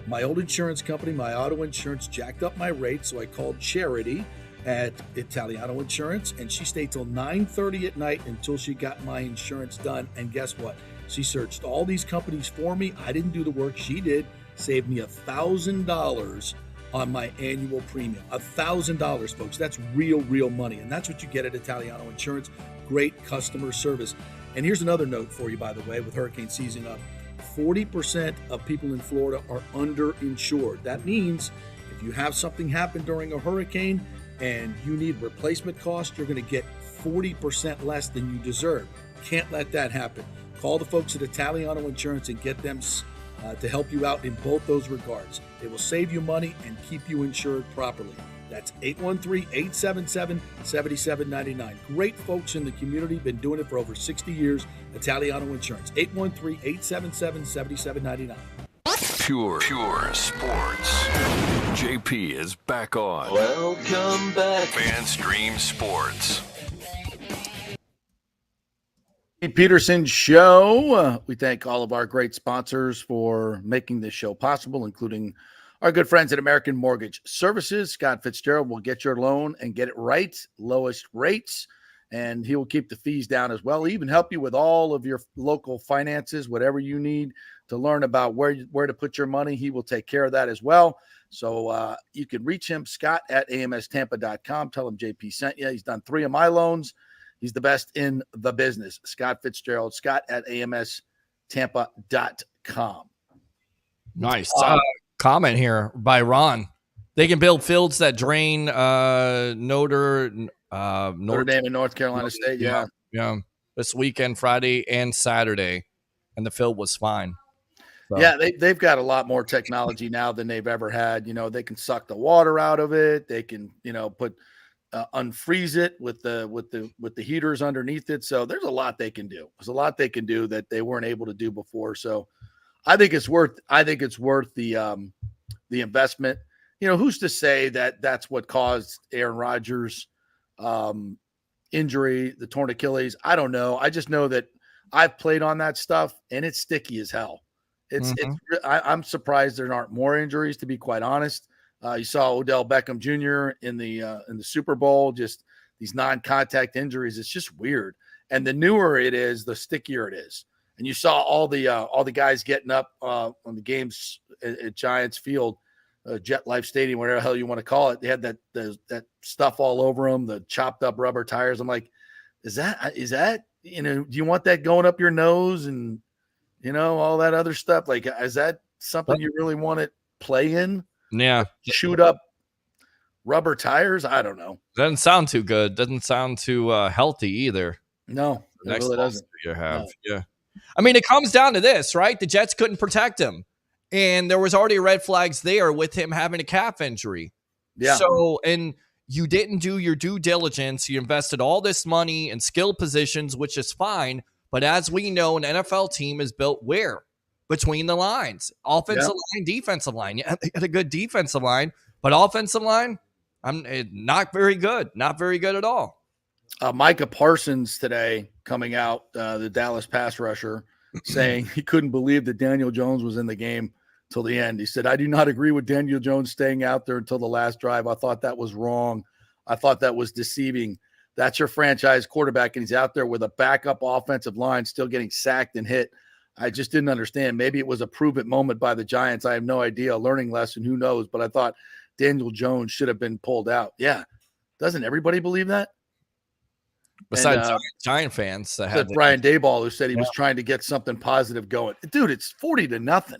My old insurance company, my auto insurance, jacked up my rates, so I called Charity at Italiano Insurance, and she stayed till 9:30 at night until she got my insurance done. And guess what? She searched all these companies for me. I didn't do the work. She did. Saved me $1,000 on my annual premium. $1,000, folks. That's real money. And that's what you get at Italiano Insurance. Great customer service. And here's another note for you, by the way, with hurricane season up. 40% of people in Florida are underinsured. That means if you have something happen during a hurricane and you need replacement costs, you're going to get 40% less than you deserve. Can't let that happen. Call the folks at Italiano Insurance and get them to help you out in both those regards. They will save you money and keep you insured properly. That's 813-877-7799. Great folks in the community, been doing it for over 60 years. Italiano Insurance, 813-877-7799. Pure sports. JP is back on. Welcome back. FanStream Sports. Peterson Show. We thank all of our great sponsors for making this show possible, including our good friends at American Mortgage Services. Scott Fitzgerald will get your loan and get it right, lowest rates, and he will keep the fees down as well. He'll even help you with all of your local finances, whatever you need to learn about where to put your money. He will take care of that as well. So you can reach him, Scott at amstampa.com. Tell him JP sent you. He's done 3 of my loans. He's the best in the business. Scott Fitzgerald, Scott at amstampa.com. Nice. Comment here by Ron. They can build fields that drain Notre Dame and North Carolina State. Yeah. This weekend, Friday and Saturday, and the field was fine. So. Yeah, they've got a lot more technology now than they've ever had. You know, they can suck the water out of it. They can, put unfreeze it with the heaters underneath it. So there's a lot they can do. There's a lot they can do that they weren't able to do before. So I think it's worth the investment. Who's to say that that's what caused Aaron Rodgers' injury, the torn Achilles? I don't know. I just know that I've played on that stuff and it's sticky as hell. I'm surprised there aren't more injuries, to be quite honest. You saw Odell Beckham Jr. in the Super Bowl, just these non-contact injuries. It's just weird. And the newer it is, the stickier it is. And you saw all the guys getting up on the games at Giants Field, Jet Life Stadium, whatever the hell you want to call it. They had that stuff all over them, the chopped up rubber tires. I'm like, is that do you want that going up your nose and all that other stuff? Like, is that something you really want to play in? Yeah. Shoot up rubber tires? I don't know. Doesn't sound too good. Doesn't sound too healthy either. No, it really doesn't. You have. No. Yeah. I mean, it comes down to this, right? The Jets couldn't protect him. And there was already red flags there with him having a calf injury. Yeah. So, and you didn't do your due diligence. You invested all this money in skilled positions, which is fine. But as we know, an NFL team is built where? Between the lines. Offensive line, defensive line. Yeah, they got a good defensive line, but offensive line, not very good. Not very good at all. Micah Parsons today coming out, the Dallas pass rusher, saying he couldn't believe that Daniel Jones was in the game till the end. He said, I do not agree with Daniel Jones staying out there until the last drive. I thought that was wrong. I thought that was deceiving. That's your franchise quarterback, and he's out there with a backup offensive line still getting sacked and hit. I just didn't understand. Maybe it was a prove-it moment by the Giants. I have no idea. A learning lesson, who knows? But I thought Daniel Jones should have been pulled out. Yeah. Doesn't everybody believe that? Besides Giant fans. Brian Daboll, who said he was trying to get something positive going. Dude, it's 40-0.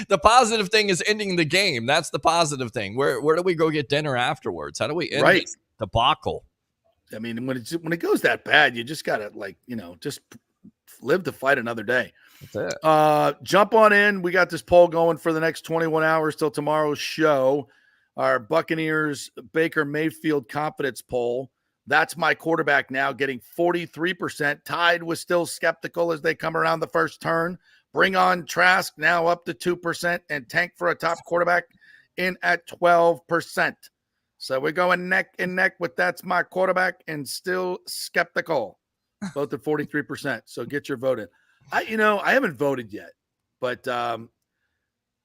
The positive thing is ending the game. That's the positive thing. Where do we go get dinner afterwards? How do we end this debacle? I mean, when it goes that bad, you just got to just live to fight another day. That's it. Jump on in. We got this poll going for the next 21 hours till tomorrow's show. Our Buccaneers Baker Mayfield confidence poll. That's my quarterback now getting 43%, tied with still skeptical as they come around the first turn. Bring on Trask now up to 2% and Tank for a top quarterback in at 12%. So we're going neck and neck with that's my quarterback and still skeptical. Both at 43%. So get your vote in. I haven't voted yet, but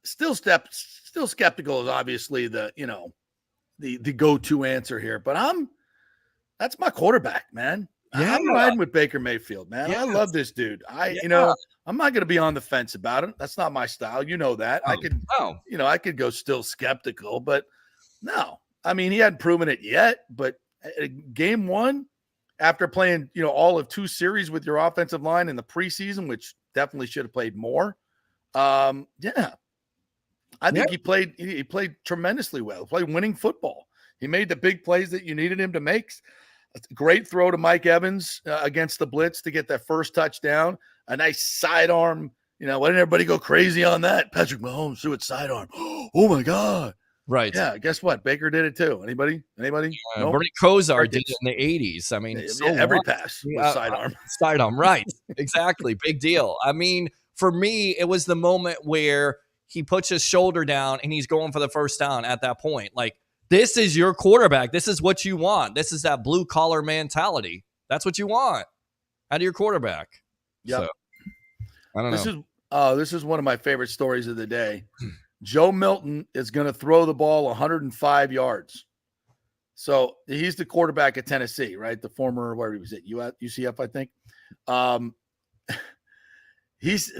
still skeptical is obviously the go-to answer here. But that's my quarterback, man. Yeah. I'm riding with Baker Mayfield, man. Yeah. I love this dude. I'm not going to be on the fence about it. That's not my style. You know that. I could go still skeptical, but no. I mean, he hadn't proven it yet, but game one, after playing, all of 2 series with your offensive line in the preseason, which definitely should have played more. Yeah. I think he played tremendously well. He played winning football. He made the big plays that you needed him to make. Great throw to Mike Evans against the blitz to get that first touchdown. A nice sidearm. Why didn't everybody go crazy on that? Patrick Mahomes threw it sidearm. Oh my God. Right. Yeah. Guess what? Baker did it too. Anybody? Nope. Bernie Kosar did it in the 80s. I mean, every pass was sidearm. Sidearm, right. Exactly. Big deal. I mean, for me, it was the moment where he puts his shoulder down and he's going for the first down at that point. Like, this is your quarterback. This is what you want. This is that blue collar mentality. That's what you want out of your quarterback. Yeah. So, I don't know. This is one of my favorite stories of the day. Joe Milton is going to throw the ball 105 yards. So he's the quarterback at Tennessee, right? The former, where he was at UCF, I think.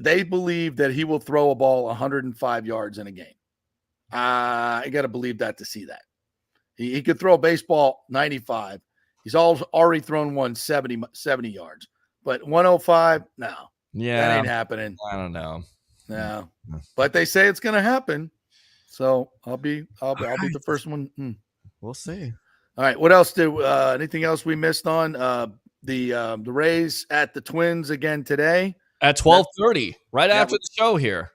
They believe that he will throw a ball 105 yards in a game. I got to believe that to see that. He could throw a baseball 95. He's already thrown one 70 yards. But 105, no. Yeah. That ain't happening. I don't know. No. But they say it's going to happen. So I'll be the first one. We'll see. All right. What else anything else we missed on? The Rays at the Twins again today at 12:30, right after the show here.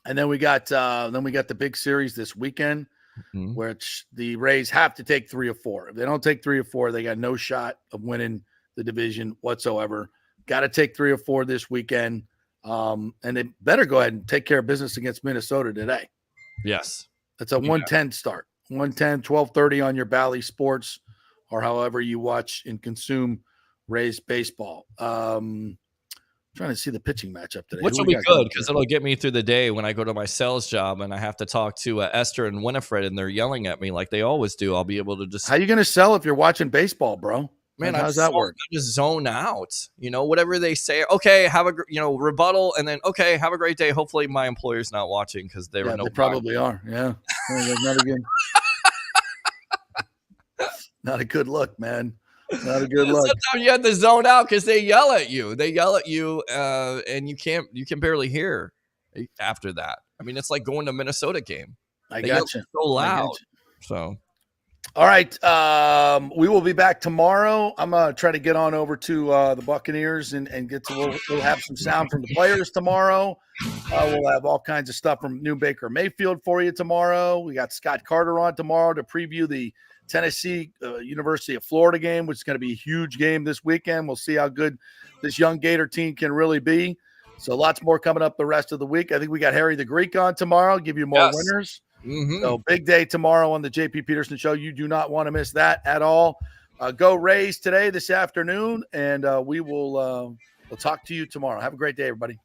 And then we got the big series this weekend, which the Rays have to take 3 or 4. If they don't take 3 or 4, they got no shot of winning the division whatsoever. Got to take 3 or 4 this weekend. And they better go ahead and take care of business against Minnesota today. Yes. It's a 1:10 start. 1:10, 12:30 on your Bally Sports or however you watch and consume Rays baseball. Trying to see the pitching matchup today. Which will be good because it'll get me through the day when I go to my sales job and I have to talk to Esther and Winifred and they're yelling at me like they always do. I'll be able to just. How you going to sell if you're watching baseball, bro? Man, how's that work? Just zone out, whatever they say. Okay, have a rebuttal, and then okay, have a great day. Hopefully, my employer's not watching because they probably are. Yeah, not a good look, man. Not a good look. Sometimes you have to zone out because they yell at you. And you can barely hear after that. I mean, it's like going to a Minnesota game. I got you. So loud. So. All right. We will be back tomorrow. I'm going to try to get on over to the Buccaneers and get to, we'll have some sound from the players tomorrow. We'll have all kinds of stuff from New Baker Mayfield for you tomorrow. We got Scott Carter on tomorrow to preview the Tennessee University of Florida game, which is going to be a huge game this weekend. We'll see how good this young Gator team can really be. So lots more coming up the rest of the week. I think we got Harry the Greek on tomorrow. Give you more winners. So big day tomorrow on the JP Peterson Show. You do not want to miss that at all. Go Rays this afternoon, and we'll talk to you tomorrow. Have a great day, everybody.